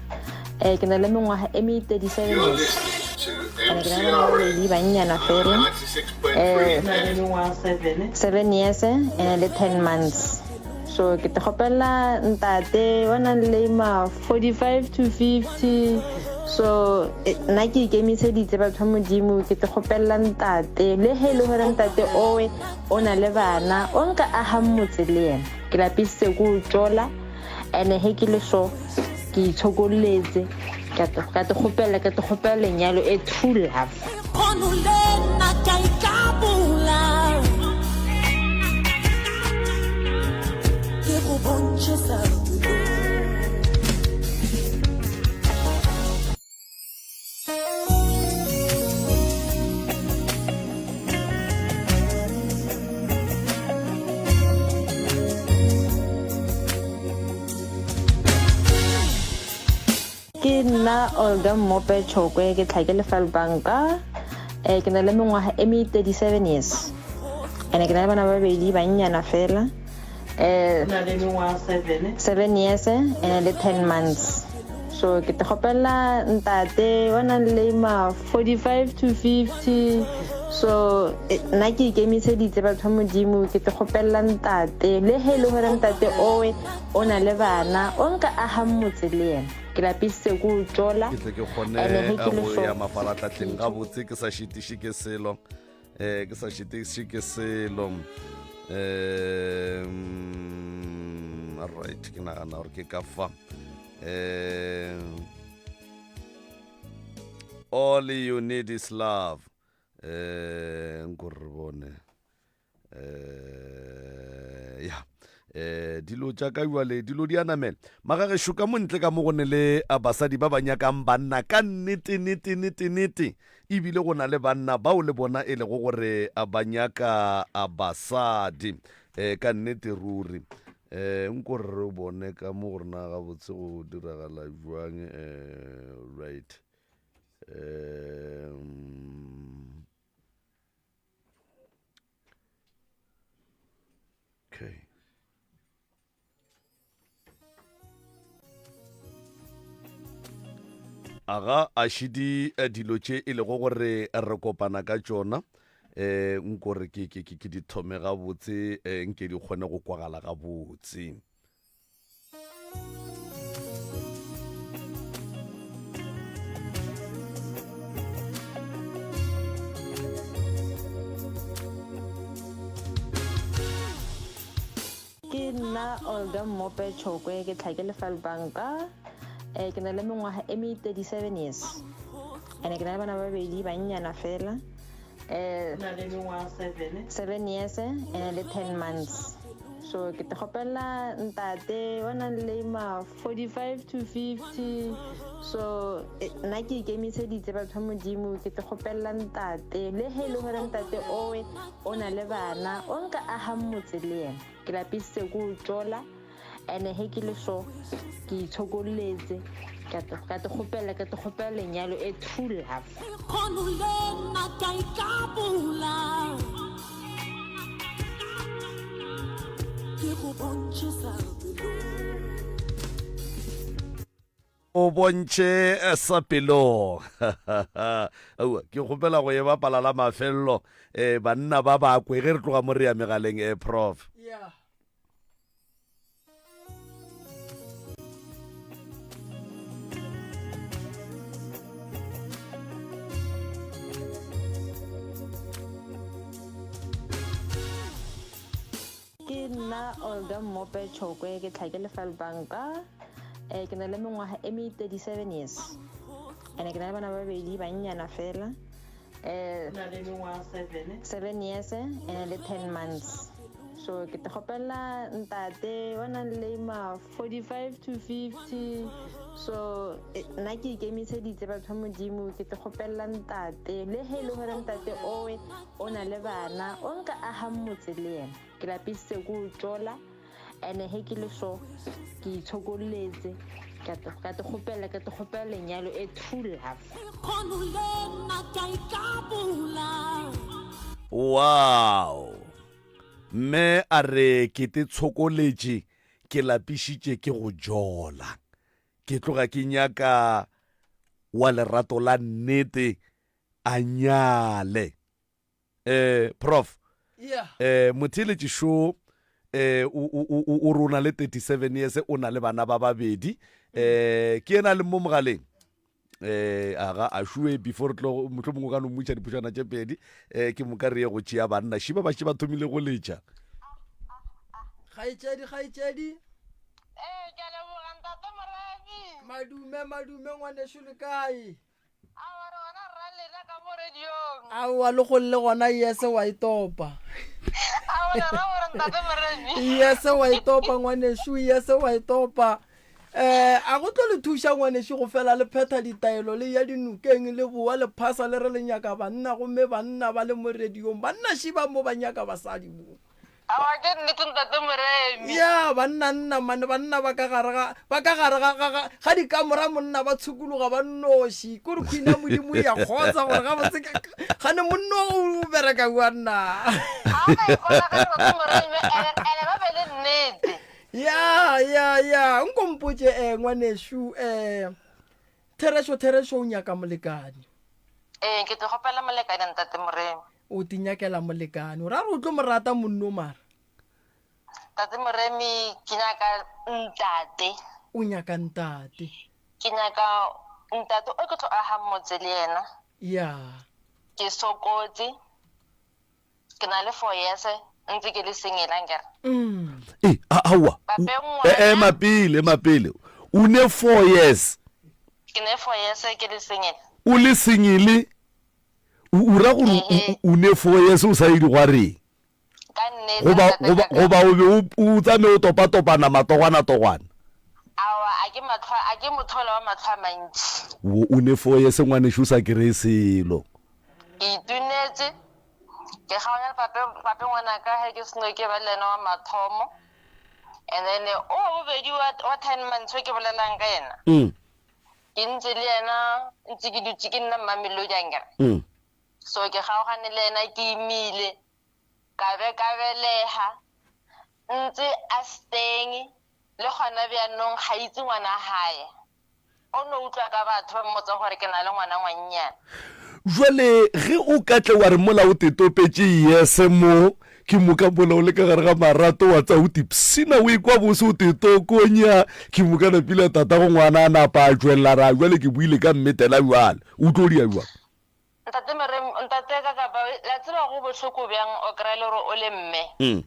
ke na le mengwaga e me 37 years ene ke na le babedi bannyana fela 7 years ene le 10 months so ke te kgopela ntate wa nang le ma 45 to 50 so nna ke ikemiseditse batho modimo ke te kgopela ntate le he le gore ntate owe o na le bana o nka aga mmotse le ena ke lapisitse ko tšola ene he ke le so ke itshokoletse ka te kgopela lenyalo e true love ke go bontshe sa ke nna Olga Mope Chokwe ke tlhake lefalbanka ke na le mengwaga e me 37 years ene ke na le bana babedi bannyana fela 7 years ene le 10 months so ke te kgopela ntate wa nang le ma 45 to 50 so nna ke ikemiseditse batho modimo ke te kgopela ntate le he le gore ntate owe o na le bana o nka aga mmotse le ena ke lapisitse ko tšola ke tle ke kgone go ya mafaratlhatlheng ga botse ke sa šitiše ke selo right ke nagana gore ke ka fa all you need is love. Nkorre ya dilo tša ka jwale dilo di anamela magage šoka montle ka mo go ne le basadi ba ba nyakang banna ka nnete ebile go na le banna bao le bona e le go gore ba nyaka basadi ka nnete ruri nkore re bone ka mo gore na gabotse go diragala jwang right okay aga a šidi dilo tše e le go gore re kopana ka tšona nkore ke di thome gabotse nke di kgone go kwagala gabotse ke nna Olga Mope Chokwe ke tlhakele Falbanka ke na le mengwaga e me 37 years ene ke na le bana ba babedi bannyana fela 7 years and 10 months so ke te gopela ntate wa nang le ma 45 to 50 so nna ke ikemiseditse batho modimo ke te gopela ntate le he le gore ntate owe o na le bana o nka aha motse le yena ke lapisitse go tjola ene he ke le so ke itshokoletse ka te gopela lenyalo e true love o bontšhe sa pelo ke gopela go e bapala la mafelelo banna ba bakwe ge re tloga mo re ya megaleng prof ke nna Olga Mope Chokwe ke tlhakele Falbanka ke na le mengwaga e me 37 years ene ke na le bana ba babedi bannyana fela 7 years and 10 months so ke te gopela ntate wa nang le ma 45 to 50 so nna ke ikemiseditse batho modimo ke te gopela ntate le he le gore ntate owe o na le bana o nka aha motse le yena ke lapisitse go tjola ene he ke le so ke itshokoletse ka te gopela lenyalo e true love wow mme a re ke te tshokoletse ke lapišitše ke go jola ke tloga ke nyaka wa lerato la nnete a nyale prof motheletše šo o rona le 37 years o na le bana ba babedi ke ena le mo mogaleng aga a šue before motlho mongwe ka no mmutša dipušana tše pedi ke mo ka reye go tšea banna šiba ba ba thomile go letša kgaetšedi madume ngwaneso le kae aowa le golle gona yese wa itopa yese wa itopa ngwaneso yese wa itopa a go tlo le thuša ngwaneso go fela le phetha ditaelo le ya dinokeng le boa le phasa le re le nyaka banna gomme banna ba le mo radiong banna šiba mo ba nyaka basadi mo ya banna ba ka gare ga dikamora monna ba tshokologa ba nnoši kore khuina modimo ya kgotsa gore ga botse gane monno o bereka wanna ya nkompotse ngwaneso thereso o nyaka molekane ke te gopela molekane ntate Moremi o ti nyakela molekane o ra re o tlo mo rata monno mara tate Moremi ke nyaka ntate o nyaka ntate ke nyaka ntate o ke tlo aha motse le yena ya ke sokotse ke na le 4 years ntse ke le singelang kere awa mapele o ne 4 years ke ne 4 years ke le singela o le senyele o ra gore o ne 4 years o sa e di gwareng goba o be o tsame o topa-topana matogwana-togwana a ke mothola wa matlho a mantši o ne 4 years ngwanešo o sa kry selo ke itunetse ke kgaonya pape ngwanaka ge ke seno ke ba lena wa mathomo and then o bobedi wa 10 months o ke bolelang ka yena ke ntse le yena ntse ke dutse ke nna Mamelodi ankere so ke kgaogane le yena ke imile ka belega ntse a steng le gona bjanong ga itse ngwana gae o ne utlwa ka batho ba mmotsa gore ke na le ngwana ngwannyana jwale ge o katle wa re mola o tetopetse yese mo ke moka mola o le ka gare ga marato wa tsa o tipsina o ikwa bose o tetokonya ke moka na pila tata go ngwana a napa a jwelela ra jwale ke buile ka mmetela jwale o tlo dia jwa ntate ka kapa la tseba go botlhoko bjang o kry-a le gore o le mme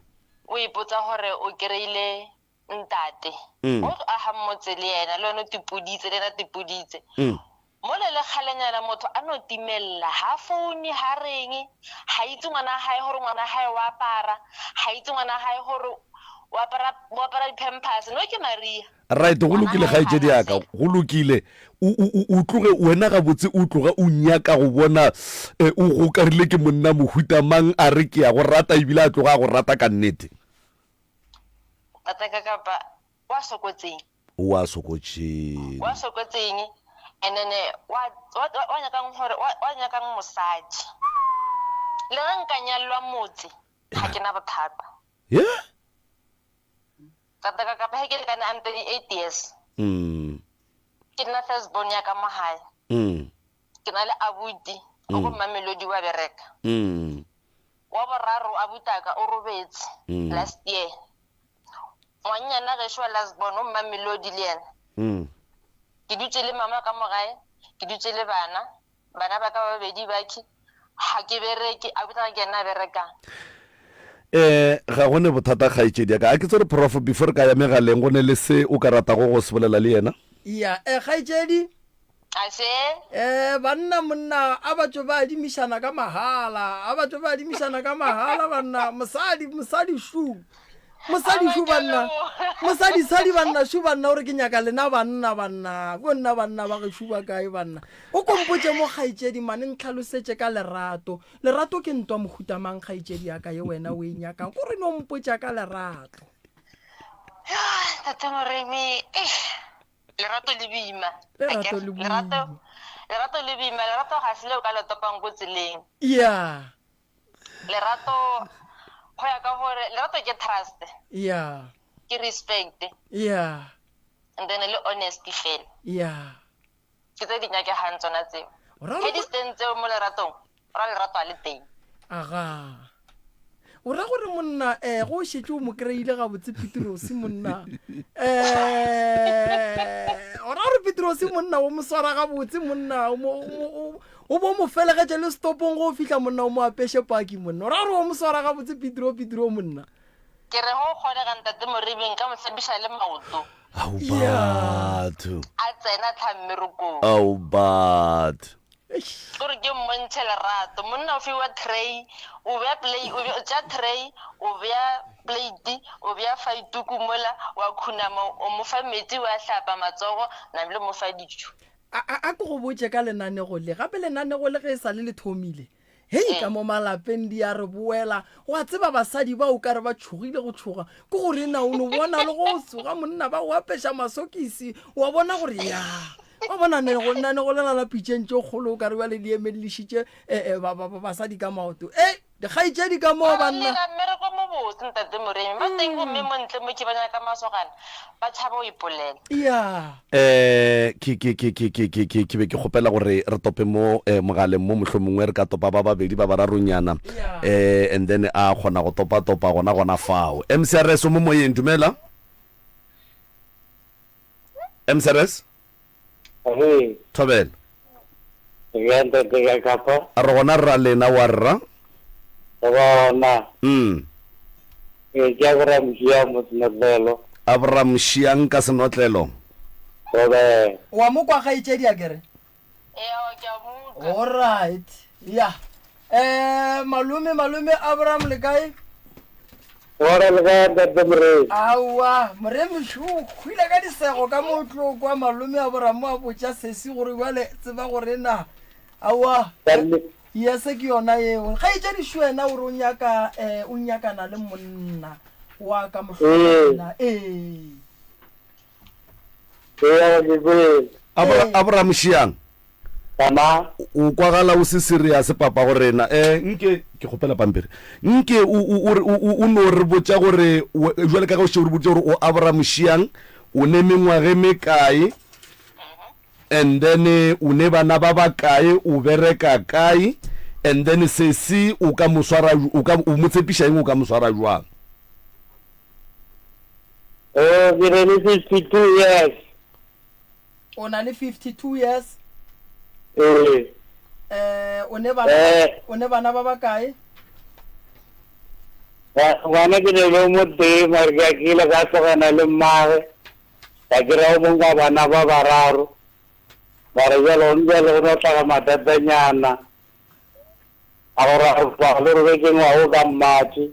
o ipotsa gore o kry-ile ntate o aga mmotse le yena le one le ena tipoditse mo le kgalenyana motho a no timelela ha foune ha reng ha itse ngwana hae gore ngwana hae wa apara ha itse ngwana hae gore wa apara di-pampers no ke Maria right go lokile ga itsedi yaka go lokile o tloge wena ga botse o tloga o nyaka go bona o go karile ke monna mohuta mang a re ke ya go rata ebile a tloga go rata ka nnete ka kapa wa sokotseng and then wa nyakang mosadi le ge nka nyalelwa motse ga ke na bothata tata ka kapa ge ke lekane I'm 38 years ke nna firstborn ya ka mo gae ke na le abuti o go Mamelodi wa bereka wa boraro abutaka o robetse last year ngwanyana ge shwa lastborn o Mamelodi le yena ke dutse le mama ka mo gae ke dutse le bana ba ka babedi baki ha ke bereke abuta ke na bereka ga gone bothata ga itsedi ka a ke tsere prof before ka ya megaleng go ne le se o ka rata go sebolela le yena ga itsedi banna monna a batho ba adimišana ka mahala banna mosadi shu mosadi banna shu banna gore ke nyaka lena banna ko nna banna ba ge shuba kae banna o kompotse mo kgaitsedi mane ntlhalosetse ka lerato ke ntwa mohutamang kgaitsedi ya ka ye wena o e nyakang ko re no mpotsa ka lerato tate Moremi lerato le boima lerato ga se leo ka le topang ko tseleng lerato go ya ka gore lerato ke trust ke respect and then le honesty fela ke tse di nyakegang tsona tseo ke distance tseo mo leratong ra lerato a le teng o ra gore monna go šetse o mo kry-ile ga botse Petros monna o ra gore Petros monna o mo swara ga botse monna o bo mo felegetše le stopong go fihla monna o mo apeshe paki monna o ra gore o mo swara ga botse Petro monna ke re go kgonega ntate Moribeng ka mosebiša le maoto a tsena tlhammerokong gore ke mmontšhe lerato monna o fiwa tray o bea tray o bea plate o bea faituku mola wa khunama o mo fa metsi wa hlapa matsogo na le mo fa dijo a ke go botse ka lenanego le gape lenanego le ge e sa le thomile hei ka mo malapeng di a re boela wa tseba basadi ba o ka re ba tshogile go tshoga ke gore na o no bona le go tsoga monna ba o apesha masokisi wa bona gore wa bona go lena la pitšeng tše kgolo o ka re ba le diemelešitše basadi ka maoto dikgaitšedi ka moo banna mmereko mo botse ntate Moremi ba teng gomme montle mo ke banya ka masogana ba tšhaba o ipolela ke be ke kgopela gore re tope mo mogaleng mo mohlomongwe re ka topa ba babedi ba bararonyana and then a kgona go topa gona fao MCRS o mo moyeng dumela MCRS Thobela a re gona rra lena wa rra Abraham Shiang ka senotlelo wa mo kwa gaitsedi a kere all right ya malume Abraham le kae ora le ga ntate Moremi awa Moremi shu khwile ka disego ka motlo kwa malume Abraham a botsa sesi gore bale tseba gore na awa yes ke yona eo ga itse di shwena gore o nyaka na le monna wa ka mohlona Abraham Shiang tama o kwagala o se serious papa go rena nke ke gopela pampiri nke o no re botsa gore jwale ka go se re botsa gore o Abraham Shiang o ne mengwage me kae and then o ne bana ba ba kae o bereka kae and then sesi o ka moswara o motsepisha eng o ka moswara jwang ke re 52 years o na le 52 years o ne bana ba ba kae wana ke le mo te marga ke la ga tsogana le mmage ka kira mo nga bana ba bararo bara jalo ndelo no tla matatanyana ahora pa le re ke ngwa o ka mmatsi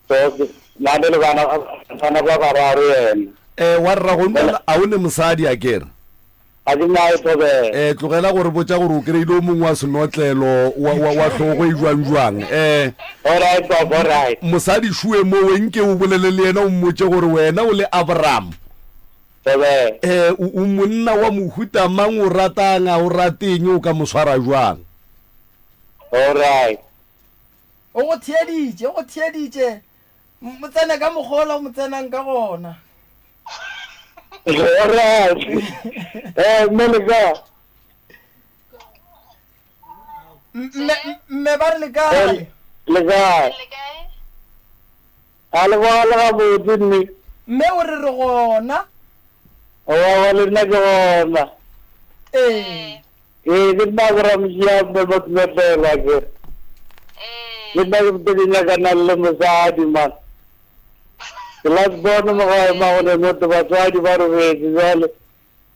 so na le bana ba bararo yena wa rra go nna a o ne mosadi a kere a di na ito be tlogela gore botsa gore o kreile o mongwe wa senotlelo wa tlhogo e jwang alright mosadi shue mo wenke o bolele le yena o mmotse gore wena o le Abraham o monna wa mohuta mang o ratang a o rateng o ka moswara jwang alright o go thieditše mo tsena ka mogolo mo tsenang ka gona alright melega me ba re le kae ale wala ga botini me o re gona wa le na gona ke ba ra mjia be bot me be la ke ke ba ke dina kana le mosadi man las bono mo ma o mo to ba tsadi ba ro ve jale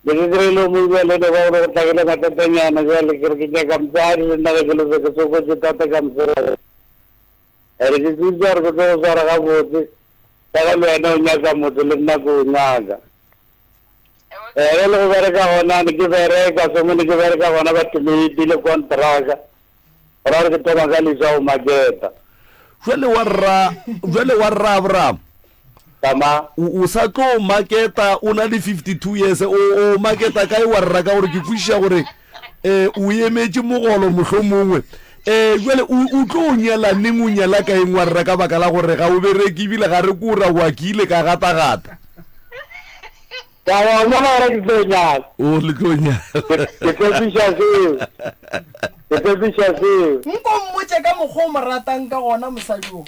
de gre lo mo le de ba ro ta ke na ta tanya na jale ke ke kam tsari na ke lo ke so ko ta ta kam sera ere ke ju jar ko do sara ga bo ta ga le no nya ga mo le na ko na ga lo ba ga ona ni ke re ga so mo ni ke re ga ona ba te ni dile kontraga ora ke to ga le sa o mageta jwale wa rra Abraham o sa tlo marketa o na le 52 years o marketa kae wa rra ka gore ke kwisha gore o emetse mogolo mohlomongwe jwale o tlo nyela neng o nyela ka eng wa rra ka baka la gore ga o bereke ebile ga re kura wa kile ka gata ka wa mo re ke nyala o le tlo nyala ke bisha se nko mmotse ka mogho mo ratang ka gona mosadio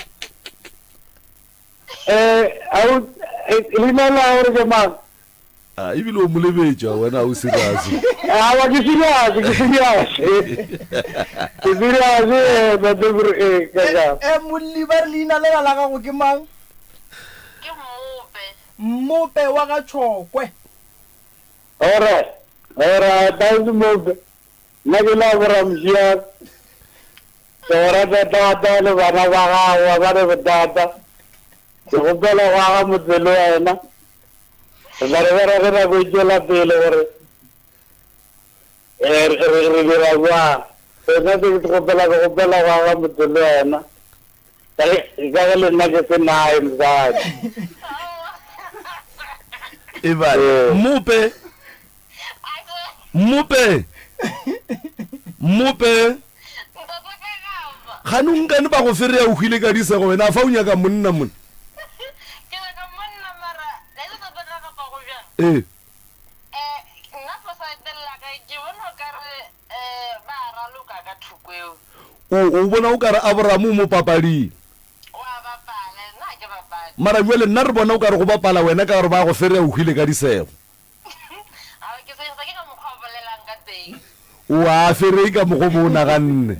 au lina la hore ke ma ibile o molebetša wena o serious wa ke serious ba de ka mulli ba lina le la ga go ke mang ke mope wa ga tshokwe ora dazu mope na ke la bora mjia ora da le bana ba ga wa ba de ke go bela ga motselo ena ba re go jela pele gore re ra wa ena ke go bela ga motselo ena ka le nna ke se nae mzadi eba mope gane nkane ba go ferea o hwile ka disego wena a fa o nyaka monna mone o bona o kare Abraham mo papading mara jwale nna re bona o kare go bapala wena ka gore ba go ferea o hwile ka disego wa ferei ka mogo mo o naganne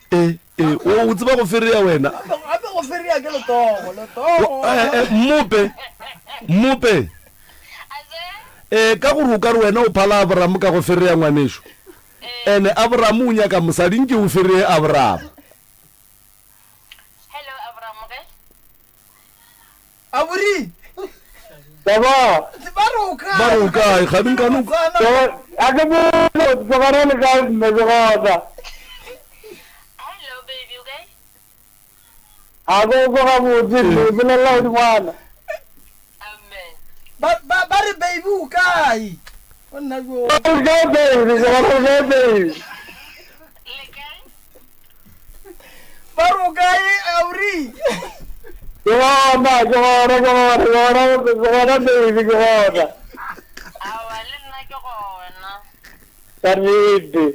o tseba go ferea wena gape go ferea ke letogo mope ka gore o ka re wena o phala Abraham ka go fereya ngwanesho ene Abraham o nyaka mosadi nke o fereye Abraham. Hello Abraham ke Aburi Baba baroka ga din kanu aga mo tsogara le ka mezogota. Hello baby okay Aga go ga mo tsile bela la di mwana. Ba re baby o kae? Onna go. Baro kae Auri. Jona baby jona. Awale nna ke gona. Taridi.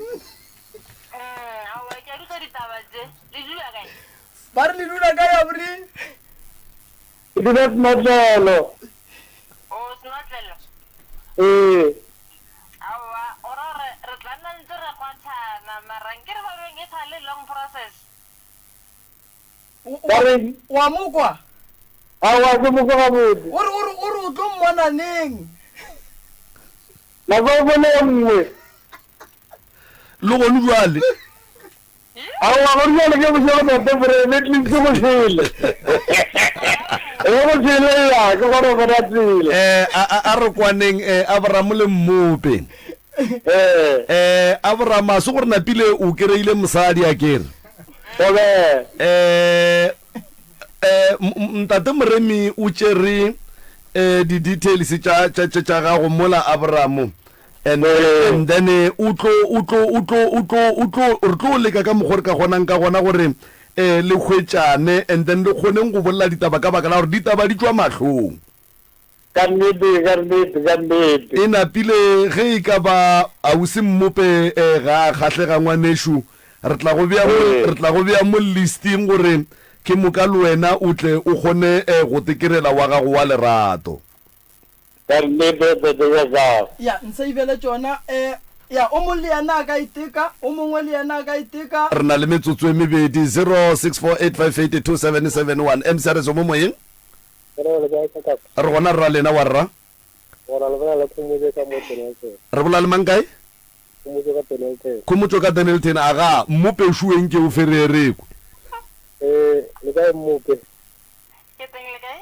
Awa ke re ka ditaba tse. Le dula kae? Ba re le dula kae Auri? Dina matlelo. Oh, snotlelo. Awa, ora re tlanna ntse re kwatshana mara nkere ba beng e thale long process. Wa mokwa? Awa ke mokwa ga botse. Ore o tlo mmona neng? La go bone nngwe. Lo go njuale. Awa go njuale ke mo tsona tebere le tlitse mo tsile. Go tsile ya go go go tsile. A re kwaneng Abraham le mmope. Abraham a se gore na pile o kereile mosadi a kere. Ntate Moremi o tsere di details tsa gago mola Abraham and then o tlo leka ka mogore ka gonang ka gona gore le khwetšane and then le kgoneng go bolla ditaba ka baka la gore ditaba di tswa mahlong ka nnete e napile ge e ka ba ausi mmope ga kgatlega ngwaneshu re tla go bea mo listing gore ke moka le wena o tle o kgone go tekerela wa gago wa lerato. Ya ntse ibele tsona ya o mo le yana ka iteka o mongwe le yana ka iteka re na le metsotso e mebedi 0648582771 msrs mo moyeng re gona rra lena wa rra re bola le mang kae khomotso ka Dennilton aga mmope shueng ke o ferereko le kae mmope Ke teng le kae?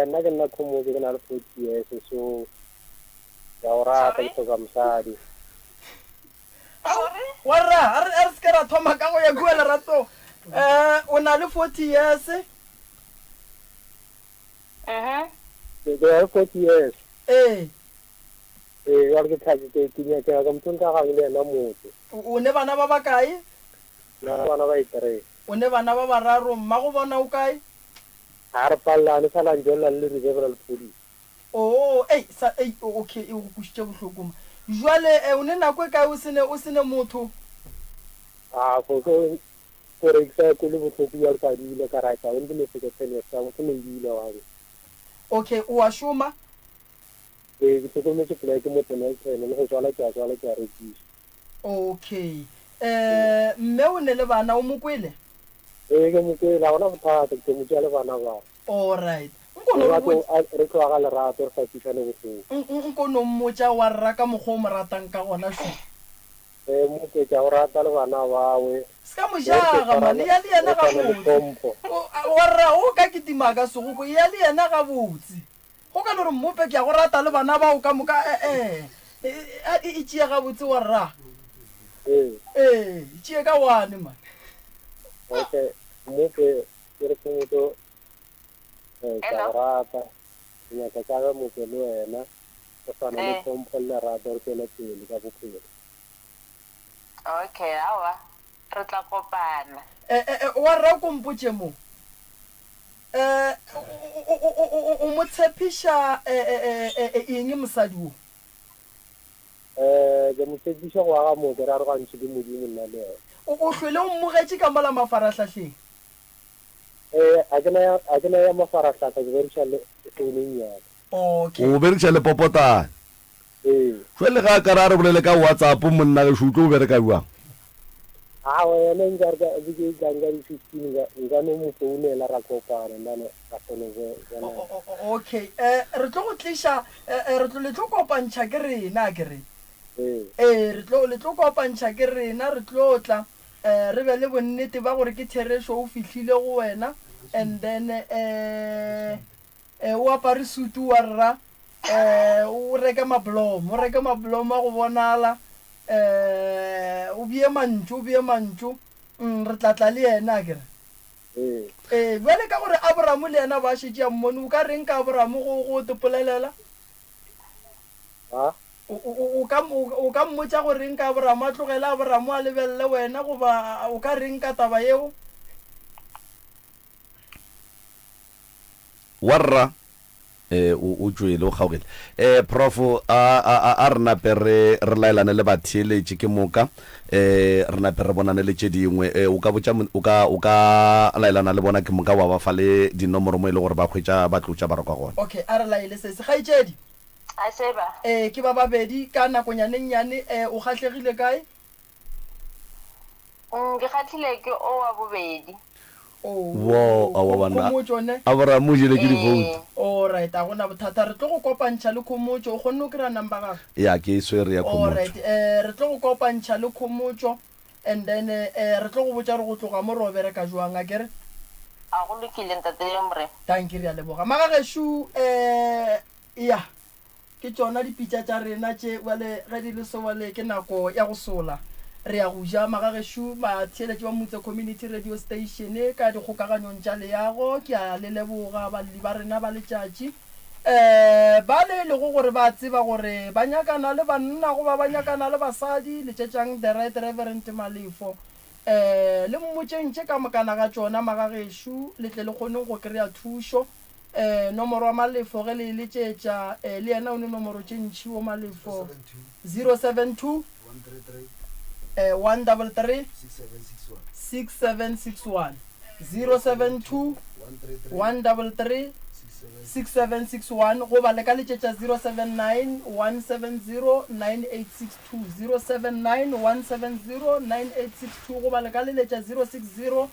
nna ke nna khomotso ke na le 40 years so ya o rata ke tloka mosadi warra a re se ka ra thoma ka go ya bua lerato o na le 40 years ke ya 40 years wa ke tlhatse ke nya ke ga mtsunka ga ile na motho o ne bana ba ba kae na bana ba itere o ne bana ba bararo mma go bona o kae a re palla le sala njela le reserval police okay e go kushitse bohlokoma jwale o ne nako e kae o sene motho go re ke go le botlhoko ya ka dile ka ra ka o ndile se ke tsene sa mo tsene dile wa okay o a shoma ke tsokometse pele ke mo tsene tsene le go tswala ke a rekisa okay mme o ne le bana o mokwele ke mokwele ga ona bothata ke mo tsale bana ba all right re tloga ga lerato re sa fitlhane botlhoko nkono mmotsa wa rra ka mokgwa o mo ratang ka gona sho moke ke go rata le bana bawe ska mo jaga mane ya le yena ga botse wa rra o ka kitima ka segoko ya le yena ga botse go ka lore mmope ke go rata le bana bao ka moka e tšea ga botse wa rra tšea ka one man okay mmope ke re khomotso ka rata nyaka ka ga motho le wena go fana le tlhompho le lerato re tswele pele ka bophelo Okay, awa re tla kopana wa rra ko mpotse mo o mo tshepisha eng mosadi ke mo tshepisha go aga mo ke ra re ga ntse di modimo nna le o hlwele o mmogetse ka mola mafarahlahleng a ke na ya mafaratlhatlha ke berekisa le founung yana o berekisa le popotane jwale ga ka ra re bolele ka WhatsApp monna ge shutlo o bereka jwang wena nkarka bike ganga di 15 nga no mo founela ra kopana ndane ra kgone okay re tlo go tlisha le tlo kopantšha ke rena ke re le tlo kopantšha ke rena re tlo tla re be le bonnete ba gore ke theresho o fihlile go wena and then o apare sutu wa rra o reka mablomo a go bonala o bie mantšu re tlatla le yena kere bjale ka gore Abraham le yena ba šetše a mmone o ka reng ka Abraham go topolelela o ka mmotša go reng ka Abraham a tlogele Abraham a lebelele wena goba o ka reng ka taba yeo warra o tswele o kgaogele prof a re nape re laelane le batheeletše ke moka re nape re bonane le tše dingwe o ka laelana le bona ke moka wa ba fa le dinomoro mo e le gore ba kgwetša ba tlotša ba rekwa gona okay a re laele se gaetšedi a seba ke ba babedi ka nakonyanennyane o kgatlhegile kae ke kgatlhile ke o wa bobedi wo Abraham o jele ke di-vote alright a gona bothata re tlo go kopantšha le khomotso o kgonne o kry-a number gago ya ke swere ya alright re tlo go kopantšha le khomotso and then re tlo go botša re go tloga mo re o bereka jwang a kere a go lokile ntate mre thank you re a leboga magageshu ya ke tsona dipitša tša rena tše wale ge di le so wale ke nako ya go sola re ya go ja magageshu batheeletši ba motse community radio station ka dikgokaganyong tša leago ke a le leboga baledi ba rena ba letšatši ba le go gore ba tseba gore ba nyakana le banna goba ba nyakana le basadi le tšetšang the right reverend Malefo le mmotšentše ka mokana ga tšona magageshu le tle le kgone go kry-a thušo nomoro wa Malefo ge le letšetša le yena o ne nomoro tše ntšhi wo Malefo 072 133 6761 072 133 6761 goba le ka letšetša 079 170 9862 079 170 9862 goba le ka letšetša 060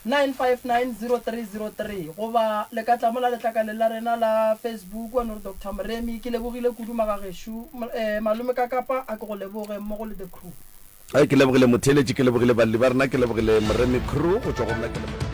9590303 goba le ka tlamola letlakale la rena la Facebook wa nor Dr. Mremi ke lebogile kudu magageshu malome ka kapa a ke go leboge mmogo le the crew ke lebogile motheeletši ke lebogile baledi ba rena ke lebogile Mremi crew go tswa go nna ke lebogile